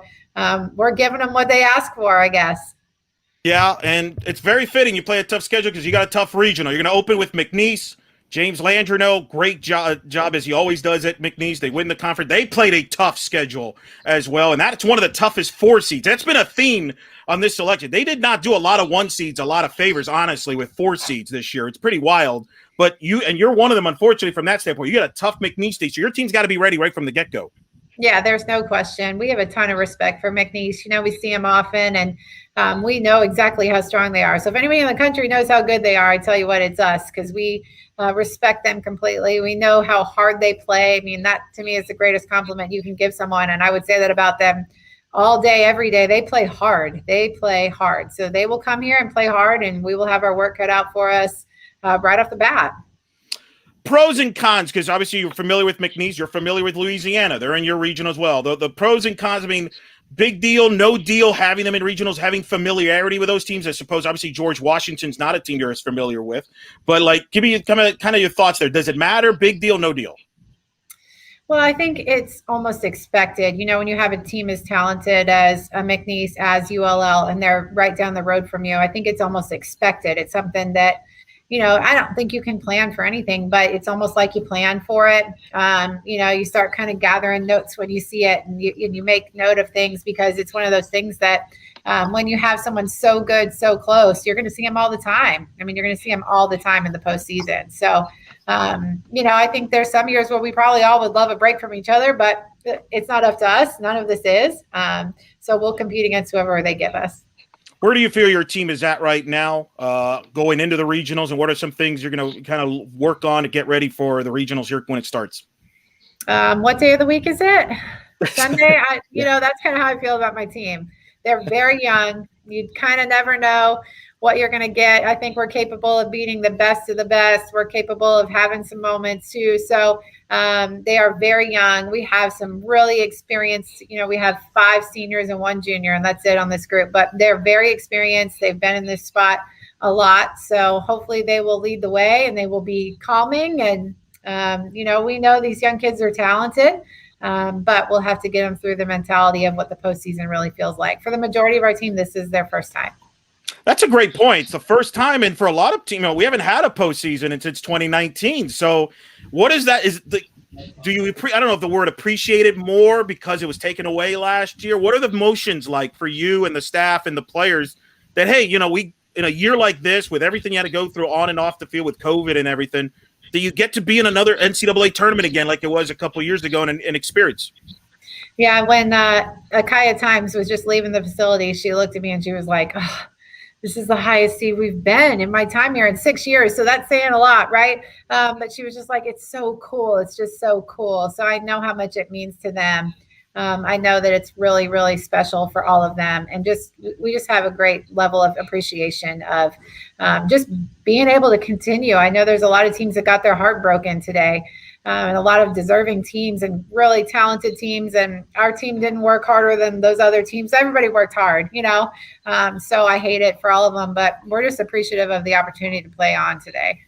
we're giving them what they ask for, I guess. Yeah, and it's very fitting. You play a tough schedule because you got a tough regional. You're going to open with McNeese. James Landreneau, great job as he always does at McNeese. They win the conference. They played a tough schedule as well, and that's one of the toughest 4 seeds. That's been a theme on this selection. They did not do a lot of 1 seeds, a lot of favors, honestly, with 4 seeds this year. It's pretty wild. But you're one of them, unfortunately, from that standpoint. You got a tough McNeese team, so your team's got to be ready right from the get-go. Yeah, there's no question. We have a ton of respect for McNeese. We see them often, and we know exactly how strong they are. So if anybody in the country knows how good they are, I tell you what, it's us, because we respect them completely. We know how hard they play. That to me is the greatest compliment you can give someone, and I would say that about them all day, every day. They play hard. So they will come here and play hard, and we will have our work cut out for us right off the bat. pros and cons, because obviously you're familiar with McNeese, you're familiar with Louisiana. They're in your region as well. The pros and cons, I mean, big deal, no deal having them in regionals, having familiarity with those teams. I suppose obviously George Washington's not a team you're as familiar with, but like give me kind of your thoughts there. Does it matter? Big deal, no deal? Well, I think it's almost expected. You know, when you have a team as talented as McNeese, as ULL, and they're right down the road from you, I think it's almost expected. It's something that, you know, I don't think you can plan for anything, but it's almost like you plan for it. You know, you start kind of gathering notes when you see it, and you make note of things, because it's one of those things that when you have someone so good, so close, you're going to see them all the time. I mean, you're going to see them all the time in the postseason. So, you know, I think there's some years where we probably all would love a break from each other, but it's not up to us. None of this is. So we'll compete against whoever they give us. Where do you feel your team is at right now going into the regionals, and what are some things you're going to kind of work on to get ready for the regionals here when it starts? What day of the week is it? Sunday? You know, that's kind of how I feel about my team. They're very young. You kind of never know what you're going to get. I think we're capable of beating the best of the best. We're capable of having some moments too. So they are very young. We have some really experienced, you know, we have 5 seniors and 1 junior, and that's it on this group, but they're very experienced. They've been in this spot a lot. So hopefully they will lead the way, and they will be calming. And, you know, we know these young kids are talented, but we'll have to get them through the mentality of what the postseason really feels like. For the majority of our team, this is their first time. That's a great point. It's the first time, and for a lot of teams, you know, we haven't had a postseason since 2019. So, what is that? Do you? I don't know if the word appreciate it more because it was taken away last year. What are the emotions like for you and the staff and the players that, hey, you know, we in a year like this with everything you had to go through on and off the field with COVID and everything, do you get to be in another NCAA tournament again like it was a couple of years ago and experience? Yeah, when Akaya Times was just leaving the facility, she looked at me and she was like, oh, this is the highest seed we've been in my time here in 6 years. So that's saying a lot, right? But she was just like, it's so cool. It's just so cool. So I know how much it means to them. I know that it's really, really special for all of them. And we just have a great level of appreciation of just being able to continue. I know there's a lot of teams that got their heart broken today. And a lot of deserving teams and really talented teams. And our team didn't work harder than those other teams. Everybody worked hard, you know. So I hate it for all of them, but we're just appreciative of the opportunity to play on today.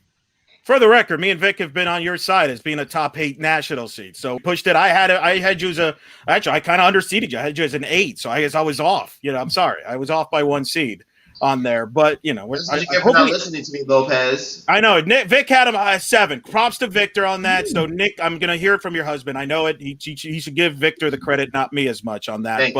For the record, me and Vic have been on your side as being a top 8 national seed. So pushed it. I had you as I kind of underseeded you. I had you as an 8. So I guess I was off. You know, I'm sorry. I was off by 1 seed on there, but you know, you get for not listening to me, Lopez. I know Vic had him 7. Props to Victor on that. So Nick, I'm gonna hear it from your husband. I know it. He should give Victor the credit, not me as much on that.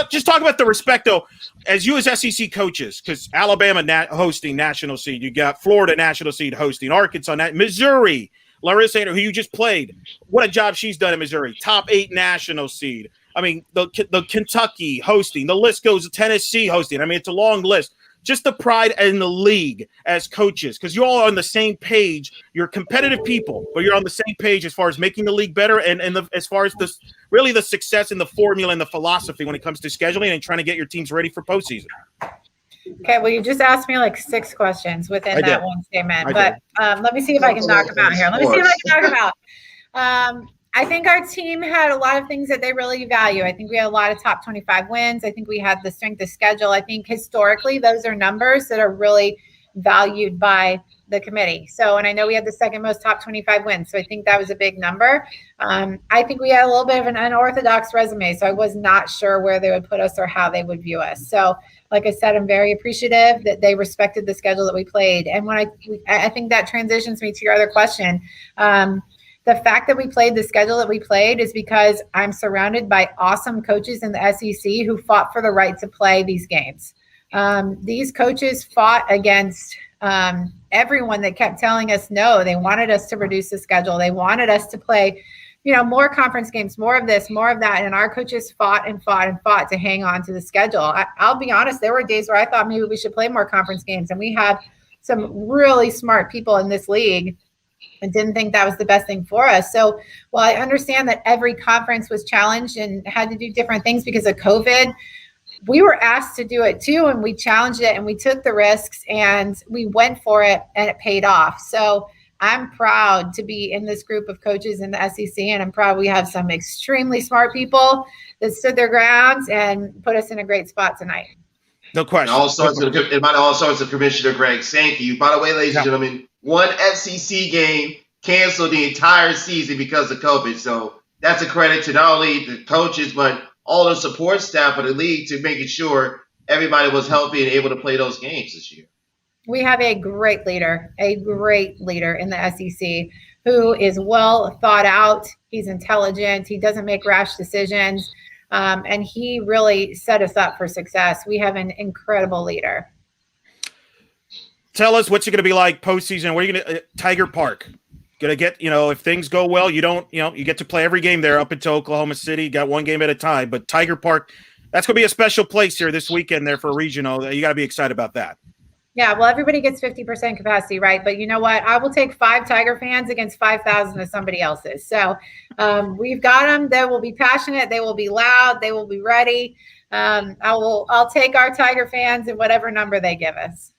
Just talk about the respect though, as you as SEC coaches, because Alabama hosting national seed, you got Florida national seed hosting, Arkansas, Missouri, Larissa, who you just played. What a job she's done in Missouri, top 8 national seed. I mean, the Kentucky hosting, the list goes to Tennessee hosting. I mean, it's a long list. Just the pride in the league as coaches, because you're all on the same page. You're competitive people, but you're on the same page as far as making the league better and as far as really the success and the formula and the philosophy when it comes to scheduling and trying to get your teams ready for postseason. Okay, well, you just asked me like 6 questions within that one statement, but let me see if I can knock them out here. I think our team had a lot of things that they really value. I think we had a lot of top 25 wins. I think we had the strength of schedule. I think historically, those are numbers that are really valued by the committee. So, and I know we had the 2nd most top 25 wins. So I think that was a big number. I think we had a little bit of an unorthodox resume. So I was not sure where they would put us or how they would view us. So like I said, I'm very appreciative that they respected the schedule that we played. And when I think that transitions me to your other question. The fact that we played the schedule that we played is because I'm surrounded by awesome coaches in the SEC who fought for the right to play these games. These coaches fought against everyone that kept telling us no. They wanted us to reduce the schedule. They wanted us to play, you know, more conference games, more of this, more of that. And our coaches fought and fought and fought to hang on to the schedule. I'll be honest, there were days where I thought maybe we should play more conference games. And we have some really smart people in this league and didn't think that was the best thing for us. So while I understand that every conference was challenged and had to do different things because of COVID, we were asked to do it too. And we challenged it and we took the risks and we went for it and it paid off. So I'm proud to be in this group of coaches in the SEC, and I'm proud we have some extremely smart people that stood their grounds and put us in a great spot tonight. No question. All sorts of Commissioner Greg Sankey. By the way, ladies and gentlemen, one SEC game canceled the entire season because of COVID. So that's a credit to not only the coaches, but all the support staff of the league to making sure everybody was healthy and able to play those games this year. We have a great leader in the SEC who is well thought out. He's intelligent. He doesn't make rash decisions. And he really set us up for success. We have an incredible leader. Tell us what's it going to be like postseason. What are you going to Tiger Park? Going to get, if things go well, you get to play every game there up until Oklahoma City. Got one game at a time. But Tiger Park, that's going to be a special place here this weekend there for regional. You got to be excited about that. Yeah, well, everybody gets 50% capacity, right? But you know what? I will take 5 Tiger fans against 5,000 of somebody else's. So we've got them. They will be passionate. They will be loud. They will be ready. I'll take our Tiger fans in whatever number they give us.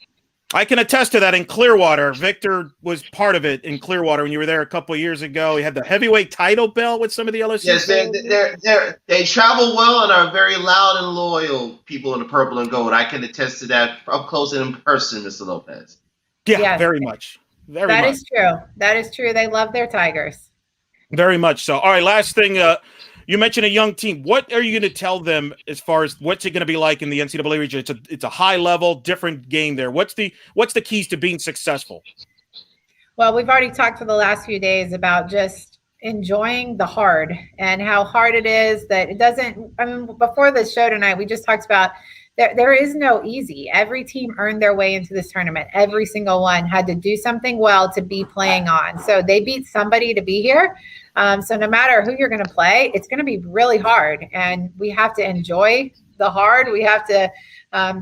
I can attest to that in Clearwater. Victor was part of it in Clearwater when you were there a couple of years ago. He had the heavyweight title belt with some of the LSU. Yes, they travel well and are very loud and loyal people in the purple and gold. I can attest to that up close and in person, Mr. Lopez. Yeah, yes. Very much. That is true. That is true. They love their Tigers. Very much so. All right, last thing. You mentioned a young team. What are you going to tell them as far as what's it going to be like in the NCAA region? It's a high level, different game there. What's the keys to being successful? Well, we've already talked for the last few days about just enjoying the hard and how hard it is that it doesn't. I mean, before the show tonight, we just talked about there is no easy. Every team earned their way into this tournament. Every single one had to do something well to be playing on. So they beat somebody to be here. So no matter who you're going to play, it's going to be really hard. And we have to enjoy the hard. We have to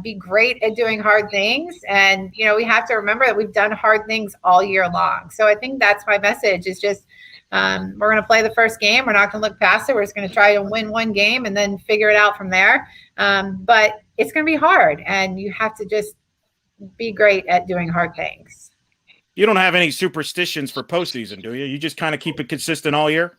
be great at doing hard things. And, we have to remember that we've done hard things all year long. So I think that's my message is just we're going to play the first game. We're not going to look past it. We're just going to try to win one game and then figure it out from there. But it's going to be hard. And you have to just be great at doing hard things. You don't have any superstitions for postseason, do you? You just kind of keep it consistent all year?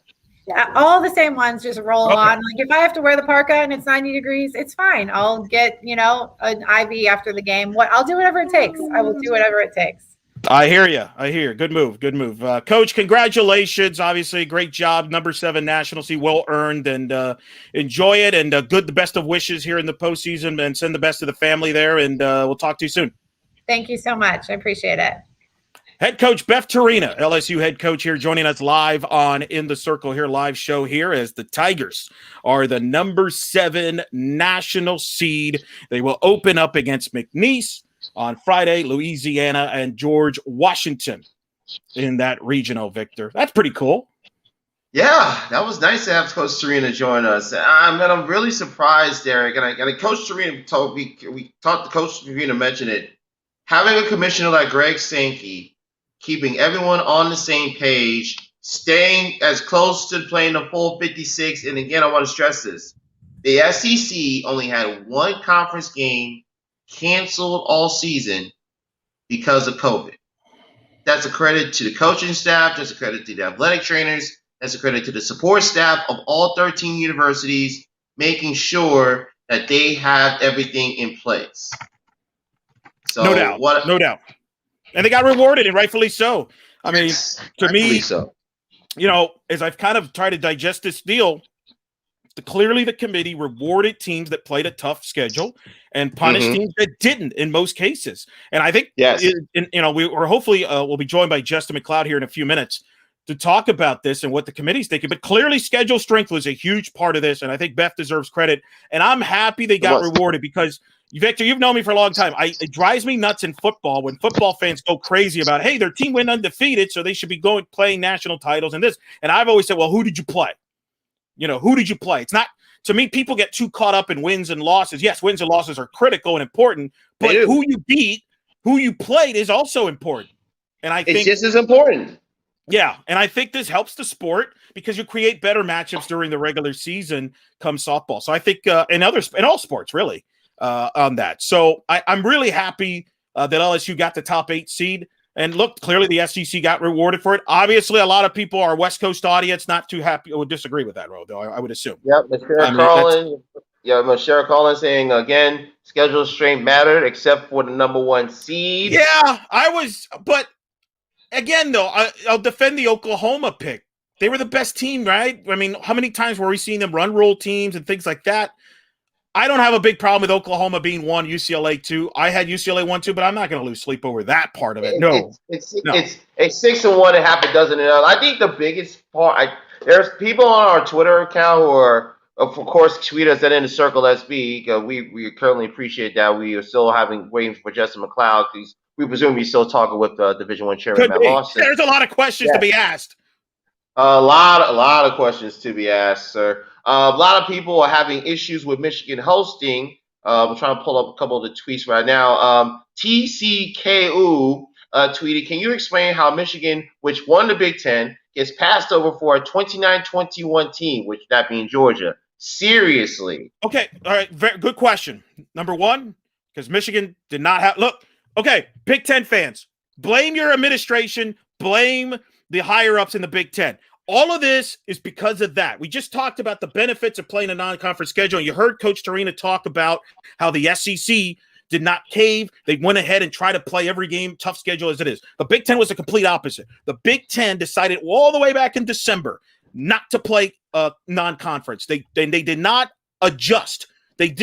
Yeah, all the same ones just roll on. Like if I have to wear the parka and it's 90 degrees, it's fine. I'll get, an IV after the game. I'll do whatever it takes. I will do whatever it takes. I hear you. Good move. Coach, congratulations. Obviously, great job. Number 7 national seed, well earned, and enjoy it. And the best of wishes here in the postseason, and send the best to the family there. And we'll talk to you soon. Thank you so much. I appreciate it. Head coach Beth Torina, LSU head coach here, joining us live on In the Circle here, live show here as the Tigers are the number 7 national seed. They will open up against McNeese on Friday, Louisiana, and George Washington in that regional, Victor. That's pretty cool. Yeah, that was nice to have Coach Torina join us. I'm really surprised, Eric. And Coach Torina we talked to Coach Torina mentioned it. Having a commissioner like Greg Sankey, keeping everyone on the same page, staying as close to playing the full 56. And again, I want to stress this. The SEC only had one conference game canceled all season because of COVID. That's a credit to the coaching staff. That's a credit to the athletic trainers. That's a credit to the support staff of all 13 universities, making sure that they have everything in place. So no doubt. And they got rewarded, and rightfully so. I mean, to me, as I've kind of tried to digest this deal, clearly the committee rewarded teams that played a tough schedule and punished teams that didn't in most cases. And I think, we're hopefully we'll be joined by Justin McLeod here in a few minutes to talk about this and what the committee's thinking. But clearly schedule strength was a huge part of this, and I think Beth deserves credit. And I'm happy they got rewarded because – Victor, you've known me for a long time. It drives me nuts in football when football fans go crazy about, hey, their team went undefeated, so they should be playing national titles and this. And I've always said, well, who did you play? Who did you play? It's not – to me, people get too caught up in wins and losses. Yes, wins and losses are critical and important, but who you beat, who you played is also important. And I think – it's just as important. Yeah, and I think this helps the sport because you create better matchups during the regular season come softball. So I think in all sports, really – on that. So I'm really happy that LSU got the top 8 seed. And look, clearly the SEC got rewarded for it. Obviously, a lot of people, our West Coast audience, not too happy, would disagree with that, though, I would assume. Yep, Michelle Collins saying again, schedule strength mattered except for the number 1 seed. Yeah, but again, though, I'll defend the Oklahoma pick. They were the best team, right? I mean, how many times were we seeing them run roll teams and things like that? I don't have a big problem with Oklahoma being 1, UCLA 2. I had UCLA 1 too, but I'm not going to lose sleep over that part of it. No, it's a 6-1 and half a dozen and I think the biggest part. There's people on our Twitter account who are, of course, tweet us at In the Circle SB. We currently appreciate that. We are still waiting for Justin McLeod because we presume he's still talking with Division I Chairman Matt Lawson. There's a lot of questions to be asked. A lot of questions to be asked, sir. A lot of people are having issues with Michigan hosting. I'm trying to pull up a couple of the tweets right now. TCKU tweeted, can you explain how Michigan, which won the Big Ten, gets passed over for a 29-21 team, which that being Georgia? Seriously. Okay, all right, very good question. Number 1, because Michigan did not have – look, okay, Big Ten fans, blame your administration, blame the higher-ups in the Big Ten. All of this is because of that. We just talked about the benefits of playing a non-conference schedule. And you heard Coach Torina talk about how the SEC did not cave. They went ahead and tried to play every game, tough schedule as it is. The Big Ten was the complete opposite. The Big Ten decided all the way back in December not to play non-conference. They did not adjust. They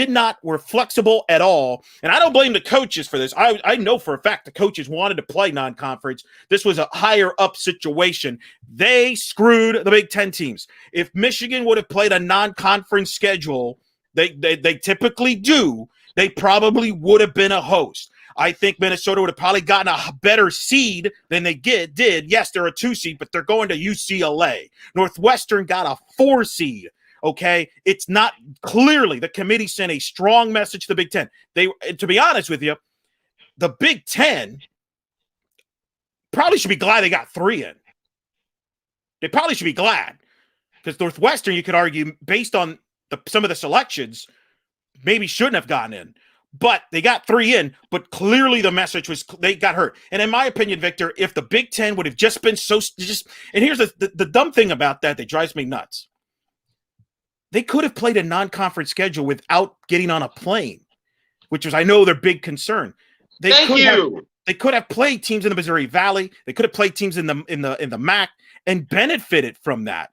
were flexible at all. And I don't blame the coaches for this. I know for a fact the coaches wanted to play non-conference. This was a higher up situation. They screwed the Big Ten teams. If Michigan would have played a non-conference schedule, they typically do, they probably would have been a host. I think Minnesota would have probably gotten a better seed than they did. Yes, they're a 2 seed, but they're going to UCLA. Northwestern got a 4 seed. Okay, it's not clearly the committee sent a strong message to the Big Ten. To be honest with you, the Big Ten probably should be glad they got 3 in. They probably should be glad because Northwestern, you could argue, based on some of the selections, maybe shouldn't have gotten in. But they got 3 in, but clearly the message was they got hurt. And in my opinion, Victor, if the Big Ten would have just been and here's the dumb thing about that drives me nuts. They could have played a non-conference schedule without getting on a plane, which was, I know, their big concern. They could have played teams in the Missouri Valley. They could have played teams in the MAC and benefited from that.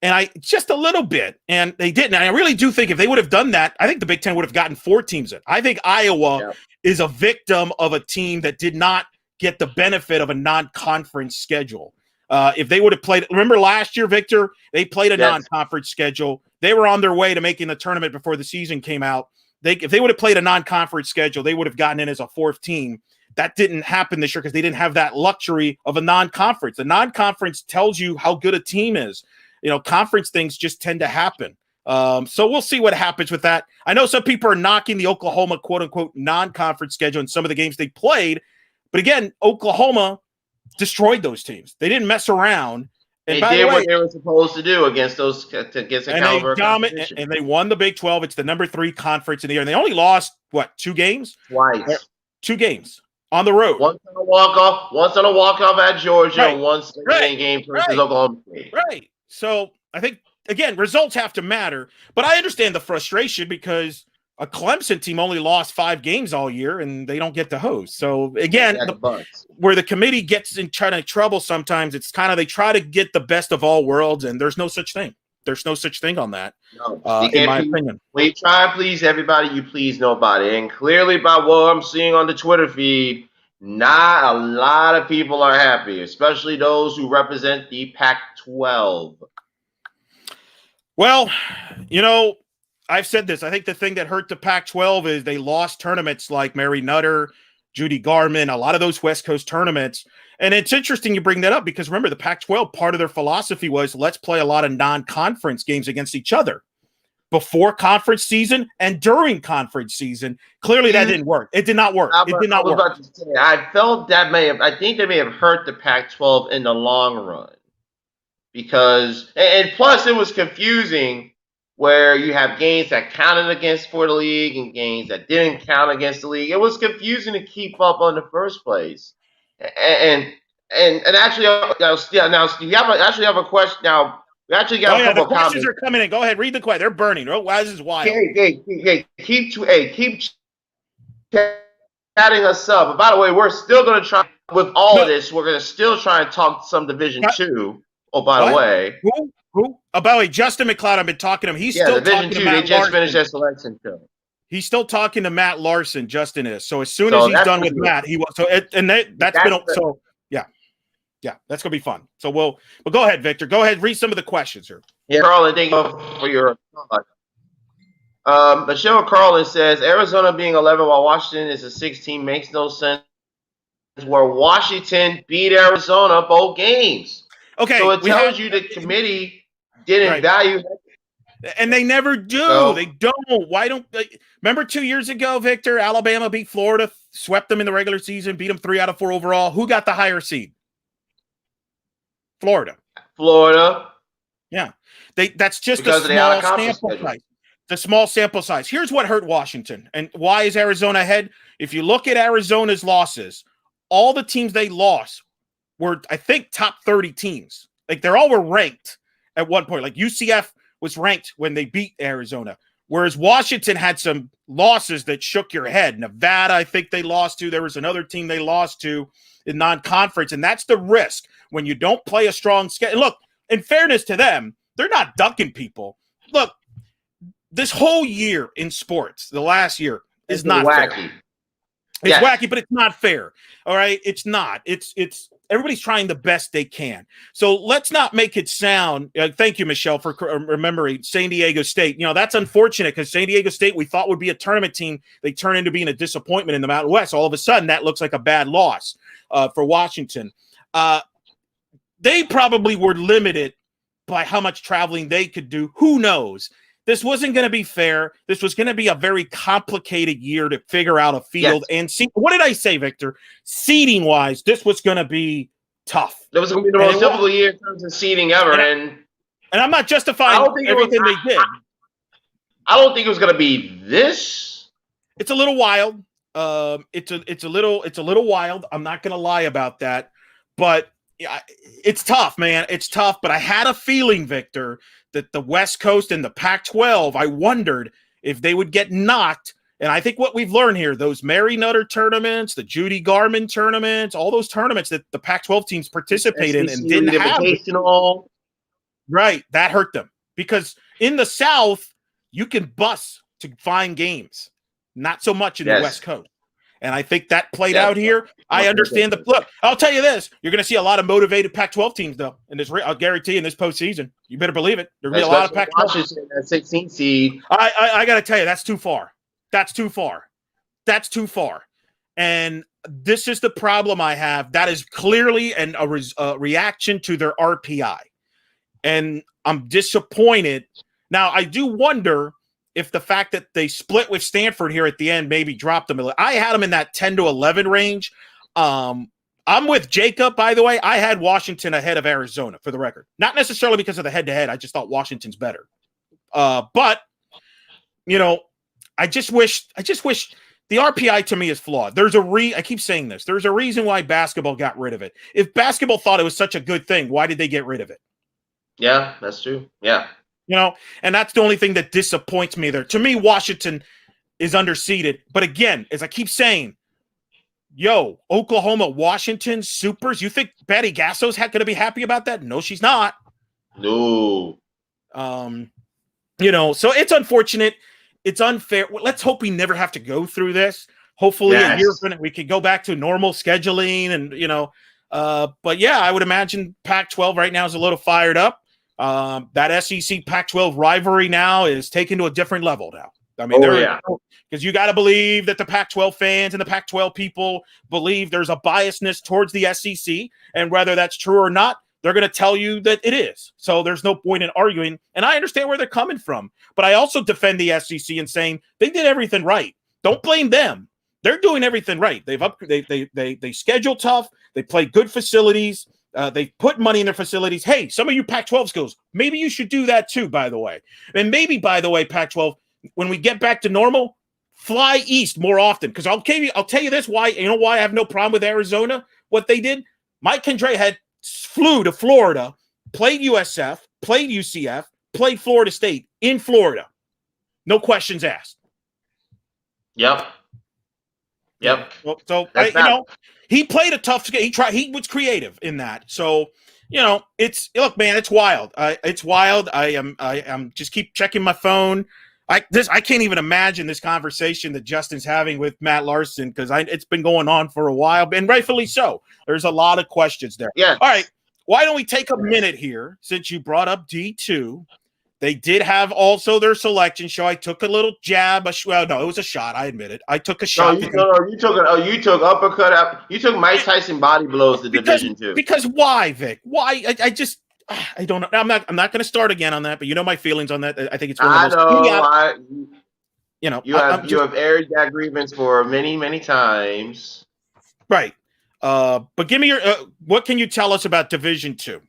And just a little bit, and they didn't. And I really do think if they would have done that, I think the Big Ten would have gotten 4 teams in. I think Iowa is a victim of a team that did not get the benefit of a non-conference schedule. If they would have played, remember last year, Victor, they played a non-conference schedule. They were on their way to making the tournament before the season came out. If they would have played a non-conference schedule, they would have gotten in as a 4th team. That didn't happen this year because they didn't have that luxury of a non-conference. The non-conference tells you how good a team is. Conference things just tend to happen. So we'll see what happens with that. I know some people are knocking the Oklahoma quote-unquote non-conference schedule in some of the games they played. But again, Oklahoma destroyed those teams. They didn't mess around. And they did what they were supposed to do against a caliber competition. And they won the Big 12. It's the number 3 conference in the year. And they only lost, 2 games? Twice. 2 games on the road. Once on a walk-off at Georgia, and once in the game versus Oklahoma State. Right. So I think, again, results have to matter. But I understand the frustration because a Clemson team only lost 5 games all year, and they don't get to host. So, again, where the committee gets in kind of trouble sometimes, it's kind of they try to get the best of all worlds, and there's no such thing. There's no such thing on that, in my opinion. When you try and please everybody, you please nobody. And clearly by what I'm seeing on the Twitter feed, not a lot of people are happy, especially those who represent the Pac-12. Well, I've said this. I think the thing that hurt the Pac-12 is they lost tournaments like Mary Nutter, Judy Garman, a lot of those West Coast tournaments. And it's interesting you bring that up because remember the Pac-12, part of their philosophy was let's play a lot of non-conference games against each other before conference season and during conference season. Clearly that didn't work. It did not work. I felt I think they may have hurt the Pac-12 in the long run because, and plus it was confusing where you have games that counted against for the league and games that didn't count against the league. It was confusing to keep up on the first place. And actually, now we actually have a question. Now we actually got a couple the questions comments. are coming in. Go ahead, read the question. They're burning. Oh, wow, this is wild. Keep chatting us up. But by the way, we're still going to try with all of this. We're going to still try and talk some Division 2. Oh, by the way, who? Oh, by the way, Justin McLeod. I've been talking to him. He's still Division talking 2. to Matt They just Larson. finished their selection show. He's still talking to Matt Larson. Justin is. So as soon as he's done with Matt, he will. So yeah, that's gonna be fun. So but go ahead, Victor. Go ahead, read some of the questions here. Yeah, Carlin, thank you for your Michelle Carlin says Arizona being 11 while Washington is a 16 makes no sense. Where Washington beat Arizona both games. Okay, so it tells you the committee didn't value. And they never do. So, they don't. Why don't they? Remember 2 years ago, Victor, Alabama beat Florida, swept them in the regular season, beat them 3 out of 4 overall. Who got the higher seed? Florida. Yeah. That's just a small sample size. The small sample size. Here's what hurt Washington. And why is Arizona ahead? If you look at Arizona's losses, all the teams they lost were, I think, top 30 teams. Like, they all were ranked at one point. Like, UCF was ranked when they beat Arizona, whereas Washington had some losses that shook your head. Nevada, I think they lost to. There was another team they lost to in non-conference, and that's the risk when you don't play a strong schedule. Look, in fairness to them, they're not ducking people. Look, this whole year in sports, the last year, is not wacky. Fair. It's wacky, but it's not fair. All right? It's not. It's everybody's trying the best they can. So let's not make it sound thank you, Michelle, for remembering San Diego State. You know, that's unfortunate because San Diego State we thought would be a tournament team. They turn into being a disappointment in the Mountain West. All of a sudden, that looks like a bad loss for Washington. They probably were limited by how much traveling they could do. Who knows? This wasn't going to be fair. This was going to be a very complicated year to figure out a field and see. What did I say, Victor? Seeding wise, this was going to be tough. It was going to be the most difficult year in terms of seeding ever. And I'm not justifying everything they did. I don't think it was going to be this. It's a little wild. It's a little wild. I'm not going to lie about that, but it's tough, man. It's tough. But I had a feeling, Victor, that the West Coast and the Pac-12, I wondered if they would get knocked. And I think what we've learned here, those Mary Nutter tournaments, the Judy Garman tournaments, all those tournaments that the Pac-12 teams participate in and didn't have. Right. That hurt them. Because in the South, you can bus to find games. Not so much in the West Coast. And I think that played out here. I understand the look. I'll tell you this: you're going to see a lot of motivated Pac-12 teams, though. In this, I'll guarantee in this postseason, you better believe it. There'll be a lot of Pac-12. That 16 seed. I got to tell you, that's too far. That's too far. That's too far. And this is the problem I have. That is clearly a reaction to their RPI, and I'm disappointed. Now, I do wonder if the fact that they split with Stanford here at the end maybe dropped them a little. I had them in that 10 to 11 range. I'm with Jacob, by the way. I had Washington ahead of Arizona, for the record. Not necessarily because of the head-to-head. I just thought Washington's better. But, you know, I just wish the RPI to me is flawed. I keep saying this. There's a reason why basketball got rid of it. If basketball thought it was such a good thing, why did they get rid of it? Yeah, that's true. Yeah. You know, and that's the only thing that disappoints me there. To me, Washington is underseeded. But again, as I keep saying, Oklahoma, Washington, Supers. You think Patty Gasso's going to be happy about that? No, she's not. No. You know, so it's unfortunate. It's unfair. Let's hope we never have to go through this. Hopefully a year from it, we could go back to normal scheduling and, you know, but yeah, I would imagine Pac-12 right now is a little fired up. That SEC Pac-12 rivalry now is taken to a different level now. I mean, because you got to believe that the Pac-12 fans and the Pac-12 people believe there's a biasness towards the SEC, and whether that's true or not, they're going to tell you that it is. So there's no point in arguing, and I understand where they're coming from. But I also defend the SEC and saying they did everything right. Don't blame them. They're doing everything right. They schedule tough. They play good facilities. They put money in their facilities. Hey, some of you Pac-12 schools, maybe you should do that too, by the way. And maybe, by the way, Pac-12, when we get back to normal, fly east more often. Because I'll tell you this, why, you know why I have no problem with Arizona, what they did? Mike Condrey flew to Florida, played USF, played UCF, played Florida State in Florida. No questions asked. Yep. So he played a tough game. He was creative in that. So, look, man, it's wild. It's wild. I'm just keep checking my phone. I can't even imagine this conversation that Justin's having with Matt Larson, because it's been going on for a while, and rightfully so. There's a lot of questions there. Yeah. All right. Why don't we take a minute here, since you brought up D2? They did have also their selection show. I took a little jab. Well, no, it was a shot. I admit it. I took a shot. You took uppercut up. You took Mike Tyson body blows to Division 2. Because why, Vic? Why? I don't know. I'm not going to start again on that. But you know my feelings on that. I think it's one of those. You have aired that grievance for many, many times. Right. But give me your. What can you tell us about Division 2?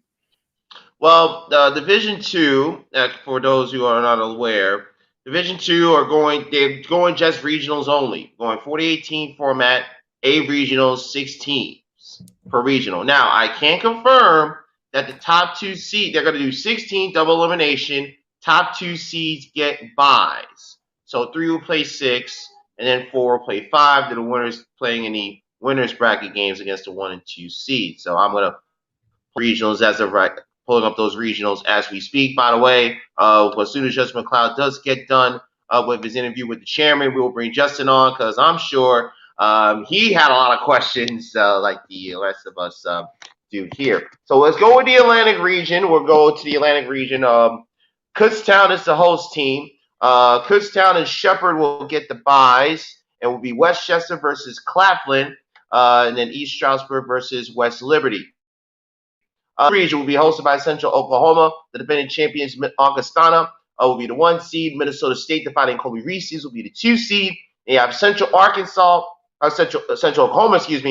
Well, Division 2, for those who are not aware, Division 2 they're going just regionals only, going 40-18 format, 8 regionals, 6 teams per regional. Now, I can confirm that the top 2 seeds, they're going to do 16 double elimination, top 2 seeds get byes. So 3 will play 6, and then 4 will play 5, the winners playing in the winners bracket games against the 1 and 2 seeds. So I'm going to regionals as of right. Pulling up those regionals as we speak. By the way, as soon as Justin McLeod does get done with his interview with the chairman, we will bring Justin on, because I'm sure he had a lot of questions like the rest of us do here. So let's go with the Atlantic region. We'll go to the Atlantic region. Kutztown is the host team. Kutztown and Shepherd will get the byes. It will be Westchester versus Claflin, and then East Stroudsburg versus West Liberty. Region will be hosted by Central Oklahoma. The defending champions, Augustana, will be the 1 seed. Minnesota State, defending Colby Reese's, will be the 2 seed. And you have Central Oklahoma,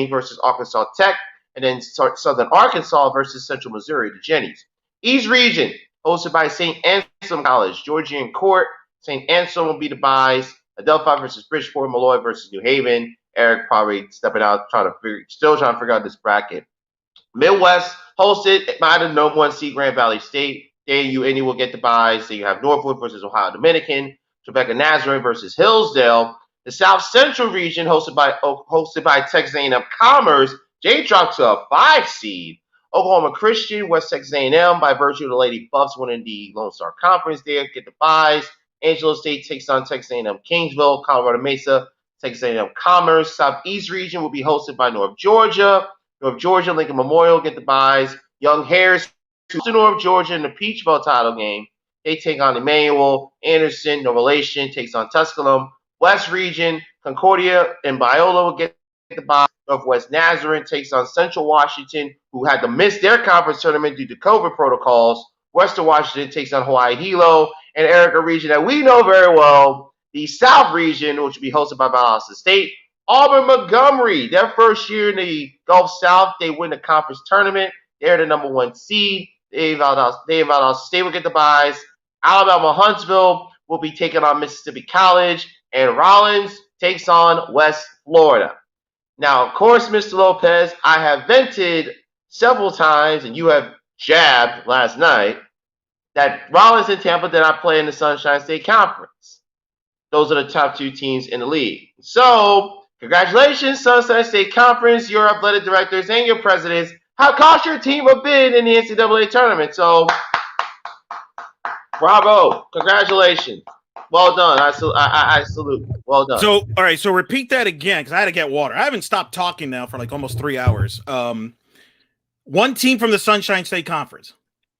versus Arkansas Tech, and then Southern Arkansas versus Central Missouri, the Jennies. East region, hosted by St. Anselm College, Georgian Court. St. Anselm will be the byes. Adelphi versus Bridgeport, Malloy versus New Haven. Eric probably stepping out, still trying to figure out this bracket. Midwest, hosted by the number 1 seed Grand Valley State. AU will get the byes. So you have Northwood versus Ohio Dominican, Rebecca Nazareth versus Hillsdale. The South Central region, hosted by Texas A&M Commerce. They dropped to a 5 seed. Oklahoma Christian, West Texas A&M, by virtue of the Lady Buffs winning the Lone Star Conference, there get the byes. Angelo State takes on Texas A&M Kingsville. Colorado Mesa, Texas A&M Commerce. Southeast region will be hosted by North Georgia. North Georgia, Lincoln Memorial get the byes. Young Harris, to North Georgia in the Peach Bowl title game. They take on Emmanuel. Anderson, no relation, takes on Tusculum. West region, Concordia and Biola will get the bye. Northwest Nazarene takes on Central Washington, who had to miss their conference tournament due to COVID protocols. Western Washington takes on Hawaii Hilo. And Erica region that we know very well, the South region, which will be hosted by Valdosta State. Auburn Montgomery, their first year in the Gulf South, they win the conference tournament. They're the number 1 seed. Valdosta State will get the byes. Alabama Huntsville will be taking on Mississippi College. And Rollins takes on West Florida. Now, of course, Mr. Lopez, I have vented several times, and you have jabbed last night, that Rollins and Tampa did not play in the Sunshine State Conference. Those are the top 2 teams in the league. So, congratulations, Sunshine State Conference, your athletic directors, and your presidents have cost your team a bid in the NCAA tournament. So, bravo. Congratulations. Well done. I salute. Well done. So, all right. So repeat that again, because I had to get water. I haven't stopped talking now for like almost 3 hours. 1 team from the Sunshine State Conference.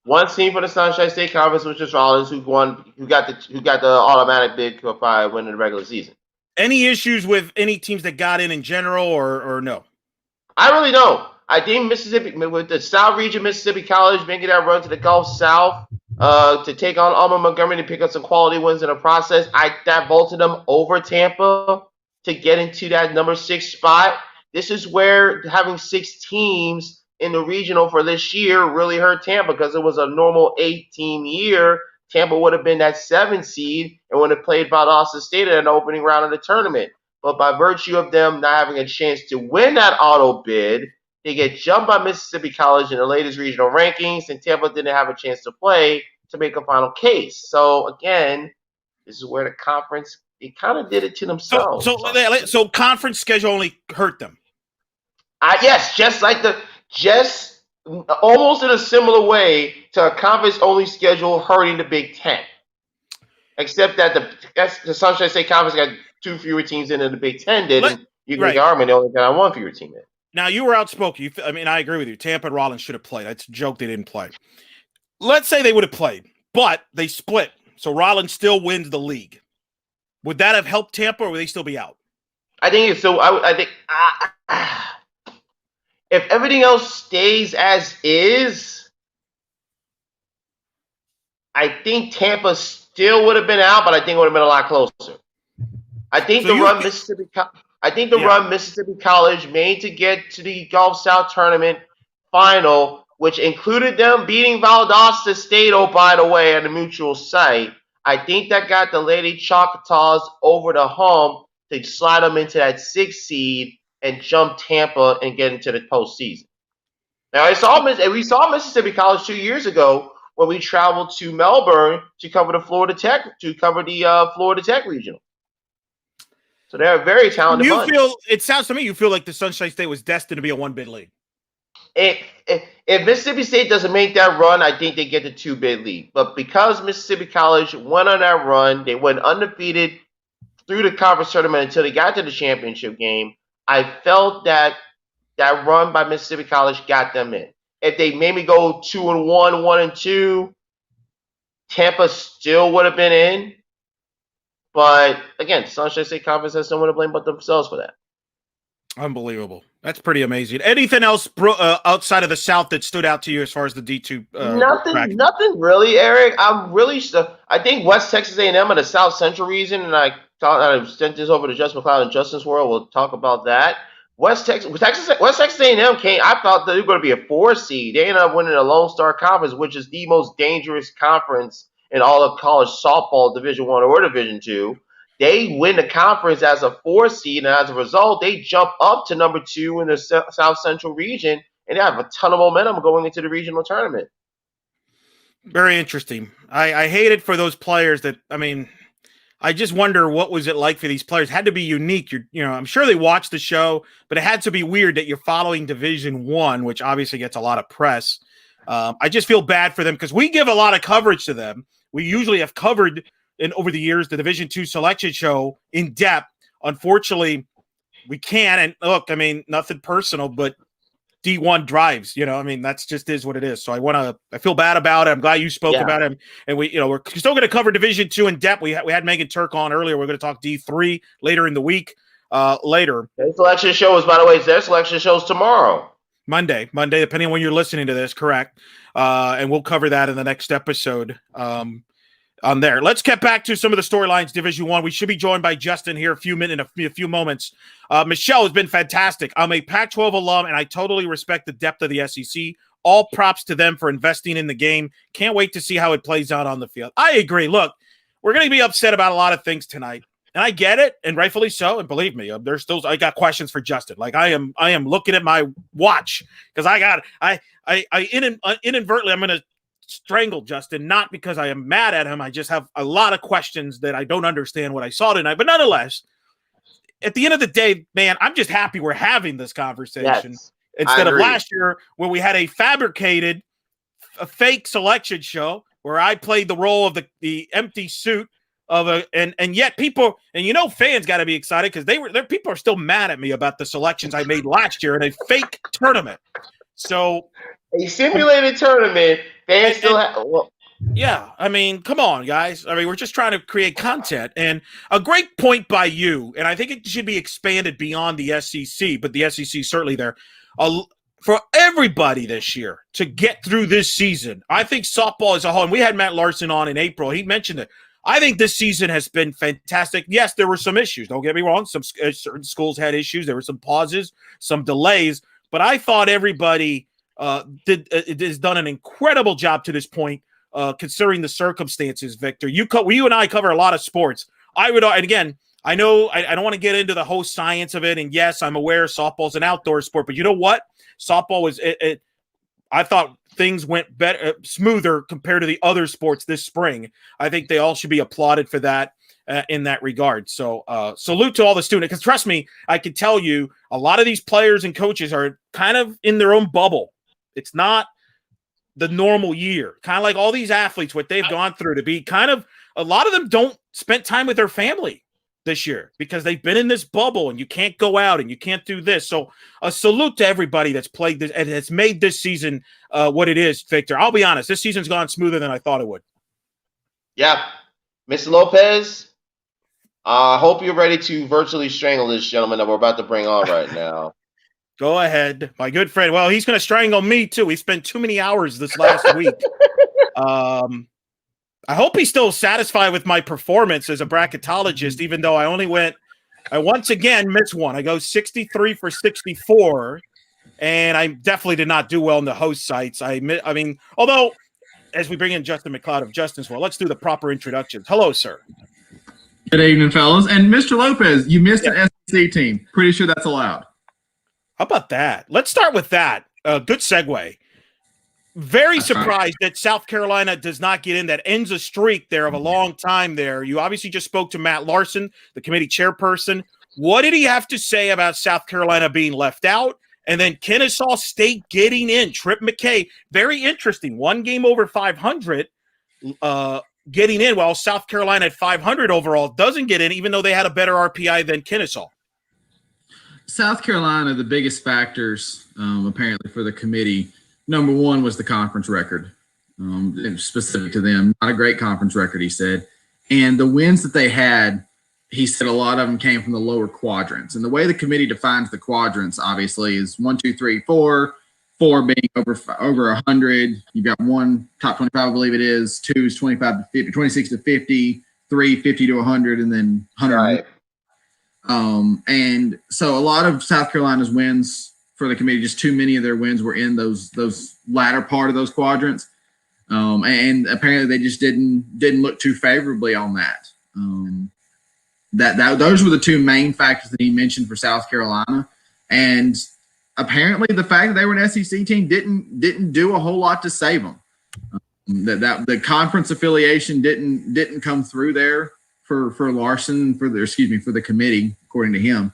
1 team for the Sunshine State Conference, which is Rollins, who got the automatic bid by winning the regular season. Any issues with any teams that got in general, or no? I really don't. I think Mississippi, with the South region, Mississippi College making that run to the Gulf South to take on Auburn Montgomery to pick up some quality wins in the process, that vaulted them over Tampa to get into that number 6 spot. This is where having 6 teams in the regional for this year really hurt Tampa because it was a normal 8-team year. Tampa would have been that 7 seed and would have played Valdosta State in the opening round of the tournament. But by virtue of them not having a chance to win that auto bid, they get jumped by Mississippi College in the latest regional rankings, and Tampa didn't have a chance to play to make a final case. So, again, this is where the conference, they kind of did it to themselves. So conference schedule only hurt them. Yes, just almost in a similar way to a conference-only schedule hurting the Big Ten. Except that the Sunshine State Conference got 2 fewer teams in than the Big Ten did, and you can make an argument they only got 1 fewer team in. Now, you were outspoken. I agree with you. Tampa and Rollins should have played. That's a joke they didn't play. Let's say they would have played, but they split. So Rollins still wins the league. Would that have helped Tampa, or would they still be out? I think it's so. I think if everything else stays as is, I think Tampa still would have been out, but I think it would have been a lot closer. I think Mississippi College made to get to the Gulf South Tournament final, which included them beating Valdosta State, by the way, at a mutual site. I think that got the Lady Choctaws over the hump to slide them into that 6th seed and jump Tampa and get into the postseason. Now, we saw Mississippi College 2 years ago when we traveled to Melbourne to cover the Florida Tech regional. So they're a very talented bunch. It sounds to me you feel like the Sunshine State was destined to be a 1-bid league. If Mississippi State doesn't make that run, I think they get the 2-bid lead. But because Mississippi College went on that run, they went undefeated through the conference tournament until they got to the championship game. I felt that run by Mississippi College got them in. If they maybe go 2-1, 1-2, Tampa still would have been in. But again, Sunshine State Conference has someone to blame but themselves for that. Unbelievable. That's pretty amazing. Anything else outside of the South that stood out to you as far as the D2? Nothing really, Eric. I think West Texas A&M in the South Central region, and I sent this over to Justin McLeod and Justin's World. We'll talk about that. West Texas A&M came. I thought they were going to be a 4 seed. They ended up winning the Lone Star Conference, which is the most dangerous conference in all of college softball, Division I or Division II. They win the conference as a 4 seed, and as a result, they jump up to number 2 in the South Central region, and they have a ton of momentum going into the regional tournament. Very interesting. I hate it for those players I just wonder what was it like for these players. It had to be unique. I'm sure they watched the show, but it had to be weird that you're following Division I, which obviously gets a lot of press. I just feel bad for them because we give a lot of coverage to them. We usually have covered over the years the Division II selection show in depth. Unfortunately, we can't. And look, nothing personal, but D1 drives. That's just is what it is. So I feel bad about it. I'm glad you spoke about him. And we're still going to cover Division II in depth. We had Megan Turk on earlier. We're going to talk D3 later in the week. Later. Their selection show is, by the way, their selection show is tomorrow. Monday, depending on when you're listening to this, correct. And we'll cover that in the next episode on there. Let's get back to some of the storylines, Division I. We should be joined by Justin here in a few moments. Michelle has been fantastic. I'm a Pac-12 alum, and I totally respect the depth of the SEC. All props to them for investing in the game. Can't wait to see how it plays out on the field. I agree. Look, we're going to be upset about a lot of things tonight. And I get it, and rightfully so. And believe me, I got questions for Justin. Like I am looking at my watch because I inadvertently I'm going to strangle Justin, not because I am mad at him. I just have a lot of questions that I don't understand what I saw tonight. But nonetheless, at the end of the day, man, I'm just happy we're having this conversation instead of last year where we had a fake selection show where I played the role of the empty suit. And yet people, and fans got to be excited because people are still mad at me about the selections I made last year in a fake tournament. So a simulated tournament, fans still have. Yeah, come on, guys. We're just trying to create content, and a great point by you. And I think it should be expanded beyond the SEC, but the SEC is certainly there. For everybody this year to get through this season, I think softball as a whole. And we had Matt Larson on in April. He mentioned it. I think this season has been fantastic. Yes, there were some issues. Don't get me wrong. Some certain schools had issues. There were some pauses, some delays. But I thought everybody has done an incredible job to this point, considering the circumstances. Victor, you and I cover a lot of sports. And again, I know I don't want to get into the whole science of it, and yes, I'm aware softball's an outdoor sport, but you know what? Softball was I thought things went better, smoother compared to the other sports this spring. I think they all should be applauded for that in that regard. So salute to all the students, because trust me, I can tell you a lot of these players and coaches are kind of in their own bubble. It's not the normal year, kind of like all these athletes, what they've gone through to be kind of, a lot of them don't spend time with their family this year because they've been in this bubble and you can't go out and you can't do this. So a salute to everybody that's played this and has made this season what it is, Victor. I'll be honest, this season's gone smoother than I thought it would. Yeah. Mr. Lopez, I hope you're ready to virtually strangle this gentleman that we're about to bring on right now. Go ahead, my good friend. Well, he's going to strangle me too. We spent too many hours this last week. I hope he's still satisfied with my performance as a bracketologist, even though I once again missed one. I go 63 for 64, and I definitely did not do well in the host sites. I mean, although, as we bring in Justin McLeod of Justin's World, let's do the proper introductions. Hello, sir. Good evening, fellas. And Mr. Lopez, you missed an SEC team. Pretty sure that's allowed. How about that? Let's start with that. Good segue. Very surprised that South Carolina does not get in. That ends a streak there of a long time there. You obviously just spoke to Matt Larson, the committee chairperson. What did he have to say about South Carolina being left out? And then Kennesaw State getting in. Trip McKay, very interesting. One game over 500 getting in, while South Carolina at 500 overall doesn't get in, even though they had a better RPI than Kennesaw. South Carolina, the biggest factors apparently for the committee, number one was the conference record, specific to them. Not a great conference record, he said. And the wins that they had, he said a lot of them came from the lower quadrants. And the way the committee defines the quadrants, obviously, is 1, 2, 3, 4. 4 being over 100. You've got 1 top 25, I believe it is. 2 is 25 to 50, 26 to 50. 3, 50 to 100, and then 100. Right. And so a lot of South Carolina's wins for the committee, just too many of their wins were in those latter part of those quadrants. And apparently they just didn't look too favorably on that. Those were the two main factors that he mentioned for South Carolina. And apparently the fact that they were an SEC team didn't do a whole lot to save them. That the conference affiliation didn't come through there for Larson, for the committee, according to him.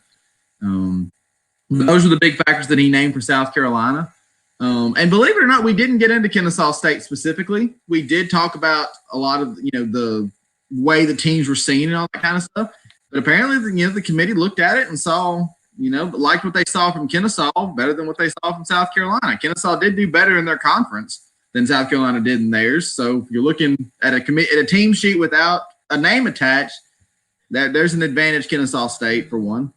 Those are the big factors that he named for South Carolina. And believe it or not, we didn't get into Kennesaw State specifically. We did talk about a lot of, the way the teams were seen and all that kind of stuff. But apparently, the committee looked at it and saw, liked what they saw from Kennesaw better than what they saw from South Carolina. Kennesaw did do better in their conference than South Carolina did in theirs. So if you're looking at a team sheet without a name attached, there's an advantage Kennesaw State for one.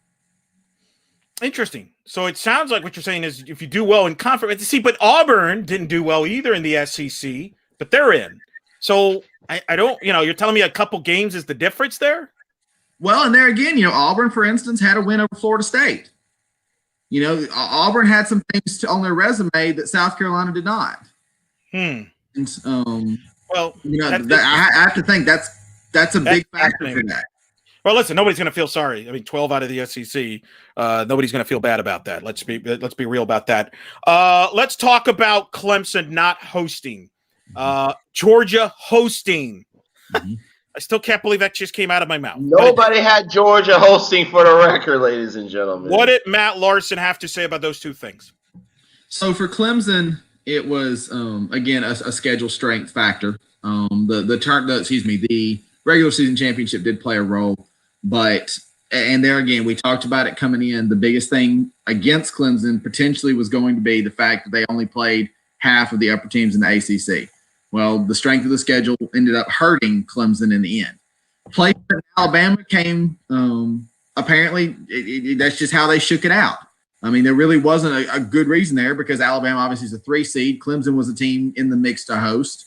Interesting. So it sounds like what you're saying is if you do well in conference, but Auburn didn't do well either in the SEC, but they're in. So I don't, you're telling me a couple games is the difference there? Well, and there again, Auburn, for instance, had a win over Florida State. Auburn had some things on their resume that South Carolina did not. And, well, I have to think that's a big factor for that. Well, listen, nobody's going to feel sorry. 12 out of the SEC. Nobody's going to feel bad about that. Let's be real about that. Let's talk about Clemson not hosting. Georgia hosting. Mm-hmm. I still can't believe that just came out of my mouth. Nobody had Georgia hosting, for the record, ladies and gentlemen. What did Matt Larson have to say about those two things? So for Clemson, it was again a schedule strength factor. The regular season championship did play a role, and there again we talked about it coming in. The biggest thing against Clemson potentially was going to be the fact that they only played half of the upper teams in the ACC. Well, the strength of the schedule ended up hurting Clemson in the end. Placement in Alabama came apparently that's just how they shook it out. There really wasn't a good reason there because Alabama obviously is a 3 seed. Clemson was a team in the mix to host,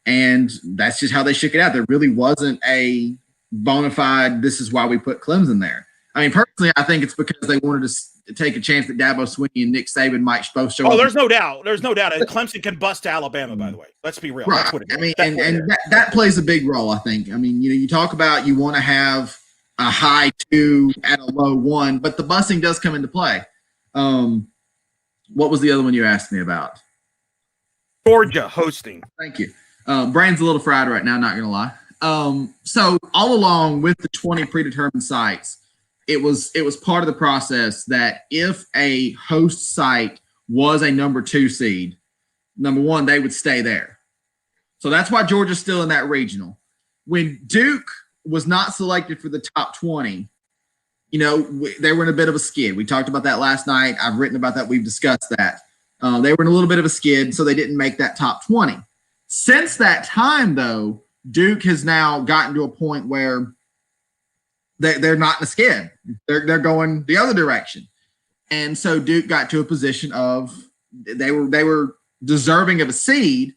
and that's just how they shook it out. There really wasn't a bona fide, this is why we put Clemson there. Personally, I think it's because they wanted to take a chance that Dabo Swinney and Nick Saban might both show up. Oh, there's no doubt. There's no doubt. Clemson can bust Alabama, by the way. Let's be real. Right. That's what it is. I mean, that plays a big role, I think. I mean, you talk about you want to have a high 2 at a low 1, but the busing does come into play. What was the other one you asked me about? Georgia hosting. Thank you. Brain's a little fried right now, not going to lie. So all along with the 20 predetermined sites, it was part of the process that if a host site was a number 2 seed, number 1, they would stay there. So that's why Georgia's still in that regional. When Duke was not selected for the top 20, they were in a bit of a skid. We talked about that last night. I've written about that. We've discussed that. They were in a little bit of a skid, so they didn't make that top 20. Since that time, though, Duke has now gotten to a point where they're not in a skid. They're going the other direction. And so Duke got to a position of they were deserving of a seed.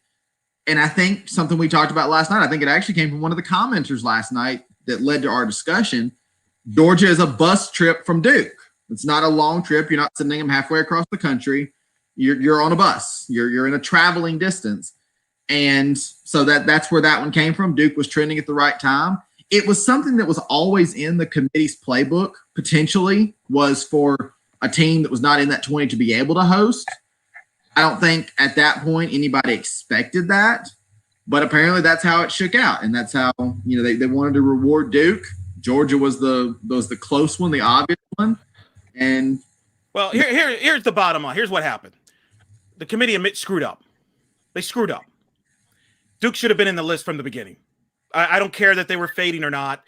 And I think something we talked about last night, I think it actually came from one of the commenters last night that led to our discussion. Georgia is a bus trip from Duke. It's not a long trip. You're not sending them halfway across the country. You're on a bus. You're in a traveling distance. And so that's where that one came from. Duke was trending at the right time. It was something that was always in the committee's playbook, potentially, was for a team that was not in that 20 to be able to host. I don't think at that point anybody expected that, but apparently that's how it shook out. And that's how, they wanted to reward Duke. Georgia was the close one, the obvious one. And well, here's the bottom line. Here's what happened. The committee screwed up. They screwed up. Duke should have been in the list from the beginning. I don't care that they were fading or not.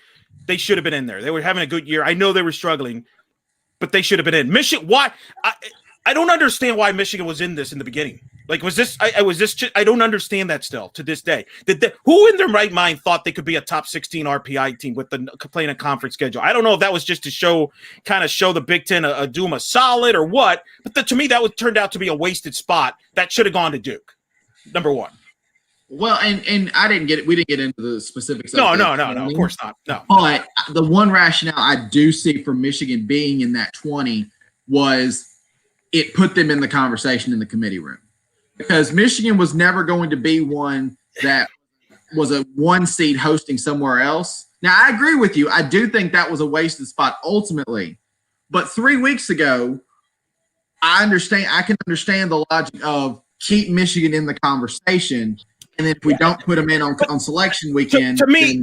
They should have been in there. They were having a good year. I know they were struggling, but they should have been in. Michigan, why? I don't understand why Michigan was in this in the beginning. Like, was this? I don't understand that still to this day. Who in their right mind thought they could be a top 16 RPI team with the playing a conference schedule? I don't know if that was just to show the Big Ten do them a solid or what. But to me, that turned out to be a wasted spot that should have gone to Duke. Number 1. Well, and I didn't get it. We didn't get into the specifics. No, of course not. No. But the one rationale I do see for Michigan being in that 20 was it put them in the conversation in the committee room, because Michigan was never going to be one that was a 1 seed hosting somewhere else. Now, I agree with you. I do think that was a wasted spot ultimately. But 3 weeks ago, I can understand the logic of keep Michigan in the conversation. And if we don't put them in on selection weekend, to me,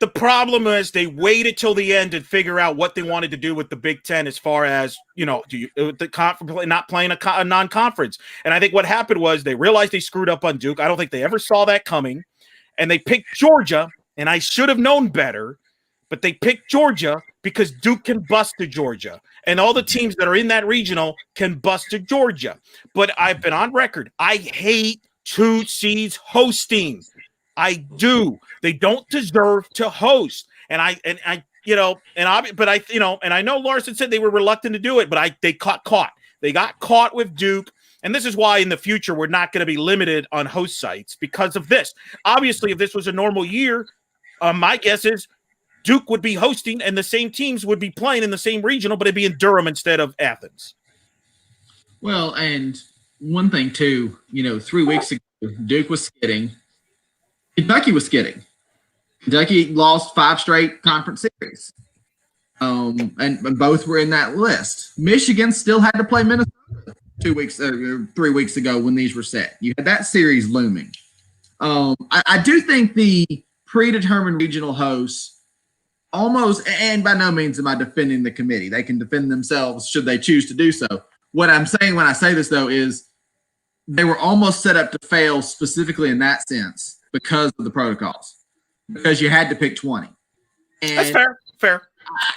the problem is they waited till the end to figure out what they wanted to do with the Big Ten as far as not playing a non-conference. And I think what happened was they realized they screwed up on Duke. I don't think they ever saw that coming, and they picked Georgia. And I should have known better, but they picked Georgia because Duke can bust to Georgia, and all the teams that are in that regional can bust to Georgia. But I've been on record. I hate 2 seeds hosting. I do. They don't deserve to host. And I know Larson said they were reluctant to do it, but they got caught. They got caught with Duke. And this is why in the future we're not going to be limited on host sites because of this. Obviously, if this was a normal year, my guess is Duke would be hosting and the same teams would be playing in the same regional, but it'd be in Durham instead of Athens. Well, and one thing too, 3 weeks ago, Duke was skidding. Kentucky was skidding. Kentucky lost 5 straight conference series. And both were in that list. Michigan still had to play Minnesota 3 weeks ago when these were set. You had that series looming. I do think the predetermined regional hosts almost, and by no means am I defending the committee. They can defend themselves should they choose to do so. What I'm saying when I say this, though, is they were almost set up to fail specifically in that sense because of the protocols, because you had to pick 20. And that's fair.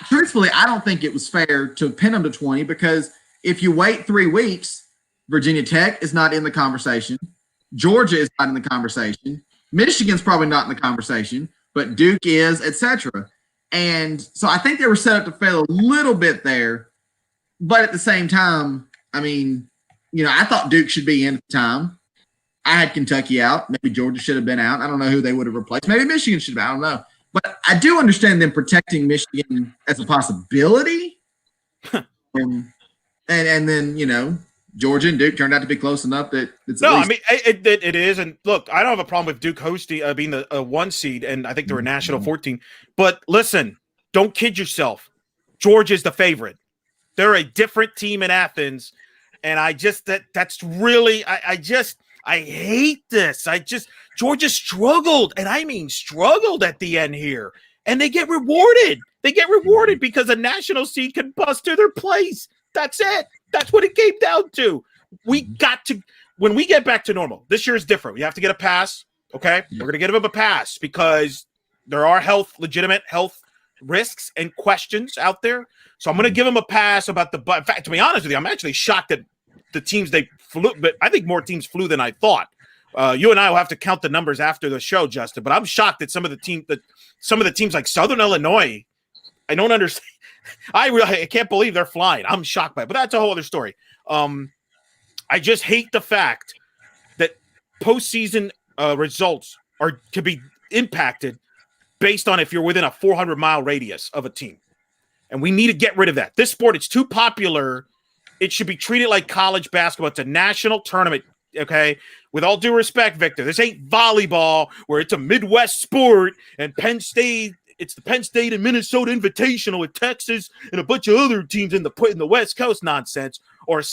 Truthfully, I don't think it was fair to pin them to 20 because if you wait 3 weeks, Virginia Tech is not in the conversation. Georgia is not in the conversation. Michigan's probably not in the conversation, but Duke is, etc. And so I think they were set up to fail a little bit there. But at the same time, I mean, I thought Duke should be in at the time. I had Kentucky out. Maybe Georgia should have been out. I don't know who they would have replaced. Maybe Michigan should have been. I don't know. But I do understand them protecting Michigan as a possibility. And then, Georgia and Duke turned out to be close enough that it's no, I mean it is. And look, I don't have a problem with Duke hosting being the 1 seed, and I think they're a national 14. But listen, don't kid yourself. Georgia's the favorite. They're a different team in Athens, and that's really I hate this. Georgia struggled, and I mean struggled at the end here, and they get rewarded. They get rewarded because a national seed can bust to their place. That's it. That's what it came down to. We got to, when we get back to normal, this year is different. We have to get a pass. Okay. We're going to give them a pass because there are legitimate health risks and questions out there. So I'm going to give them a pass about in fact, to be honest with you, I'm actually shocked that the teams they flew, but I think more teams flew than I thought. You and I will have to count the numbers after the show, Justin, but I'm shocked that some of the teams like Southern Illinois, I don't understand. I can't believe they're flying. I'm shocked by it, but that's a whole other story. I just hate the fact that postseason results can be impacted based on if you're within a 400-mile radius of a team. And we need to get rid of that. This sport, it's too popular. It should be treated like college basketball. It's a national tournament, okay? With all due respect, Victor, this ain't volleyball where it's a Midwest sport and Penn State, it's the Penn State and Minnesota Invitational with Texas and a bunch of other teams in the West Coast nonsense or,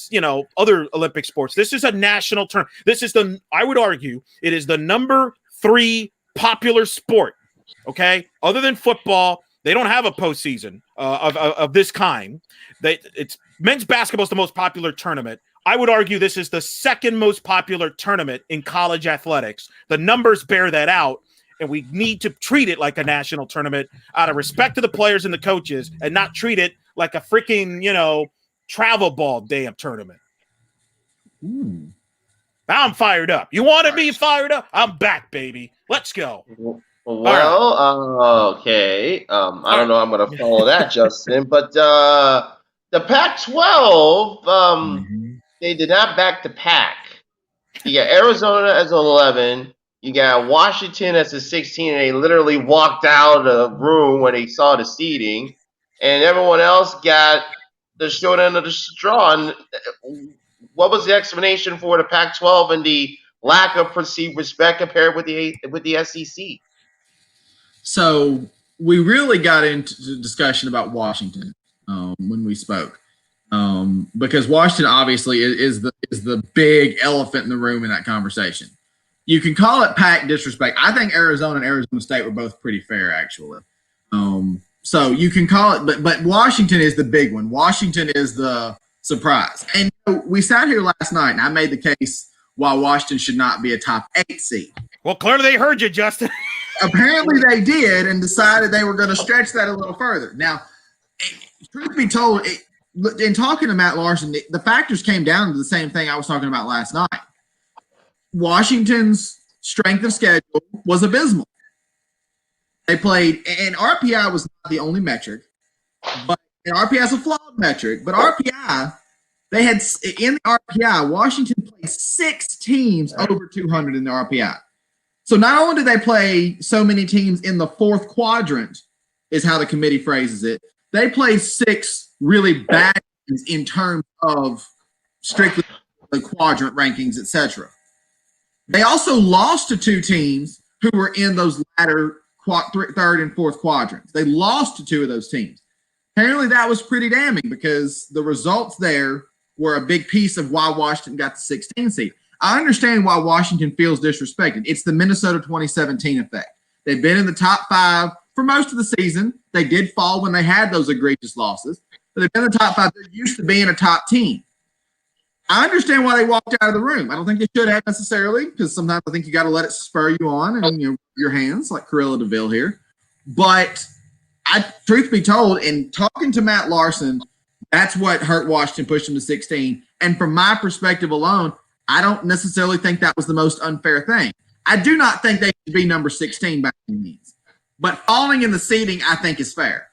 other Olympic sports. This is a national tournament. I would argue, it is the number 3 popular sport, okay? Other than football, they don't have a postseason of this kind. It's men's basketball is the most popular tournament. I would argue this is the second most popular tournament in college athletics. The numbers bear that out, and we need to treat it like a national tournament out of respect to the players and the coaches and not treat it like a freaking, travel ball damn tournament. Ooh. Now I'm fired up. You wanted me fired up? I'm back, baby. Let's go. Well, okay. I don't know. I'm going to follow that, Justin. But the Pac-12, they did not back the pack. You got Arizona as an 11. You got Washington as a 16, and they literally walked out of the room when they saw the seeding. And everyone else got the short end of the straw. And what was the explanation for the Pac-12 and the lack of perceived respect compared with the SEC? So we really got into the discussion about Washington when we spoke, because Washington obviously is the big elephant in the room in that conversation. You can call it pack disrespect. I think Arizona and Arizona State were both pretty fair, actually. So you can call it, but Washington is the big one. Washington is the surprise. And we sat here last night, and I made the case why Washington should not be a top 8 seed. Well, clearly they heard you, Justin. Apparently they did and decided they were going to stretch that a little further. Now, truth be told, in talking to Matt Larson, the factors came down to the same thing I was talking about last night. Washington's strength of schedule was abysmal. They played, and RPI was not the only metric, but RPI is a flawed metric. But RPI, they had in the RPI, Washington played 6 teams over 200 in the RPI. So not only did they play so many teams in the 4th quadrant, is how the committee phrases it, they played 6 really bad teams in terms of strictly the quadrant rankings, etc. They also lost to 2 teams who were in those latter 3rd and 4th quadrants. They lost to 2 of those teams. Apparently that was pretty damning because the results there were a big piece of why Washington got the 16 seed. I understand why Washington feels disrespected. It's the Minnesota 2017 effect. They've been in the top 5 for most of the season. They did fall when they had those egregious losses, but they've been in the top 5. They're used to being a top team. I understand why they walked out of the room. I don't think they should have necessarily, because sometimes I think you got to let it spur you on and your hands, like Corilla DeVille here. But truth be told, in talking to Matt Larson, that's what hurt Washington, pushed them to 16. And from my perspective alone, I don't necessarily think that was the most unfair thing. I do not think they should be number 16 by any means. But falling in the seeding, I think, is fair.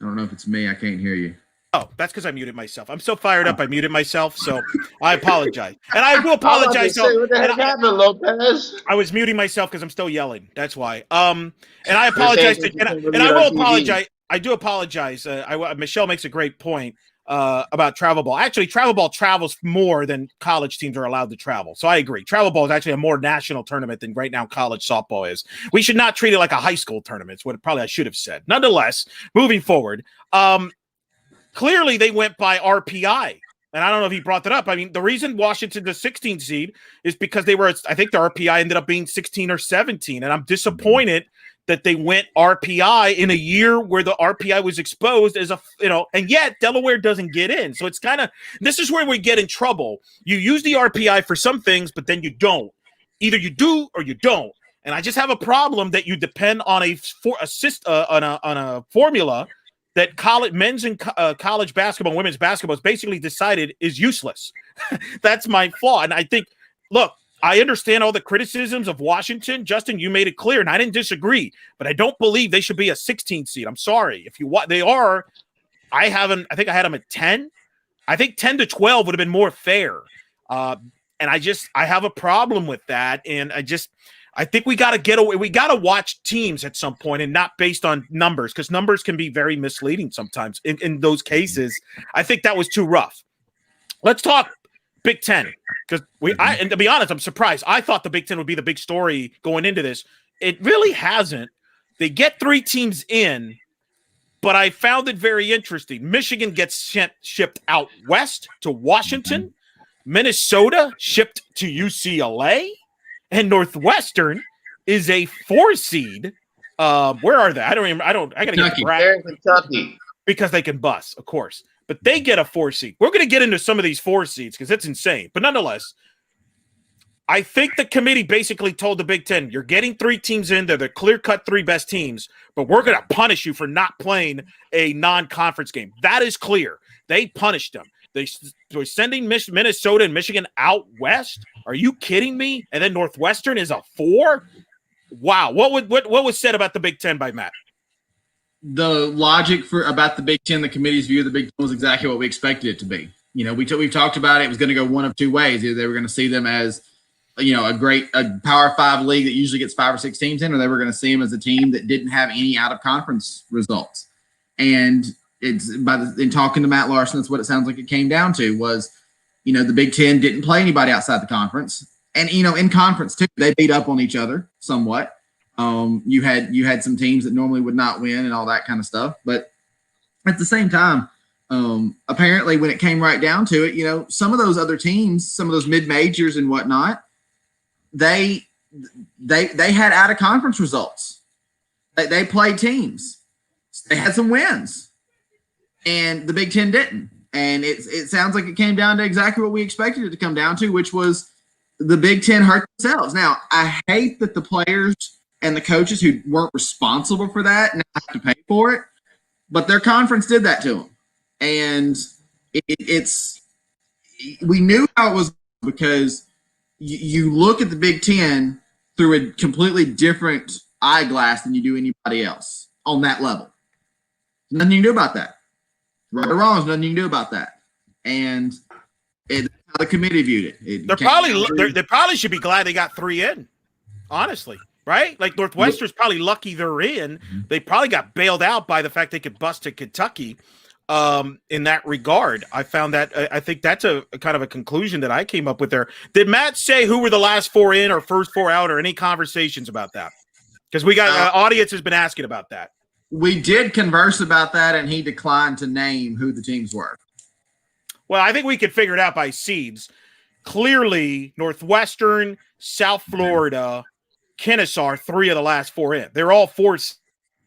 I don't know if it's me. I can't hear you. Oh, That's because I muted myself. I'm so fired up. I muted myself, so I apologize, and I will apologize. What the heck happened, Lopez? I was muting myself because I'm still yelling. That's why. And I apologize. And I will apologize. I do apologize. Michelle makes a great point about travel ball. Actually, travel ball travels more than college teams are allowed to travel. So I agree. Travel ball is actually a more national tournament than right now college softball is. We should not treat it like a high school tournament. It's what probably I should have said. Nonetheless, moving forward, clearly they went by RPI. And I don't know if he brought that up. I mean, the reason Washington's the 16 seed is because I think the RPI ended up being 16 or 17. And I'm disappointed that they went RPI in a year where the RPI was exposed as and yet Delaware doesn't get in. So it's this is where we get in trouble. You use the RPI for some things, but then you don't. Either you do or you don't. And I just have a problem that you depend on a formula that men's and college basketball and women's basketball has basically decided is useless. That's my flaw. And I think, look, I understand all the criticisms of Washington. Justin, you made it clear, and I didn't disagree, but I don't believe they should be a 16 seed. I'm sorry. If they are, I think I had them at 10. I think 10 to 12 would have been more fair. And I have a problem with that. And I think we got to get away. We got to watch teams at some point and not based on numbers, because numbers can be very misleading sometimes in those cases. I think that was too rough. Let's talk Big Ten, because and to be honest, I'm surprised. I thought the Big Ten would be the big story going into this. It really hasn't. They get 3 teams in, but I found it very interesting. Michigan gets shipped out west to Washington. Minnesota shipped to UCLA, and Northwestern is a 4 seed. Where are they? I don't remember. I got to get They're in Kentucky because they can bus, of course. But they get a 4 seed. We're going to get into some of these 4 seeds because it's insane. But nonetheless, I think the committee basically told the Big Ten, you're getting 3 teams in. They're the clear-cut 3 best teams, but we're going to punish you for not playing a non-conference game. That is clear. They punished them. They're sending Minnesota and Michigan out west. Are you kidding me? And then Northwestern is a 4? Wow. What was said about the Big Ten by Matt? The logic about the Big Ten, the committee's view of the Big Ten was exactly what we expected it to be. We've talked about it. It was going to go one of 2 ways. Either they were going to see them as, a Power 5 league that usually gets 5 or 6 teams in, or they were going to see them as a team that didn't have any out-of-conference results. And in talking to Matt Larson, that's what it sounds like it came down to was, the Big Ten didn't play anybody outside the conference. And, in conference, too, they beat up on each other somewhat. You had some teams that normally would not win and all that kind of stuff. But at the same time, apparently when it came right down to it, some of those other teams, some of those mid-majors and whatnot, they had out-of-conference results. They played teams. They had some wins. And the Big Ten didn't. And it sounds like it came down to exactly what we expected it to come down to, which was the Big Ten hurt themselves. Now, I hate that the players and the coaches who weren't responsible for that now have to pay for it, but their conference did that to them. And we knew how it was, because you look at the Big Ten through a completely different eyeglass than you do anybody else on that level. Nothing you can do about that. Right or wrong, there's nothing you can do about that. And that's how the committee viewed it. They probably should be glad they got 3 in, honestly. Right? Like Northwestern's probably lucky they're in. They probably got bailed out by the fact they could bust to Kentucky in that regard. I found that I think that's a kind of a conclusion that I came up with there. Did Matt say who were the last 4 in or first 4 out, or any conversations about that? Because we got audience has been asking about that. We did converse about that, and he declined to name who the teams were. Well, I think we could figure it out by seeds. Clearly, Northwestern, South Florida, Kennesaw, 3 of the last 4 in. They're all 4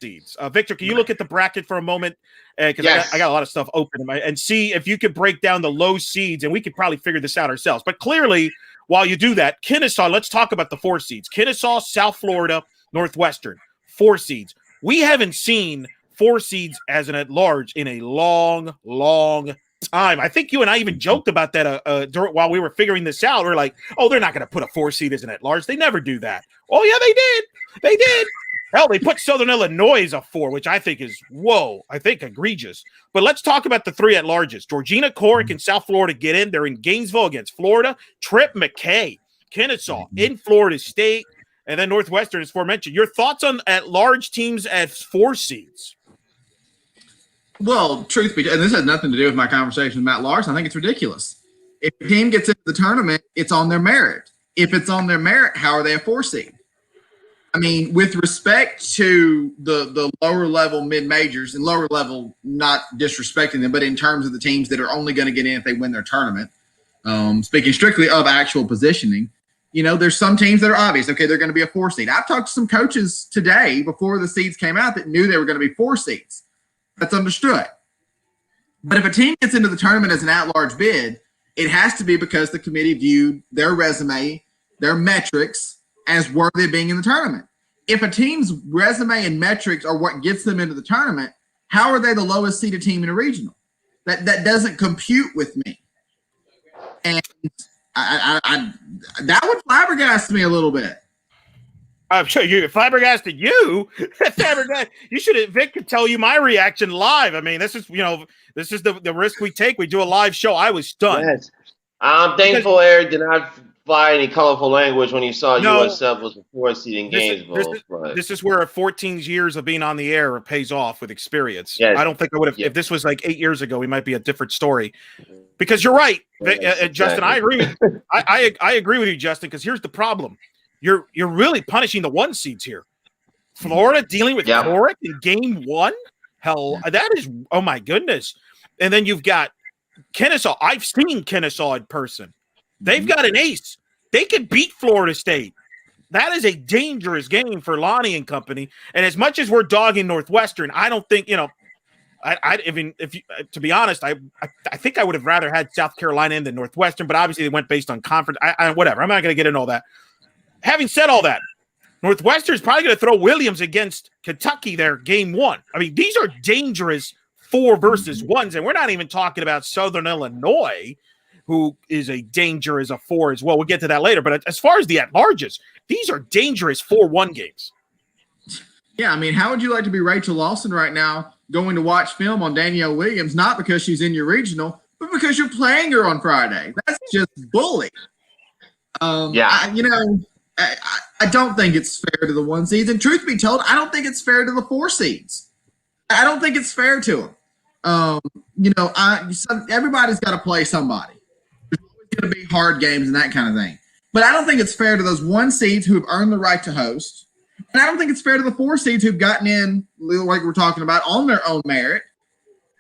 seeds. Victor, can you look at the bracket for a moment? Because I got a lot of stuff open and see if you could break down the low seeds, and we could probably figure this out ourselves. But clearly, while you do that, Kennesaw, let's talk about the 4 seeds. Kennesaw, South Florida, Northwestern, 4 seeds. We haven't seen 4 seeds as an at-large in a long, long time. I think you and I even joked about that while we were figuring this out. We're like, oh, they're not going to put a 4 seed as an at-large. They never do that. Oh, yeah, they did. They did. Hell, they put Southern Illinois as a 4, which I think is, egregious. But let's talk about the 3 at larges. Georgina, Corrick, and South Florida get in. They're in Gainesville against Florida. Trip McKay, Kennesaw in Florida State, and then Northwestern, as aforementioned. Your thoughts on at-large teams at 4 seeds? Well, truth be told, and this has nothing to do with my conversation with Matt Larson, I think it's ridiculous. If a team gets into the tournament, it's on their merit. If it's on their merit, how are they a 4 seed? I mean, with respect to the lower level mid-majors, and lower level, not disrespecting them, but in terms of the teams that are only going to get in if they win their tournament, speaking strictly of actual positioning, there's some teams that are obvious. Okay, they're going to be a 4 seed. I've talked to some coaches today before the seeds came out that knew they were going to be 4 seeds. That's understood. But if a team gets into the tournament as an at-large bid, it has to be because the committee viewed their resume, their metrics, as worthy of being in the tournament. If a team's resume and metrics are what gets them into the tournament, how are they the lowest seeded team in a regional? That doesn't compute with me. And I that would flabbergast me a little bit. I'm sure you flabbergasted you. You should. Vic could tell you my reaction live. I mean, this is the risk we take. We do a live show. I was stunned. Yes. I'm thankful Eric did not fly any colorful language when he saw USF was a 4 seed in Gainesville. This is where 14 years of being on the air pays off with experience. Yes. I don't think I would have. If this was like 8 years ago, we might be a different story. Because you're right, Justin. I agree. I agree with you, Justin. Because here's the problem: you're really punishing the 1 seeds here. Florida dealing with Corrick in game 1. Hell, that is, oh my goodness. And then you've got Kennesaw. I've seen Kennesaw in person. They've got an ace. They could beat Florida State. That is a dangerous game for Lonnie and company. And as much as we're dogging Northwestern, I don't think, I mean, to be honest, I think I would have rather had South Carolina in than Northwestern, but obviously they went based on conference. Whatever. I'm not going to get into all that. Having said all that, Northwestern is probably going to throw Williams against Kentucky there game 1. I mean, these are dangerous 4 versus 1s, and we're not even talking about Southern Illinois, who is a danger as a 4 as well. We'll get to that later. But as far as the at-larges, these are dangerous 4-1 games. Yeah, I mean, how would you like to be Rachel Lawson right now going to watch film on Danielle Williams, not because she's in your regional, but because you're playing her on Friday? That's just bully. I don't think it's fair to the 1 seeds. And truth be told, I don't think it's fair to the 4 seeds. I don't think it's fair to them. Everybody's got to play somebody. Going to be hard games and that kind of thing. But I don't think it's fair to those 1 seeds who have earned the right to host. And I don't think it's fair to the 4 seeds who've gotten in, like we're talking about, on their own merit,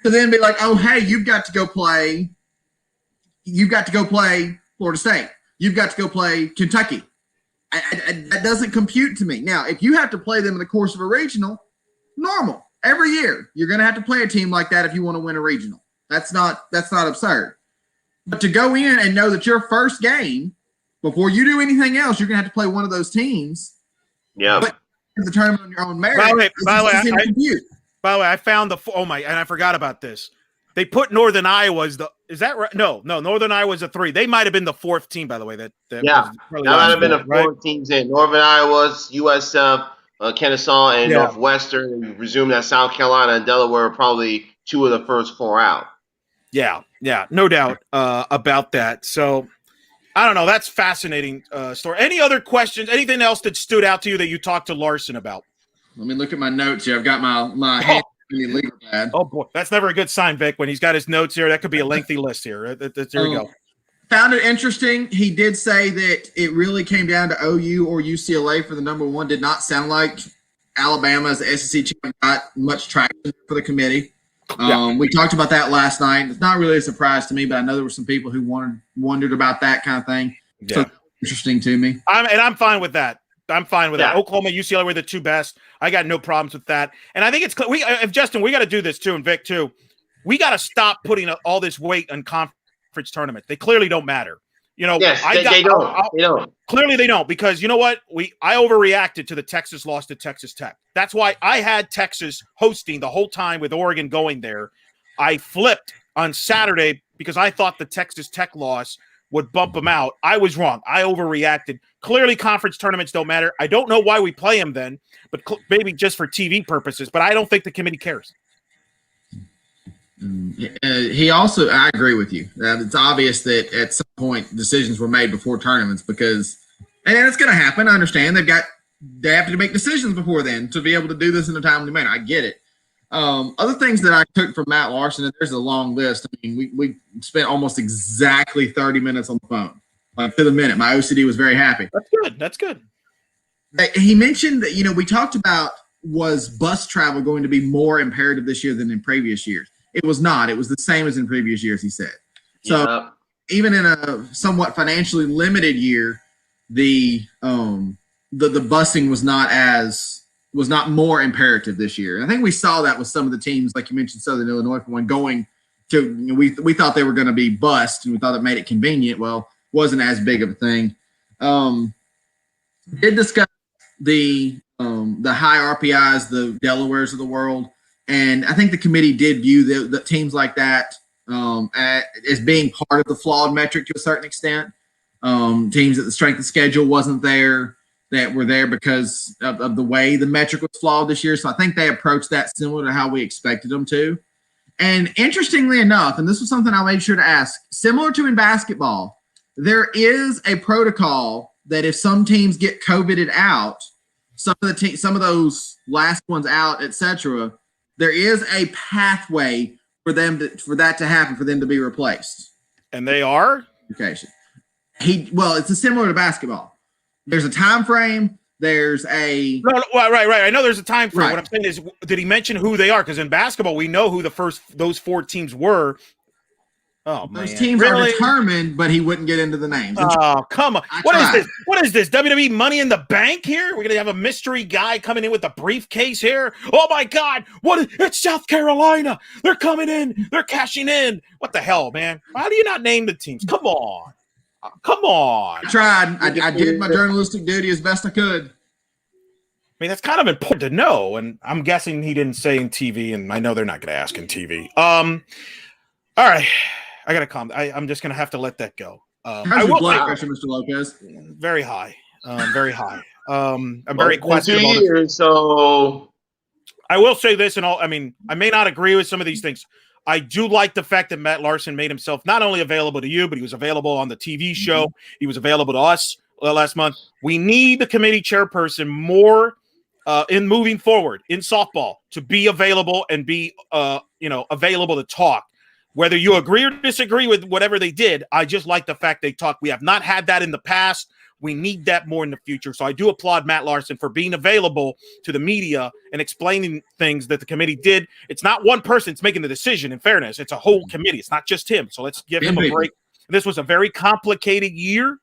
to then be like, oh, hey, you've got to go play Florida State. You've got to go play Kentucky. That doesn't compute to me. Now, if you have to play them in the course of a regional, normal. Every year, you're going to have to play a team like that if you want to win a regional. That's not absurd. But to go in and know that your first game, before you do anything else, you're going to have to play one of those teams. Yeah. But the tournament on your own merit. By the way, I found and I forgot about this. They put Northern Iowa as is that right? No, Northern Iowa is a 3. They might have been the 4th team, by the way. That might have been the 4 teams in. Northern Iowa, USF, Kennesaw, and Northwestern. And resume that South Carolina and Delaware are probably 2 of the first 4 out. Yeah, no doubt about that. So, I don't know. That's fascinating story. Any other questions? Anything else that stood out to you that you talked to Larson about? Let me look at my notes here. I've got my hand in the legal pad. Oh, boy. That's never a good sign, Vic. When he's got his notes here, that could be a lengthy list here. There we go. Found it interesting. He did say that it really came down to OU or UCLA for the number 1. Did not sound like Alabama as the SEC champ got much traction for the committee. We talked about that last night. It's not really a surprise to me, but I know there were some people who wondered about that kind of thing. Yeah. So interesting to me. I'm fine with that. that. Oklahoma, UCLA were the 2 best. I got no problems with that. And I think it's clear. Justin, we got to do this too, and Vic too. We got to stop putting all this weight on conference tournaments. They clearly don't matter. Yes, they don't. Clearly they don't, because you know what? I overreacted to the Texas loss to Texas Tech. That's why I had Texas hosting the whole time with Oregon going there. I flipped on Saturday because I thought the Texas Tech loss would bump them out. I was wrong. I overreacted Clearly, conference tournaments don't matter. I don't know why we play them then, but maybe just for TV purposes. But I don't think the committee cares. He also, I agree with you. It's obvious that at some point decisions were made before tournaments because, and it's going to happen. I understand they have to make decisions before then to be able to do this in a timely manner. I get it. Other things that I took from Matt Larson, and there's a long list. I mean, we spent almost exactly 30 minutes on the phone, like to the minute. My OCD was very happy. That's good. That's good. He mentioned that, we talked about, was bus travel going to be more imperative this year than in previous years? It was not. It was the same as in previous years, he said. So even in a somewhat financially limited year, the busing was not more imperative this year. I think we saw that with some of the teams, like you mentioned, Southern Illinois, for one, going to, we thought they were going to be bust, and we thought it made it convenient. Well, wasn't as big of a thing. Did discuss the high RPIs, the Delawares of the world, and I think the committee did view the teams like that as being part of the flawed metric to a certain extent. Teams that the strength of schedule wasn't there, that were there because of the way the metric was flawed this year. So I think they approached that similar to how we expected them to. And interestingly enough, and this was something I made sure to ask, similar to in basketball, there is a protocol that if some teams get COVIDed out, some of those last ones out, etc., there is a pathway for that to happen, for them to be replaced. And they are? It's similar to basketball. There's a time frame. There's a right. I know there's a time frame. Right. What I'm saying is, did he mention who they are? Because in basketball, we know who those 4 teams were. Oh man, those teams are determined, but he wouldn't get into the names. Oh come on! What is this? What is this? WWE Money in the Bank here? We're gonna have a mystery guy coming in with a briefcase here. Oh my God! It's South Carolina. They're coming in. They're cashing in. What the hell, man? How do you not name the teams? Come on. Come on. I tried. I did my journalistic duty as best I could. I mean, that's kind of important to know, and I'm guessing he didn't say in TV, and I know they're not going to ask in TV. All right. I got to calm. I'm just going to have to let that go. How's your blood pressure, Mr. Lopez? Very high. Very high. I'm very questionable. 2 years, so I will say this, and I may not agree with some of these things. I do like the fact that Matt Larson made himself not only available to you, but he was available on the TV show. He was available to us last month. We need the committee chairperson more in moving forward in softball to be available and be available to talk. Whether you agree or disagree with whatever they did, I just like the fact they talk. We have not had that in the past. We need that more in the future. So I do applaud Matt Larson for being available to the media and explaining things that the committee did. It's not one person that's making the decision, in fairness. It's a whole committee. It's not just him. So let's give him a break. This was a very complicated year.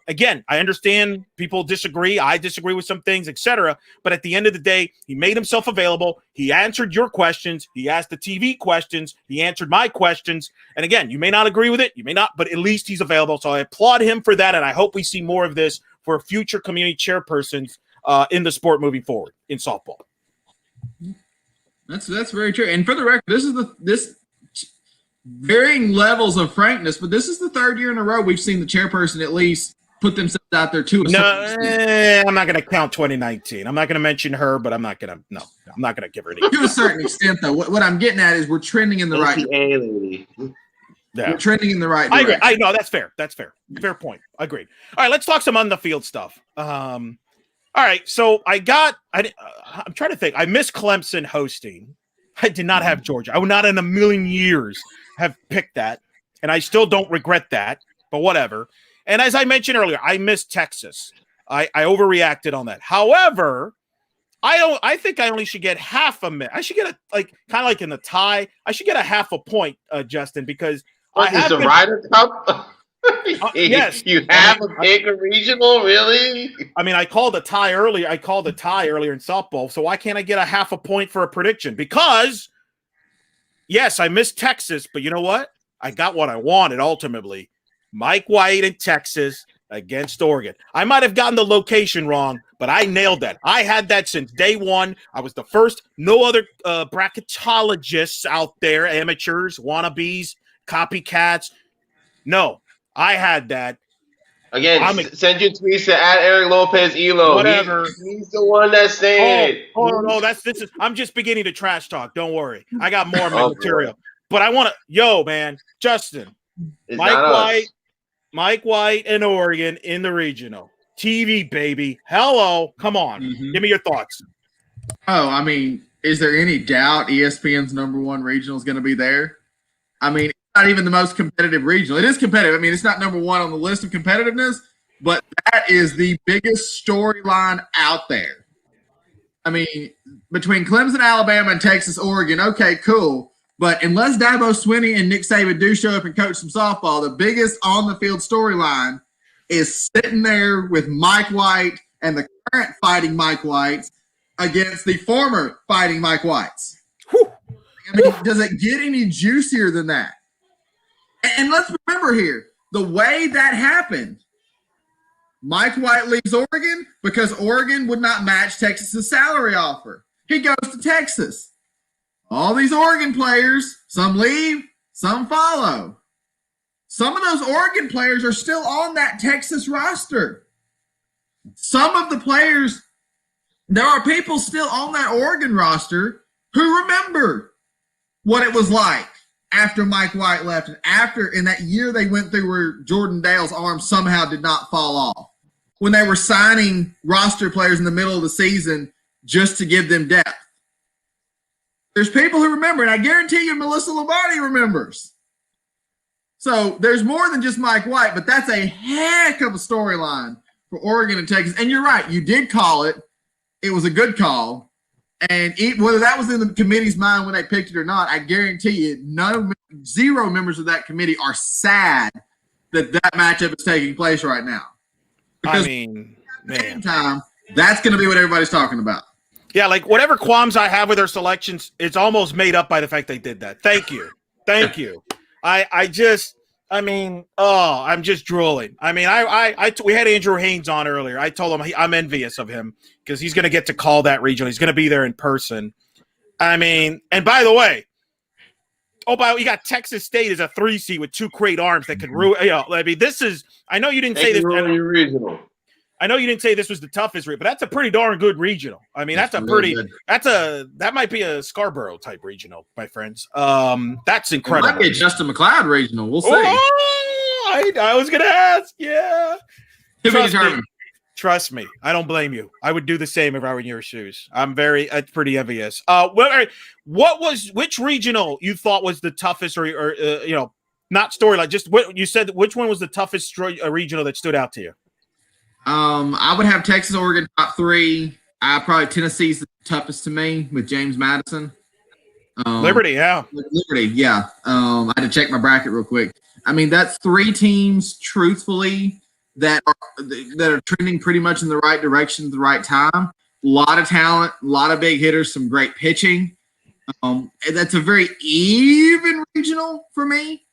Again, I understand people disagree. I disagree with some things, etc. But at the end of the day, he made himself available. He answered your questions. He asked the TV questions. He answered my questions. And again, you may not agree with it. You may not, but at least he's available. So I applaud him for that. And I hope we see more of this for future community chairpersons in the sport moving forward in softball. That's very true. And for the record, this varying levels of frankness, but this is the 3rd year in a row we've seen the chairperson at least put themselves out there too. I'm not going to count 2019. I'm not going to mention her, but I'm not going to give her any. To a certain extent, though. What I'm getting at is we're trending in the right direction. Yeah. We're trending in the right direction. I agree. I know that's fair. That's fair. Fair point. Agreed. All right, let's talk some on the field stuff. All right, so I'm trying to think. I missed Clemson hosting. I did not have Georgia. I would not in a million years have picked that, and I still don't regret that, but whatever. And as I mentioned earlier, I missed Texas. I overreacted on that. However, I think I only should get half a minute. I should get kind of like in the tie. I should get a half a point, Justin, because is the Ryder Cup? Yes. You have a bigger regional, really? I mean, I called a tie earlier. I called a tie earlier in softball. So why can't I get a half a point for a prediction? Because, yes, I missed Texas, but you know what? I got what I wanted ultimately. Mike White in Texas against Oregon. I might have gotten the location wrong, but I nailed that. I had that since day one. I was the first. No other bracketologists out there, amateurs, wannabes, copycats. No. I had that, Again, I'm send your tweets to Eric Lopez Elo. Whatever. He's the one that's saying it. No, this is. I'm just beginning to trash talk. Don't worry, I got more of my Oh, material. But I want to, man, Justin, It's Mike not us. White, and Oregon in the regional TV, baby. Hello, come on, give me your thoughts. Oh, I mean, is there any doubt ESPN's #1 regional is going to be there? I mean, it's not even the most competitive regional. It is competitive. I mean, it's not #1 on the list of competitiveness, but that is the biggest storyline out there. I mean, between Clemson, Alabama, and Texas, Oregon, okay, cool. But unless Dabo Swinney and Nick Saban do show up and coach some softball, the biggest on-the-field storyline is sitting there with Mike White and the current fighting Mike Whites against the former fighting Mike Whites. Whew. I mean, does it get any juicier than that? And let's remember here, the way that happened, Mike White leaves Oregon because Oregon would not match Texas's salary offer. He goes to Texas. All these Oregon players, some leave, some follow. Some of those Oregon players are still on that Texas roster. Some of the players, there are people still on that Oregon roster who remember what it was like after Mike White left and after in that year they went through where Jordan Dale's arm somehow did not fall off. When they were signing roster players in the middle of the season just to give them depth. There's people who remember, and I guarantee you Melissa Lombardi remembers. So there's more than just Mike White, but that's a heck of a storyline for Oregon and Texas. And you're right, you did call it. It was a good call. And whether that was in the committee's mind when they picked it or not, I guarantee you zero members of that committee are sad that matchup is taking place right now. Because I mean, at the same time, that's going to be what everybody's talking about. Yeah, like whatever qualms I have with their selections, it's almost made up by the fact they did that. Thank you. I'm just drooling. I mean, we had Andrew Haynes on earlier. I told him I'm envious of him because he's going to get to call that regional. He's going to be there in person. I mean, and by the way, you got Texas State as a 3 seed with 2 great arms that could ruin. I mean, this is. I know you didn't say this. Regional. I know you didn't say this was the toughest region, but that's a pretty darn good regional. I mean, that might be a Scarborough type regional, my friends. That's incredible. It might be a Justin McLeod regional. We'll see. I was going to ask. Yeah. Trust me. I don't blame you. I would do the same if I were in your shoes. I'm pretty envious. Which regional you thought was the toughest or not storyline, just what you said, which one was the toughest regional that stood out to you? I would have Texas, Oregon top 3. Probably Tennessee's the toughest to me with James Madison. Liberty, yeah. I had to check my bracket real quick. I mean, that's 3 teams, truthfully, that are trending pretty much in the right direction at the right time. A lot of talent, a lot of big hitters, some great pitching. That's a very even regional for me.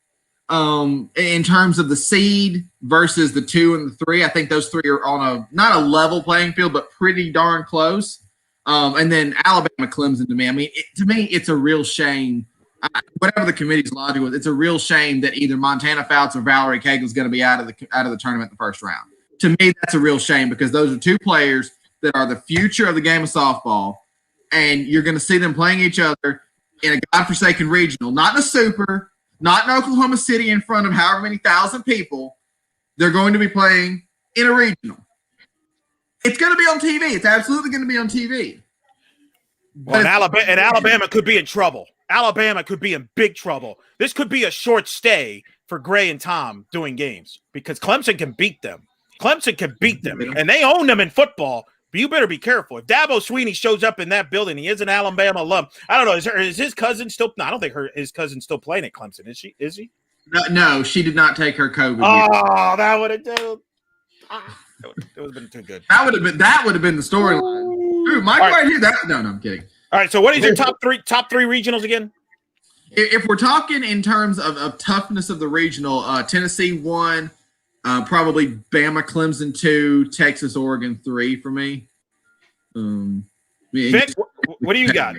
In terms of the seed versus the 2 and the 3, I think those 3 are on not a level playing field, but pretty darn close. And then Alabama, Clemson to me. I mean, to me, it's a real shame. Whatever the committee's logic was, it's a real shame that either Montana Fouts or Valerie Cagle is going to be out of the tournament in the first round. To me, that's a real shame because those are 2 players that are the future of the game of softball, and you're going to see them playing each other in a godforsaken regional, not in a super. Not in Oklahoma City in front of however many thousand people. They're going to be playing in a regional. It's going to be on TV. It's absolutely going to be on TV. Well, Alabama could be in trouble. Alabama could be in big trouble. This could be a short stay for Gray and Tom doing games because Clemson can beat them. And they own them in football. But you better be careful. If Dabo Swinney shows up in that building, he is an Alabama alum. I don't know. Is his cousin still? No, I don't think his cousin's still playing at Clemson. Is he? No, she did not take her COVID. Oh, that would have done. It would have been too good. That would have been the storyline. Dude, Mike right here. No, I'm kidding. All right. So, what is your top three regionals again? If we're talking in terms of toughness of the regional, Tennessee 1. Probably Bama, Clemson 2, Texas, Oregon 3 for me. Vic, what do you got?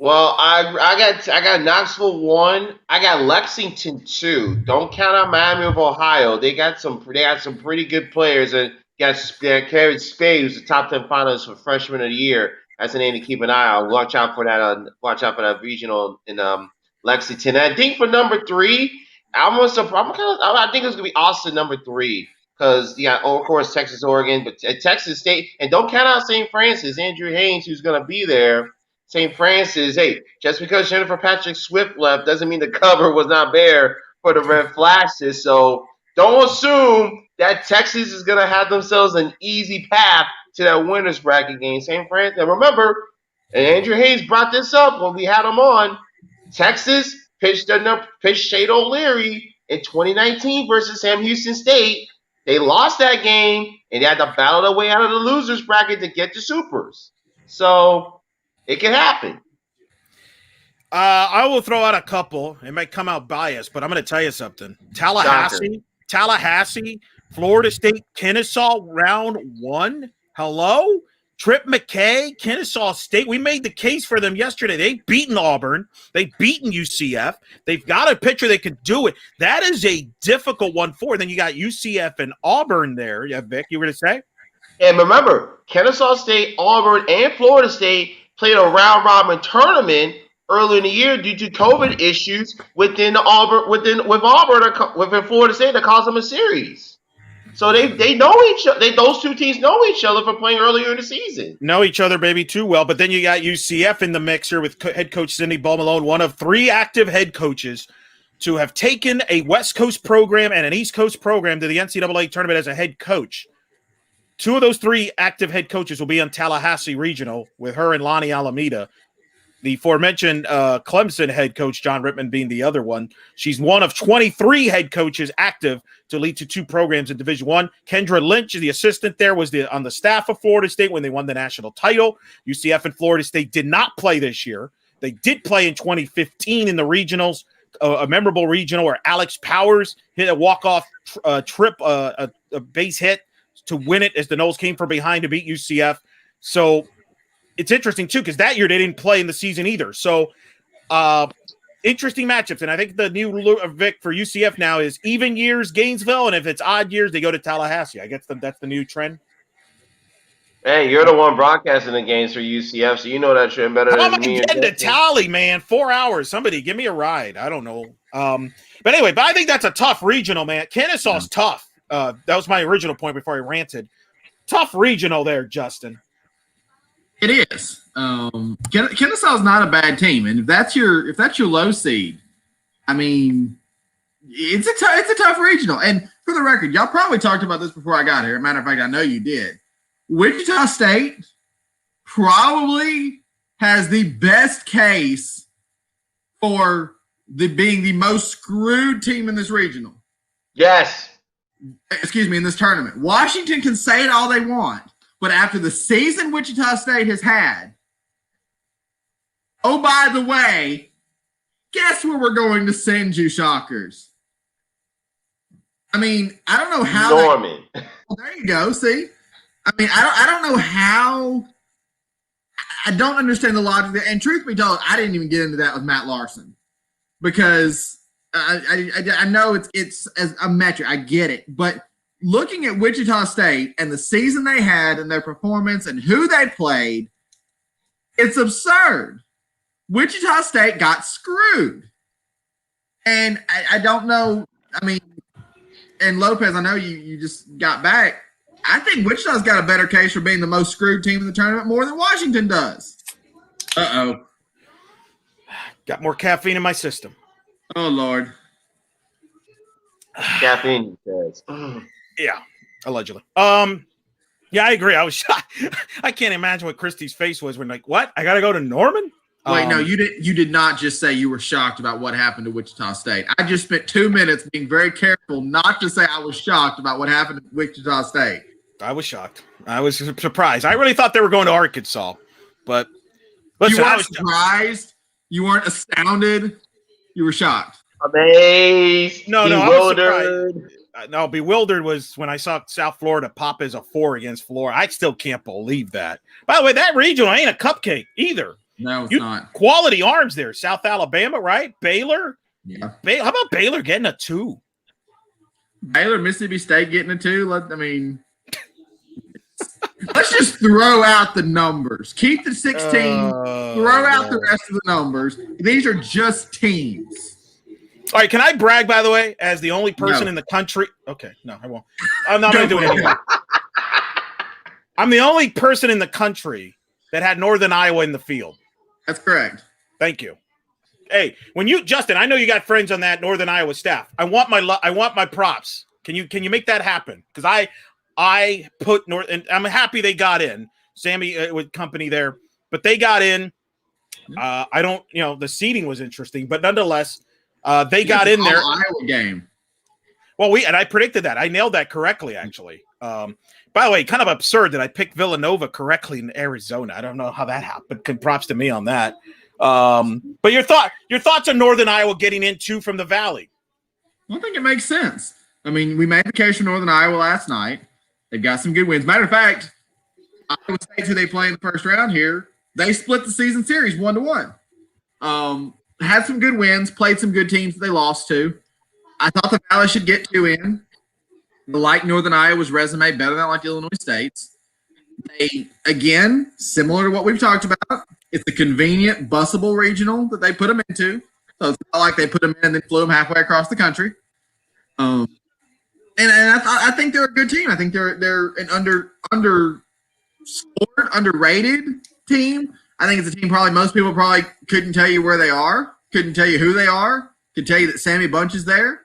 Well, I got Knoxville 1. I got Lexington 2. Don't count out Miami of Ohio. They got some pretty good players, and got Carrie Spade, who's the top 10 finalist for Freshman of the Year. That's a name to keep an eye on. Watch out for that. Watch out for that regional in Lexington. And I think for number 3, I think it's gonna be Austin number 3 because of course Texas, Oregon, but Texas State, and don't count out St. Francis. Andrew Haynes, who's gonna be there. St. Francis, hey, just because Jennifer Patrick Swift left doesn't mean the cover was not bare for the Red Flashes. So don't assume that Texas is going to have themselves an easy path to that winner's bracket game. St. Francis, and remember, and Andrew Hayes brought this up when we had him on, Texas pitched Shade O'Leary in 2019 versus Sam Houston State. They lost that game, and they had to battle their way out of the loser's bracket to get to Supers. So it can happen. I will throw out a couple. It might come out biased, but I'm going to tell you something. Tallahassee, Florida State, Kennesaw, round 1. Hello? Trip McKay, Kennesaw State. We made the case for them yesterday. They've beaten Auburn. They've beaten UCF. They've got a pitcher that could do it. That is a difficult one for. Then you got UCF and Auburn there. Yeah, Vic, you were to say? And remember, Kennesaw State, Auburn, and Florida State played a round-robin tournament early in the year due to COVID issues within Florida State that caused them a series. So they know each other. Those two teams know each other from playing earlier in the season. Know each other, baby, too well. But then you got UCF in the mixer with head coach Cindy Ball-Malone, one of 3 active head coaches to have taken a West Coast program and an East Coast program to the NCAA tournament as a head coach. 2 of those 3 active head coaches will be on Tallahassee Regional with her and Lonnie Alameda. The aforementioned Clemson head coach, John Rittman, being the other one. She's one of 23 head coaches active to lead to 2 programs in Division I. Kendra Lynch, the assistant there, was on the staff of Florida State when they won the national title. UCF and Florida State did not play this year. They did play in 2015 in the regionals, a memorable regional where Alex Powers hit a walk-off trip, a base hit to win it as the Noles came from behind to beat UCF. So it's interesting, too, because that year they didn't play in the season either. So interesting matchups. And I think the new Vic for UCF now is even years, Gainesville, and if it's odd years, they go to Tallahassee. I guess that's the new trend. Hey, you're the one broadcasting the games for UCF, so you know that trend better than me. How am I getting to Tally, man? 4 hours. Somebody give me a ride. I don't know. But anyway, I think that's a tough regional, man. Kennesaw's tough. That was my original point before I ranted. Tough regional there, Justin. It is. Kennesaw's not a bad team, and if that's your low seed, I mean, it's a tough regional. And for the record, y'all probably talked about this before I got here. Matter of fact, I know you did. Wichita State probably has the best case for being the most screwed team in this regional. Yes. Excuse me, in this tournament. Washington can say it all they want, but after the season Wichita State has had, oh, by the way, guess where we're going to send you, Shockers? I mean, I don't know how. Norman. There you go. See? I mean, I don't know how. I don't understand the logic there. And truth be told, I didn't even get into that with Matt Larson because I know it's as a metric. I get it. But looking at Wichita State and the season they had and their performance and who they played, it's absurd. Wichita State got screwed. And I don't know. I mean, and Lopez, I know you just got back. I think Wichita's got a better case for being the most screwed team in the tournament more than Washington does. Uh-oh. Got more caffeine in my system. Oh, Lord. Caffeine says. Yeah, allegedly. Yeah, I agree. I was shocked. I can't imagine what Christie's face was when, like, what? I got to go to Norman? Wait, no, you did not just say you were shocked about what happened to Wichita State. I just spent 2 minutes being very careful not to say I was shocked about what happened to Wichita State. I was shocked. I was surprised. I really thought they were going to Arkansas, but listen, you weren't surprised. You weren't astounded. You were shocked. Amazed. No, bewildered. I was surprised. No, bewildered was when I saw South Florida pop as a 4 against Florida. I still can't believe that. By the way, that regional ain't a cupcake either. No, it's not. Quality arms there. South Alabama, right? Baylor. Yeah. How about Baylor getting a 2? Baylor, Mississippi State getting a 2. Let's just throw out the numbers. Keep the 16. Throw out the rest of the numbers. These are just teams. All right, can I brag, by the way, as the only person in the country? Okay, no, I won't. I'm not going to do it anyway. I'm the only person in the country that had Northern Iowa in the field. That's correct. Thank you. Hey, Justin, I know you got friends on that Northern Iowa staff. I want my props. Can you make that happen? Because I put North, and I'm happy they got in. Sammy with company there, but they got in. I don't, the seating was interesting, but nonetheless, they got in there. Iowa game. Well, I predicted that. I nailed that correctly, actually. By the way, kind of absurd that I picked Villanova correctly in Arizona. I don't know how that happened. Props to me on that. But your thoughts on Northern Iowa getting in 2 from the Valley? I think it makes sense. I mean, we made the case for Northern Iowa last night. They've got some good wins. Matter of fact, Iowa State, who they play in the first round here, they split the season series 1-1. Had some good wins, played some good teams that they lost to. I thought the Valley should get 2 in. I like Northern Iowa's resume better than I like Illinois State's. They, again, similar to what we've talked about, it's a convenient, busable regional that they put them into. So it's not like they put them in and then flew them halfway across the country. And I think they're a good team. I think they're an underrated team. I think it's a team probably most people probably couldn't tell you where they are, couldn't tell you who they are, could tell you that Sammy Bunch is there.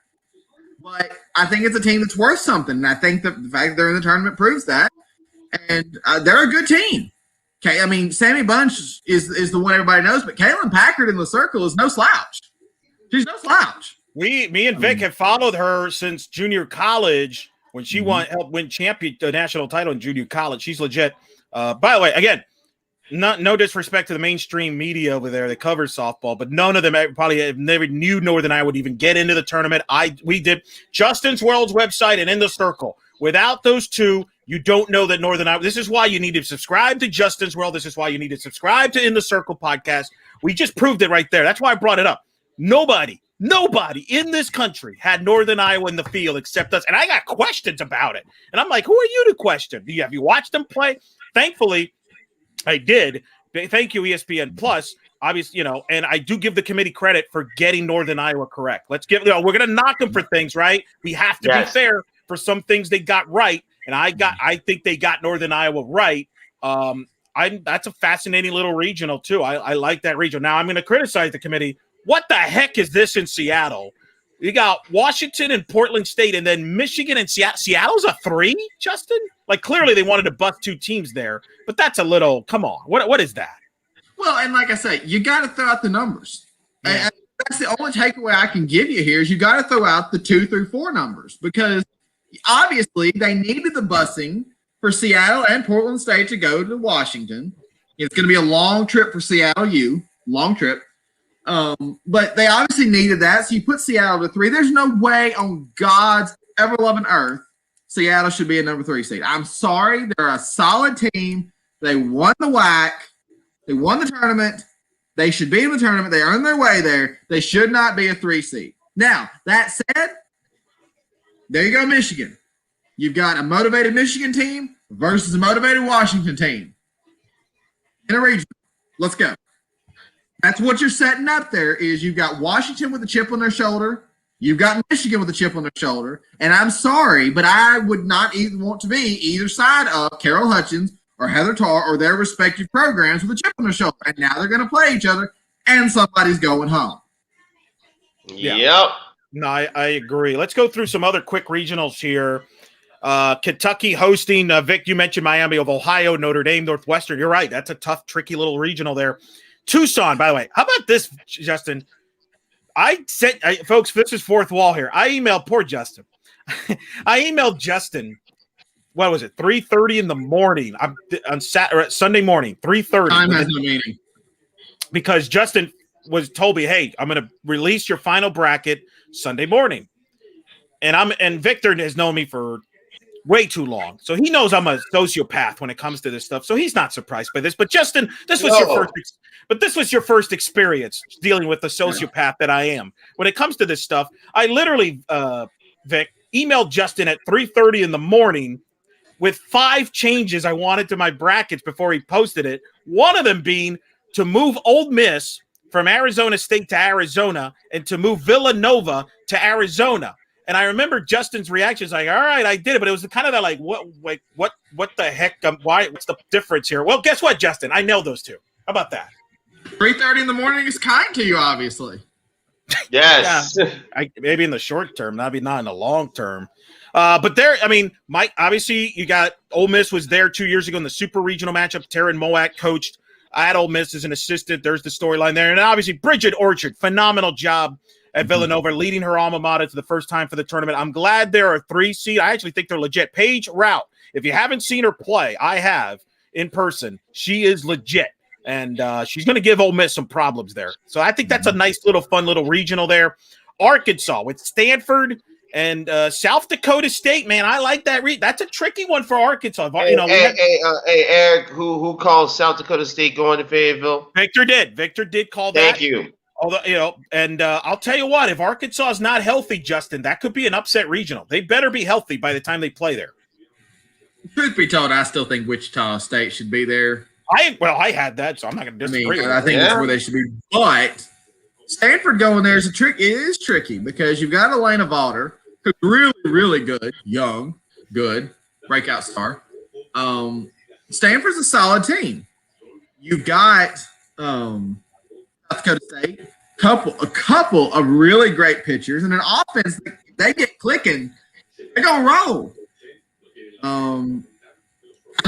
But I think it's a team that's worth something. And I think that the fact that they're in the tournament proves that. And they're a good team. Okay, I mean, Sammy Bunch is the one everybody knows, but Kaylin Packard in the circle is no slouch. She's no slouch. Me and Vic have followed her since junior college when she helped win the national title in junior college. She's legit. By the way, again, no disrespect to the mainstream media over there that covers softball, but none of them probably have never knew Northern Iowa would even get into the tournament. We did. Justin's World's website and In the Circle. Without those two, you don't know that Northern Iowa. This is why you need to subscribe to Justin's World. This is why you need to subscribe to In the Circle podcast. We just proved it right there. That's why I brought it up. Nobody in this country had Northern Iowa in the field except us. And I got questions about it. And I'm like, who are you to question? Have you watched them play? Thankfully, I did. Thank you, ESPN Plus. Obviously, and I do give the committee credit for getting Northern Iowa correct. Let's we're going to knock them for things, right? We have to be fair for some things they got right. And I think they got Northern Iowa right. That's a fascinating little regional too. I like that regional. Now I'm going to criticize the committee. What the heck is this in Seattle? You got Washington and Portland State, and then Michigan and Seattle. Seattle's a 3, Justin? Like, clearly they wanted to bust 2 teams there, but that's a little, come on. What is that? Well, and like I say, you got to throw out the numbers. Yeah. And that's the only takeaway I can give you here is you got to throw out the 2 through 4 numbers because obviously they needed the busing for Seattle and Portland State to go to Washington. It's going to be a long trip for Seattle long trip. But they obviously needed that, so you put Seattle to 3. There's no way on God's ever-loving earth Seattle should be a number 3 seed. I'm sorry. They're a solid team. They won the WAC. They won the tournament. They should be in the tournament. They earned their way there. They should not be a 3 seed. Now, that said, there you go, Michigan. You've got a motivated Michigan team versus a motivated Washington team in a region. Let's go. That's what you're setting up there is you've got Washington with a chip on their shoulder. You've got Michigan with a chip on their shoulder. And I'm sorry, but I would not even want to be either side of Carol Hutchins or Heather Tarr or their respective programs with a chip on their shoulder. And now they're going to play each other and somebody's going home. Yep. No, I agree. Let's go through some other quick regionals here. Kentucky hosting, Vic, you mentioned Miami of Ohio, Notre Dame, Northwestern. You're right. That's a tough, tricky little regional there. Tucson, by the way. How about this, Justin? Folks, this is fourth wall here. I emailed poor Justin. I emailed Justin. What was it? 3:30 in the morning on Sunday morning. 3:30. Time has no meaning. Because Justin told me, hey, I'm going to release your final bracket Sunday morning, and Victor has known me for way too long. So he knows I'm a sociopath when it comes to this stuff. So he's not surprised by this. But Justin, this was your first experience dealing with the sociopath that I am. When it comes to this stuff, I literally, Vic, emailed Justin at 3:30 in the morning with 5 changes I wanted to my brackets before he posted it. One of them being to move Ole Miss from Arizona State to Arizona and to move Villanova to Arizona. And I remember Justin's reactions like, all right, I did it. But it was kind of that like, what the heck? Why? What's the difference here? Well, guess what, Justin? I know those two. How about that? 3:30 in the morning is kind to you, obviously. Yes. Yeah, maybe in the short term, maybe not in the long term. But there, I mean, Mike, obviously you got Ole Miss was there 2 years ago in the super regional matchup. Taryn Moak coached. I had Ole Miss as an assistant. There's the storyline there. And obviously Bridget Orchard, phenomenal job at Villanova, leading her alma mater to the first time for the tournament. I'm glad they're a 3 seed. I actually think they're legit. Paige Rout, if you haven't seen her play, I have in person. She is legit. And she's going to give Ole Miss some problems there. So I think that's a nice little fun little regional there. Arkansas with Stanford and South Dakota State, man. I like that. That's a tricky one for Arkansas. Hey, Eric, who called South Dakota State going to Fayetteville? Victor did call that. Thank you. Although, and I'll tell you what, if Arkansas is not healthy, Justin, that could be an upset regional. They better be healthy by the time they play there. Truth be told, I still think Wichita State should be there. I had that, so I'm not going to disagree. I think that's where they should be. But Stanford going there is It is tricky because you've got Elena Valder, who's really, really good, young, good, breakout star. Stanford's a solid team. You've got South Dakota State, a couple of really great pitchers, and an offense. They get clicking, they're gonna roll. I'm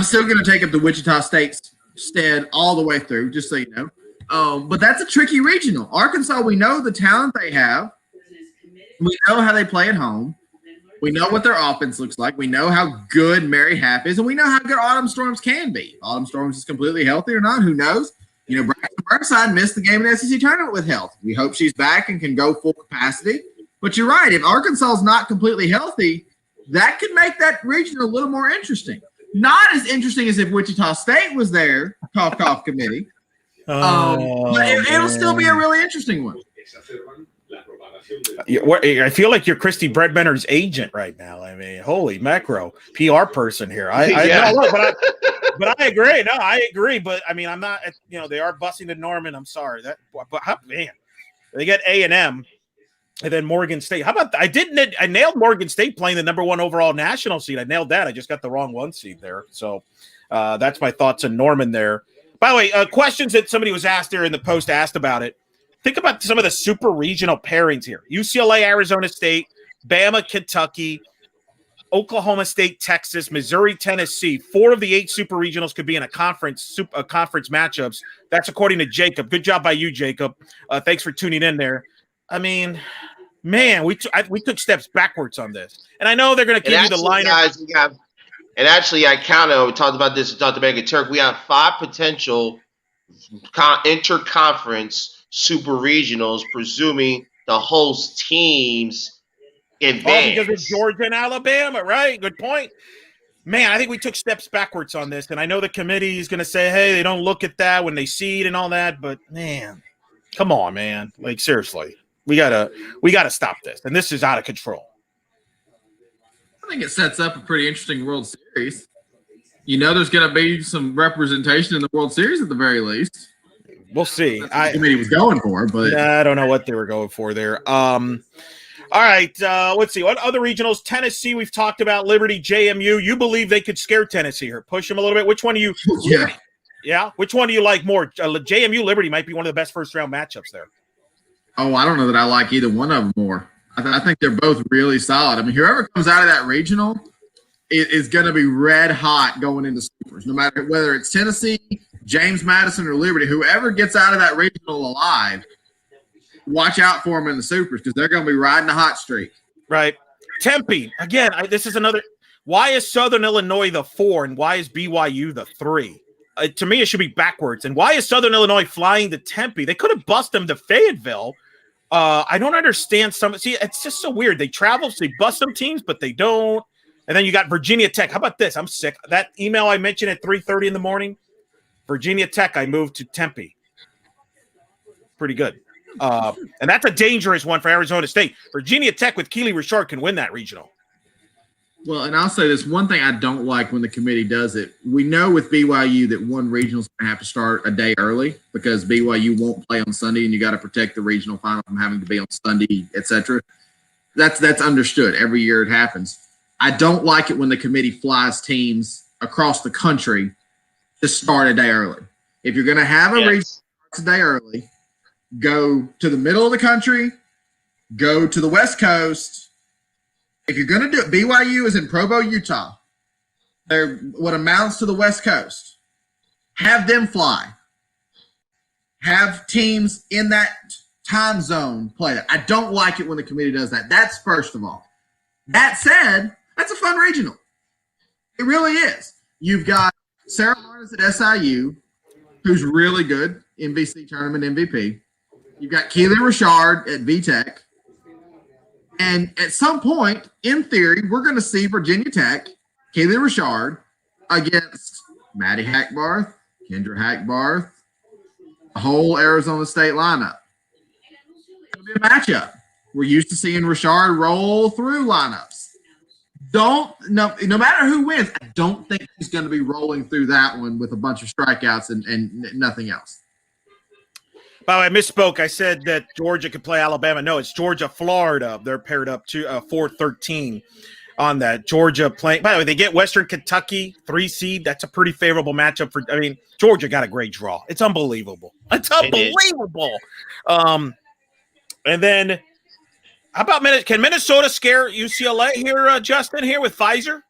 still gonna take up the Wichita State's stead all the way through, just so you know. But that's a tricky regional. Arkansas, we know the talent they have. We know how they play at home. We know what their offense looks like. We know how good Mary Happ is, and we know how good Autumn Storms can be. Autumn Storms is completely healthy or not, who knows? You know, Braxton Burnside missed the game in the SEC tournament with health. We hope she's back and can go full capacity. But you're right. If Arkansas is not completely healthy, that could make that region a little more interesting. Not as interesting as if Wichita State was there, cough committee. But it'll still be a really interesting one. I feel like you're Christy Breadbenner's agent right now. I mean, holy macro, PR person here. But I agree. No, I agree. But I mean, I'm not. You know, they are busing to Norman. I'm sorry but man, they get A&M and then Morgan State. How about I nailed Morgan State playing the number 1 overall national seed. I nailed that. I just got the wrong 1 seed there. So that's my thoughts on Norman there. By the way, questions that somebody was asked there in the post asked about it. Think about some of the super regional pairings here. UCLA, Arizona State, Bama, Kentucky, Oklahoma State, Texas, Missouri, Tennessee. 4 of the 8 super regionals could be in a conference matchups. That's according to Jacob. Good job by you, Jacob. Thanks for tuning in there. I mean, man, we took steps backwards on this. And I know they're going to give you the lineup. And actually, I counted. We talked about this with Dr. Megan Turk. We have 5 potential interconference super regionals, presuming the host teams advance. Because of Georgia and Alabama, right? Good point. Man, I think we took steps backwards on this, and I know the committee is going to say, hey, they don't look at that when they seed and all that, but man, come on, man. Like, seriously, we gotta stop this, and this is out of control. I think it sets up a pretty interesting World Series. You know, there's going to be some representation in the World Series at the very least. We'll see. That's what the committee was going for, but I don't know what they were going for there. All right, let's see. What other regionals? Tennessee, we've talked about. Liberty, JMU. You believe they could scare Tennessee or push them a little bit? Which one do you? Yeah. Which one do you like more? JMU, Liberty might be one of the best first-round matchups there. Oh, I don't know that I like either one of them more. I think they're both really solid. I mean, whoever comes out of that regional is going to be red hot going into supers, no matter whether it's Tennessee, James Madison, or Liberty. Whoever gets out of that regional alive, watch out for them in the supers because they're going to be riding a hot streak. Right. Tempe, again, this is another – why is Southern Illinois the 4 and why is BYU the 3? To me, it should be backwards. And why is Southern Illinois flying to Tempe? They could have bused them to Fayetteville. I don't understand some – see, it's just so weird. They travel, so they bust some teams, but they don't. And then you got Virginia Tech. How about this? I'm sick. That email I mentioned at 3:30 in the morning, Virginia Tech, I moved to Tempe. Pretty good. And that's a dangerous one for Arizona State. Virginia Tech with Keely Richard can win that regional. Well, and I'll say this one thing I don't like when the committee does it. We know with BYU that one regional is going to have to start a day early because BYU won't play on Sunday, and you got to protect the regional final from having to be on Sunday, etc. That's understood. Every year it happens. I don't like it when the committee flies teams across the country to start a day early. If you're going to have a regional a day early, go to the middle of the country, go to the West Coast. If you're going to do it, BYU is in Provo, Utah. They're what amounts to the West Coast. Have them fly. Have teams in that time zone play that. I don't like it when the committee does that. That's first of all. That said, that's a fun regional. It really is. You've got Sarah Barnes at SIU, who's really good, MVC tournament MVP. You've got Keely Richard at VTech. And at some point, in theory, we're going to see Virginia Tech, Keely Richard, against Maddie Hackbarth, Kendra Hackbarth, the whole Arizona State lineup. It's going to be a matchup. We're used to seeing Richard roll through lineups. No matter who wins, I don't think he's going to be rolling through that one with a bunch of strikeouts and nothing else. By the way, I misspoke. I said that Georgia could play Alabama. No, it's Georgia, Florida. They're paired up to 4-13 on that. Georgia playing. By the way, they get Western Kentucky, 3 seed. That's a pretty favorable matchup for. I mean, Georgia got a great draw. It's unbelievable. It's unbelievable. And then, how about can Minnesota scare UCLA here, Justin? Here with Pfizer?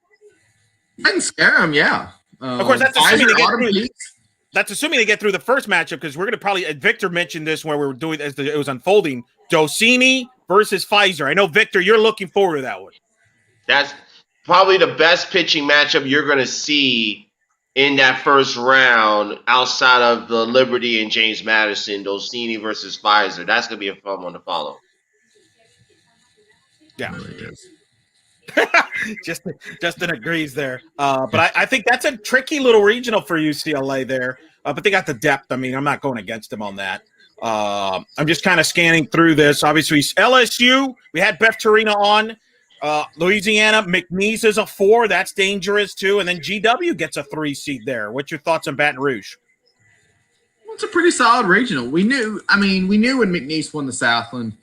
I can scare them, yeah. Of course, that's assuming they get through. Phoenix. That's assuming they get through the first matchup because we're going to probably – Victor mentioned this when we were doing as it was unfolding. Docini versus Pfizer. I know, Victor, you're looking forward to that one. That's probably the best pitching matchup you're going to see in that first round outside of the Liberty and James Madison, Docini versus Pfizer. That's going to be a fun one to follow. Yeah. It really is. Justin agrees there. But I think that's a tricky little regional for UCLA there. But they got the depth. I mean, I'm not going against them on that. I'm just kind of scanning through this. Obviously, LSU, we had Beth Torina on. Louisiana, McNeese is a 4. That's dangerous, too. And then GW gets a 3 seed there. What's your thoughts on Baton Rouge? Well, it's a pretty solid regional. We knew when McNeese won the Southland,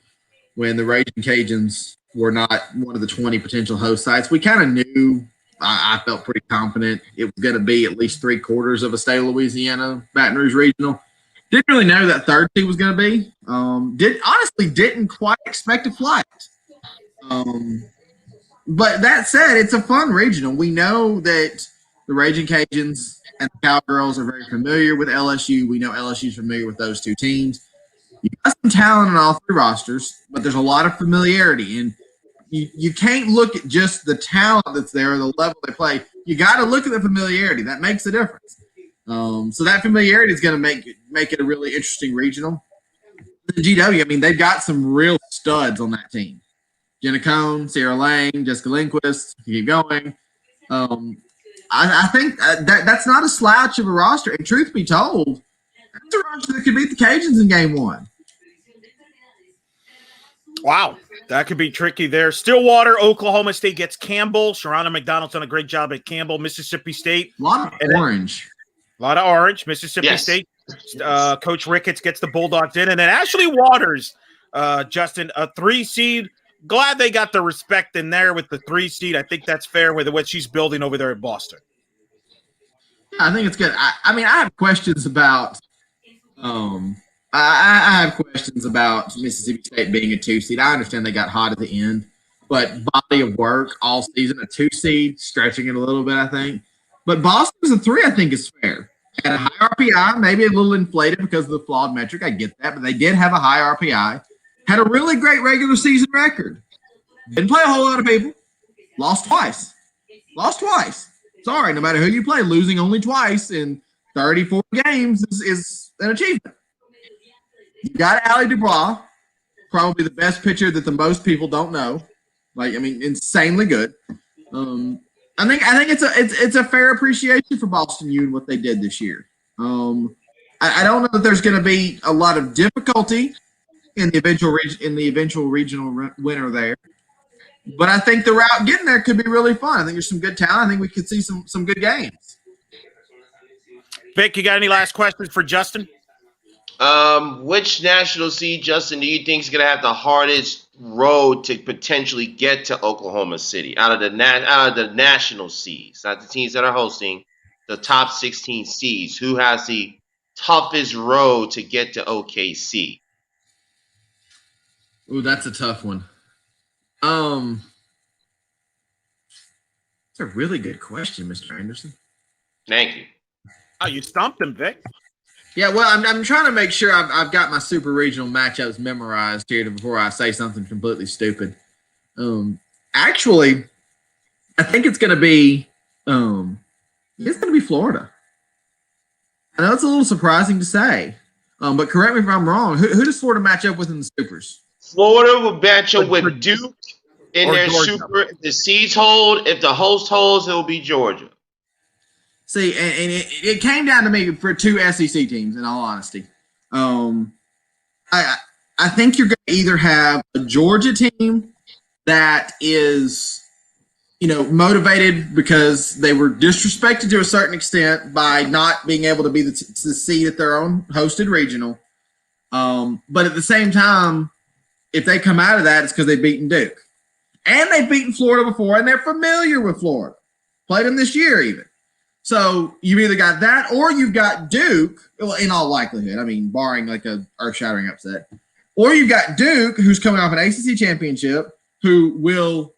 when the Raging Cajuns were not one of the 20 potential host sites. We kind of knew, I felt pretty confident it was going to be at least 3/4 of a state of Louisiana Baton Rouge regional. Didn't really know that third seed was going to be. Didn't quite expect a flight. But that said, it's a fun regional. We know that the Raging Cajuns and the Cowgirls are very familiar with LSU. We know LSU's familiar with those two teams. You got some talent on all 3 rosters, but there's a lot of familiarity. And you can't look at just the talent that's there, the level they play. You got to look at the familiarity. That makes a difference. So that familiarity is going to make it a really interesting regional. The GW, I mean, they've got some real studs on that team. Jenna Cone, Sierra Lang, Jessica Lindquist, keep going. I think that's not a slouch of a roster. And truth be told, that's a roster that could beat the Cajuns in game 1. Wow, that could be tricky there. Stillwater, Oklahoma State gets Campbell. Sharona McDonald's done a great job at Campbell. Mississippi State. A lot of orange. Mississippi State. Coach Ricketts gets the Bulldogs in. And then Ashley Waters, Justin, a 3 seed. Glad they got the respect in there with the 3 seed. I think that's fair with what she's building over there at Boston. Yeah, I think it's good. I mean, I have questions about I have questions about Mississippi State being a 2 seed. I understand they got hot at the end, but body of work all season, a 2 seed, stretching it a little bit, I think. But Boston is a 3, I think is fair. Had a high RPI, maybe a little inflated because of the flawed metric. I get that, but they did have a high RPI. Had a really great regular season record. Didn't play a whole lot of people. Lost twice. Sorry, no matter who you play, losing only twice in 34 games is an achievement. You got Allie Dubois, probably the best pitcher that the most people don't know. Insanely good. I think it's a fair appreciation for Boston U and what they did this year. I don't know that there's going to be a lot of difficulty in the eventual regional winner there, but I think the route getting there could be really fun. I think there's some good talent. I think we could see some good games. Vic, you got any last questions for Justin? Which national seed, Justin, do you think is going to have the hardest road to potentially get to Oklahoma City out of the national seeds, not the teams that are hosting, the top 16 seeds? Who has the toughest road to get to OKC? Ooh, that's a tough one. It's a really good question, Mr. Anderson. Thank you. Oh, you stumped him, Vic. Yeah, well, I'm trying to make sure I've got my super regional matchups memorized here before I say something completely stupid. Actually, I think it's going to be Florida. I know it's a little surprising to say, but correct me if I'm wrong. Who does Florida match up with in the supers? Florida will match up with Duke in their Georgia. super. If the seeds hold, if the host holds, it will be Georgia. See, and it came down to me for two SEC teams, in all honesty. I think you're going to either have a Georgia team that is, motivated because they were disrespected to a certain extent by not being able to be the seed at their own hosted regional. But at the same time, if they come out of that, it's because they've beaten Duke. And they've beaten Florida before, and they're familiar with Florida. Played them this year even. So you've either got that or you've got Duke, well, in all likelihood, I mean, barring like a earth-shattering upset. Or you've got Duke, who's coming off an ACC championship, who will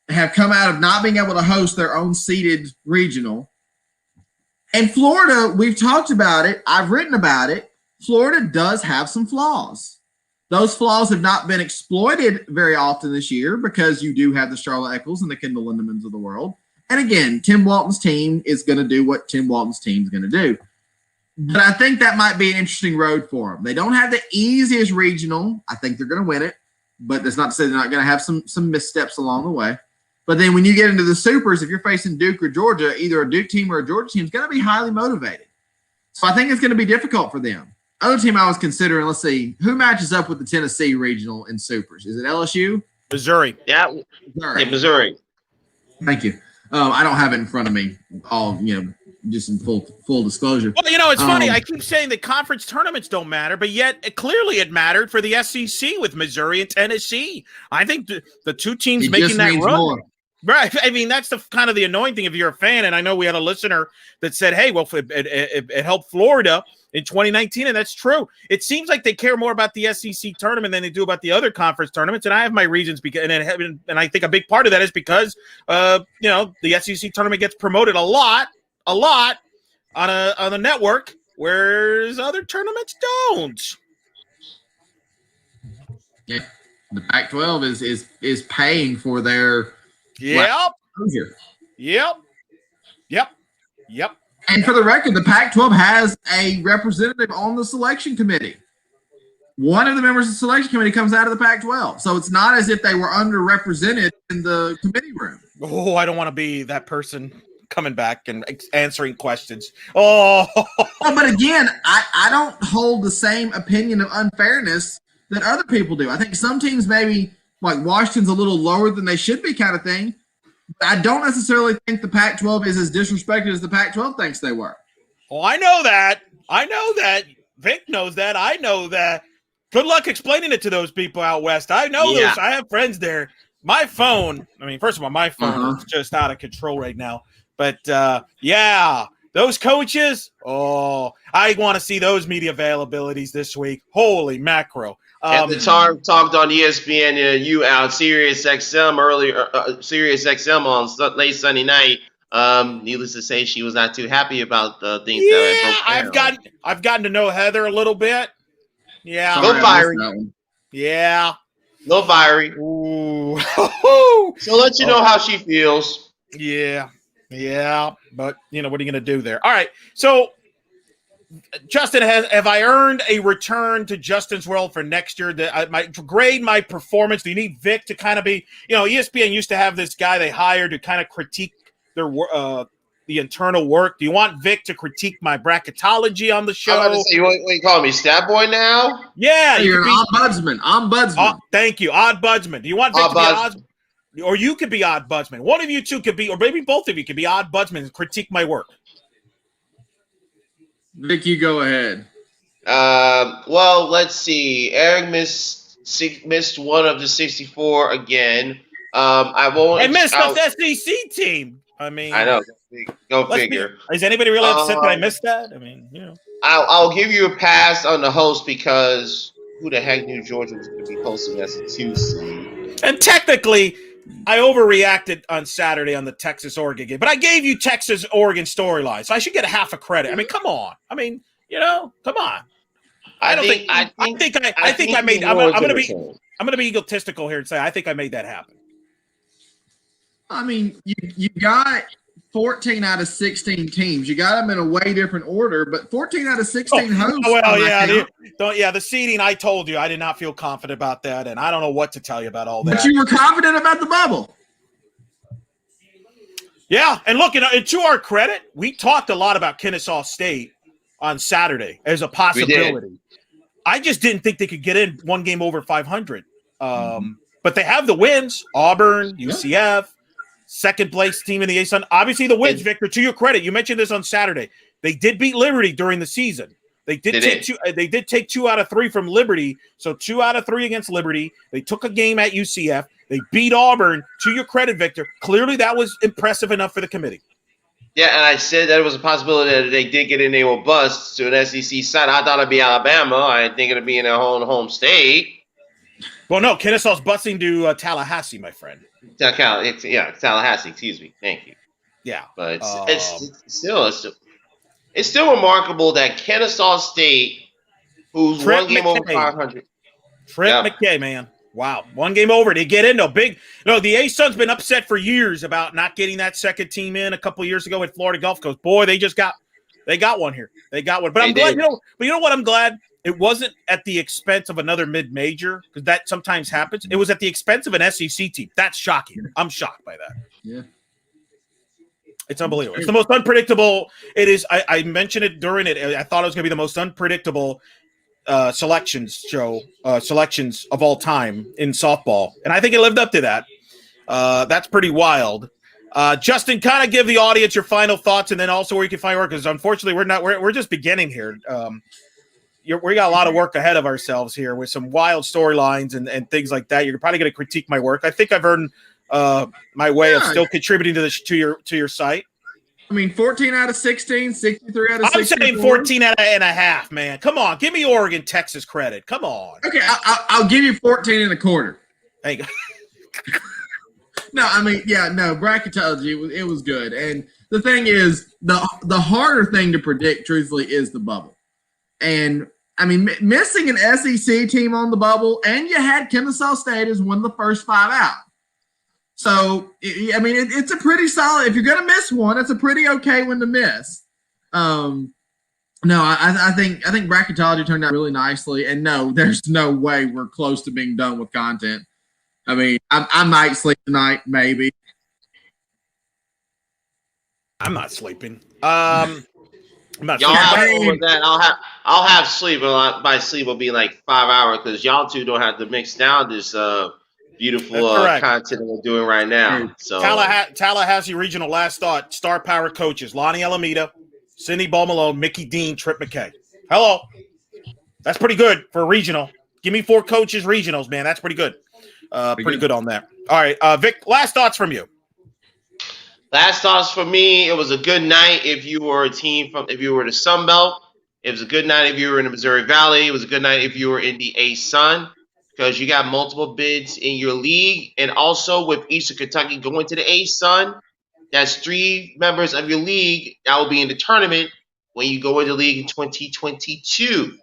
have come out of not being able to host their own seeded regional. And Florida, we've talked about it. I've written about it. Florida does have some flaws. Those flaws have not been exploited very often this year because you do have the Charlotte Eccles and the Kendall Lindemans of the world. And again, Tim Walton's team is going to do what Tim Walton's team is going to do. But I think that might be an interesting road for them. They don't have the easiest regional. I think they're going to win it. But that's not to say they're not going to have some missteps along the way. But then when you get into the supers, if you're facing Duke or Georgia, either a Duke team or a Georgia team is going to be highly motivated. So I think it's going to be difficult for them. Other team I was considering, let's see, who matches up with the Tennessee regional in supers? Is it LSU? Missouri. Yeah, Missouri. Thank you. I don't have it in front of me. All just in full disclosure. Well, it's funny. I keep saying that conference tournaments don't matter, but yet clearly it mattered for the SEC with Missouri and Tennessee. I think the two teams making that run. More. Right. I mean, that's the kind of the annoying thing if you're a fan. And I know we had a listener that said, hey, well, it helped Florida in 2019. And that's true. It seems like they care more about the SEC tournament than they do about the other conference tournaments. And I have my reasons because, and I think a big part of that is because, the SEC tournament gets promoted a lot on a network, whereas other tournaments don't. Yeah. The Pac-12 is paying for their Yep. Yep. And for the record, the Pac-12 has a representative on the selection committee. One of the members of the selection committee comes out of the Pac-12. So it's not as if they were underrepresented in the committee room. Oh, I don't want to be that person coming back and answering questions. Oh, but again, I don't hold the same opinion of unfairness that other people do. I think some teams maybe – like Washington's a little lower than they should be kind of thing. I don't necessarily think the Pac-12 is as disrespected as the Pac-12 thinks they were. Oh, I know that. Vic knows that. I know that. Good luck explaining it to those people out west. I know those. I have friends there. My phone, first of all, my phone is just out of control right now. But, those coaches, I want to see those media availabilities this week. Holy macro. At the time talked on ESPN, you out Sirius XM earlier, Sirius XM on late Sunday night. Needless to say, she was not too happy about the things that I've gotten to know Heather a little bit. Yeah, go fiery. Yeah, go fiery. Ooh. She'll let you know how she feels. Yeah, but what are you gonna do there? All right, so. Justin, have I earned a return to Justin's World for next year? That I might grade my performance. Do you need Vic to kind of be, ESPN used to have this guy they hired to kind of critique the internal work? Do you want Vic to critique my bracketology on the show? I'm about to say, what you call me, Stat Boy now? Yeah, You're an ombudsman. Ombudsman. Thank you, Oddbudsman. Do you want Vic to be odd? Or you could be Oddbudsman. One of you two could be, or maybe both of you could be Oddbudsman and critique my work. Vic, you go ahead. Well, let's see. Eric missed one of the 64 again. I won't. I missed the SEC team. I mean, I know. Go figure. Is anybody really upset that I missed that? I mean, you know. I'll give you a pass on the host because who the heck knew Georgia was going to be hosting as a 2 seed? And technically, I overreacted on Saturday on the Texas-Oregon game, but I gave you Texas-Oregon storyline, so I should get half a credit. I mean, come on. I mean, you know, come on. I'm gonna be egotistical here and say I think I made that happen. I mean, you got 14 out of 16 teams. You got them in a way different order, but 14 out of 16 hosts. Well, yeah, the seeding. I told you I did not feel confident about that, and I don't know what to tell you about all that. But you were confident about the bubble. Yeah, and look, and to our credit, we talked a lot about Kennesaw State on Saturday as a possibility. I just didn't think they could get in one game over 500. But they have the wins: Auburn, UCF. Second place team in the A-Sun. Obviously, the wins, Victor, to your credit. You mentioned this on Saturday. They did beat Liberty during the season. They did take 2 out of 3 from Liberty. So 2 out of 3 against Liberty. They took a game at UCF. They beat Auburn. To your credit, Victor. Clearly, that was impressive enough for the committee. Yeah, and I said that it was a possibility that they did get in, they will bust to an SEC side. I thought it'd be Alabama. I didn't think it'd be in their home state. Well, no, Kennesaw's busting to Tallahassee, my friend. Tallahassee. Excuse me. Thank you. Yeah, but it's still remarkable that Kennesaw State, who's Trip one game McKay. over 500. McKay, man. Wow, one game over. They get in. The A-Sun's been upset for years about not getting that second team in a couple years ago at Florida Gulf Coast. Boy, they got one here. They got one. But I'm glad. You know what? I'm glad. It wasn't at the expense of another mid-major, because that sometimes happens. It was at the expense of an SEC team. That's shocking. I'm shocked by that. Yeah. It's unbelievable. It's the most unpredictable. It is. I mentioned it during it. I thought it was going to be the most unpredictable selections of all time in softball. And I think it lived up to that. That's pretty wild. Justin, kind of give the audience your final thoughts, and then also where you can find work, because unfortunately we're just beginning here. We got a lot of work ahead of ourselves here with some wild storylines and things like that. You're probably going to critique my work. I think I've earned my way of still contributing to your site. I mean, 14 out of 16, 63 out of 64. I'm saying 14 and a half, man. Come on, give me Oregon, Texas credit. Come on. Okay, I'll give you 14 and a quarter. There you go. No, I mean, bracketology, it was good. And the thing is, the harder thing to predict, truthfully, is the bubble. And, I mean, missing an SEC team on the bubble, and you had Kennesaw State as one of the first 5 out. So, I mean, it's a pretty solid – if you're going to miss one, it's a pretty okay one to miss. No, I think bracketology turned out really nicely. And, no, there's no way we're close to being done with content. I mean, I might sleep tonight, maybe. I'm not sleeping. I'm not Y'all sleeping. have that. I'll have sleep. My sleep will be like 5 hours because y'all two don't have to mix down this beautiful content that we're doing right now. So Tallahassee Regional, last thought, star power coaches, Lonnie Alameda, Cindy Ball Malone, Mickey Dean, Trip McKay. Hello. That's pretty good for a regional. Give me 4 coaches regionals, man. That's pretty good. Pretty good on that. All right, Vic, last thoughts from you. Last thoughts for me, it was a good night if you were if you were the Sun Belt. It was a good night if you were in the Missouri Valley. It was a good night if you were in the A-Sun, because you got multiple bids in your league. And also with Eastern Kentucky going to the A-Sun, that's 3 members of your league that will be in the tournament when you go into the league in 2022.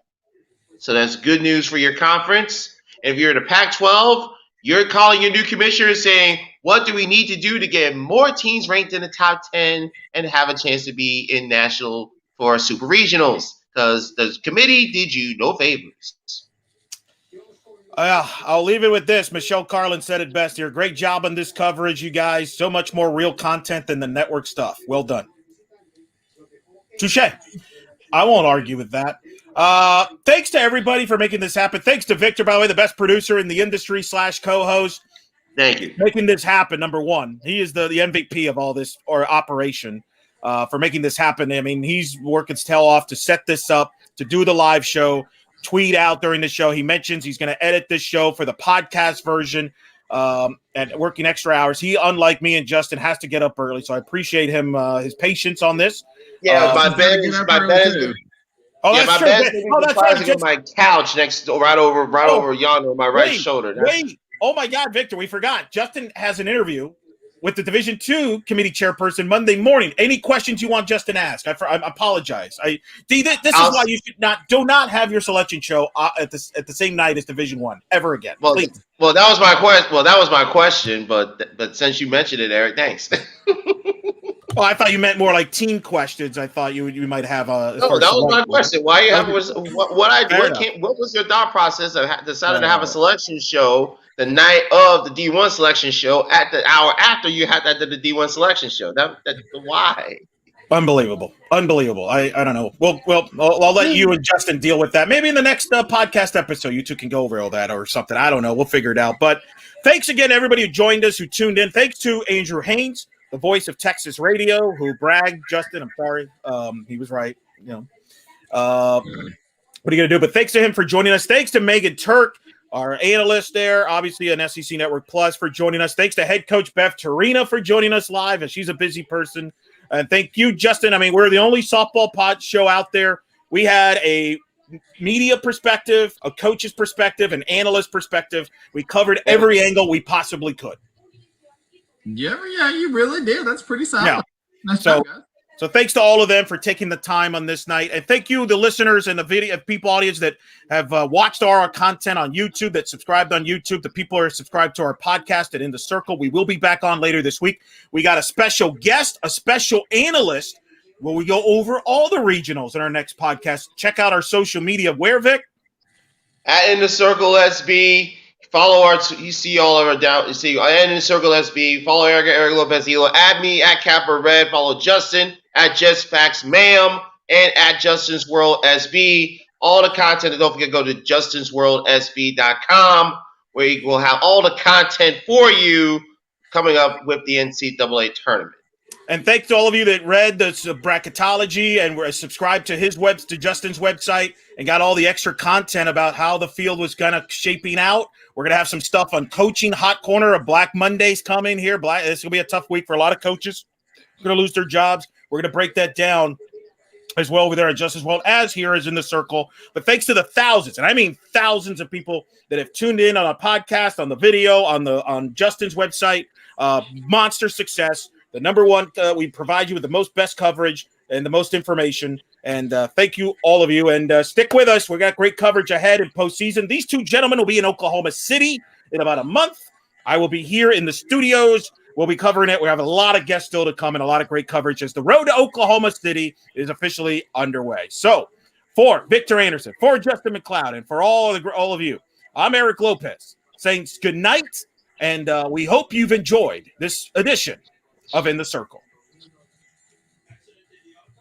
So that's good news for your conference. And if you're in the Pac-12, you're calling your new commissioner saying, what do we need to do to get more teams ranked in the top 10 and have a chance to be in national for super regionals? Because the committee did you no favors. I'll leave it with this. Michelle Carlin said it best here. Great job on this coverage, you guys. So much more real content than the network stuff. Well done. Touche. I won't argue with that. Thanks to everybody for making this happen. Thanks to Victor, by the way, the best producer in the industry / co-host. Thank you. Making this happen, number one. He is the MVP of all this, or operation, for making this happen. I mean, he's working his tail off to set this up, to do the live show, tweet out during the show. He mentions he's going to edit this show for the podcast version, and working extra hours. He, unlike me and Justin, has to get up early, so I appreciate him, his patience on this. Yeah, my bed is Oh, yeah, that's my true. bed's That's right. on my couch next to, right over yonder on my right shoulder. Wait. Oh my God, Victor, we forgot. Justin has an interview with the Division II committee chairperson Monday morning. Any questions you want Justin to ask? I apologize. This is why you should do not have your selection show at the same night as Division I ever again. Well, Please. Well, that was my question. Well, that was my question, but since you mentioned it, Eric, thanks. Oh, I thought you meant more like team questions. I thought you might have a. No, that was my question. Why you have what was your thought process of deciding to have a selection show the night of the D1 selection show at the hour after you had that the D1 selection show? That why? Unbelievable. I don't know. Well, I'll let you and Justin deal with that. Maybe in the next podcast episode, you two can go over all that or something. I don't know. We'll figure it out. But thanks again, everybody who joined us, who tuned in. Thanks to Andrew Haynes, the voice of Texas radio, who bragged. Justin, I'm sorry. He was right. What are you going to do? But thanks to him for joining us. Thanks to Megan Turk, our analyst there, obviously an SEC Network Plus, for joining us. Thanks to head coach Beth Torina for joining us live, and she's a busy person. And thank you, Justin. I mean, we're the only softball pod show out there. We had a media perspective, a coach's perspective, an analyst perspective. We covered every angle we possibly could. Yeah, you really did. That's pretty solid. Yeah. Nice So, job, guys. So thanks to all of them for taking the time on this night. And thank you, the listeners and the video people audience that have watched our content on YouTube, that subscribed on YouTube, the people who are subscribed to our podcast at In the Circle. We will be back on later this week. We got a special guest, a special analyst, where we go over all the regionals in our next podcast. Check out our social media. Where, Vic? At In the Circle SB. Follow you see all of our down. You see, In the Circle SB. Follow Eric Lopez. Add me at Capper Red. Follow Justin at Just Facts Ma'am and at Justin's World SB. All the content. And don't forget to go to justinsworldsb.com, where you will have all the content for you coming up with the NCAA tournament. And thanks to all of you that read the bracketology and were subscribed to to Justin's website and got all the extra content about how the field was kind of shaping out. We're going to have some stuff on coaching. Hot Corner of Black Mondays coming here. This will be a tough week for a lot of coaches. They're going to lose their jobs. We're going to break that down as well over there at Just as Well as here is In the Circle. But thanks to the thousands, and I mean thousands of people that have tuned in on a podcast, on the video, on Justin's website. Monster success. The number one, we provide you with the most best coverage and the most information. And thank you, all of you. And stick with us. We got great coverage ahead in postseason. These two gentlemen will be in Oklahoma City in about a month. I will be here in the studios. We'll be covering it. We have a lot of guests still to come and a lot of great coverage as the road to Oklahoma City is officially underway. So for Victor Anderson, for Justin McLeod, and for all of you, I'm Eric Lopez saying good night. And we hope you've enjoyed this edition of In the Circle.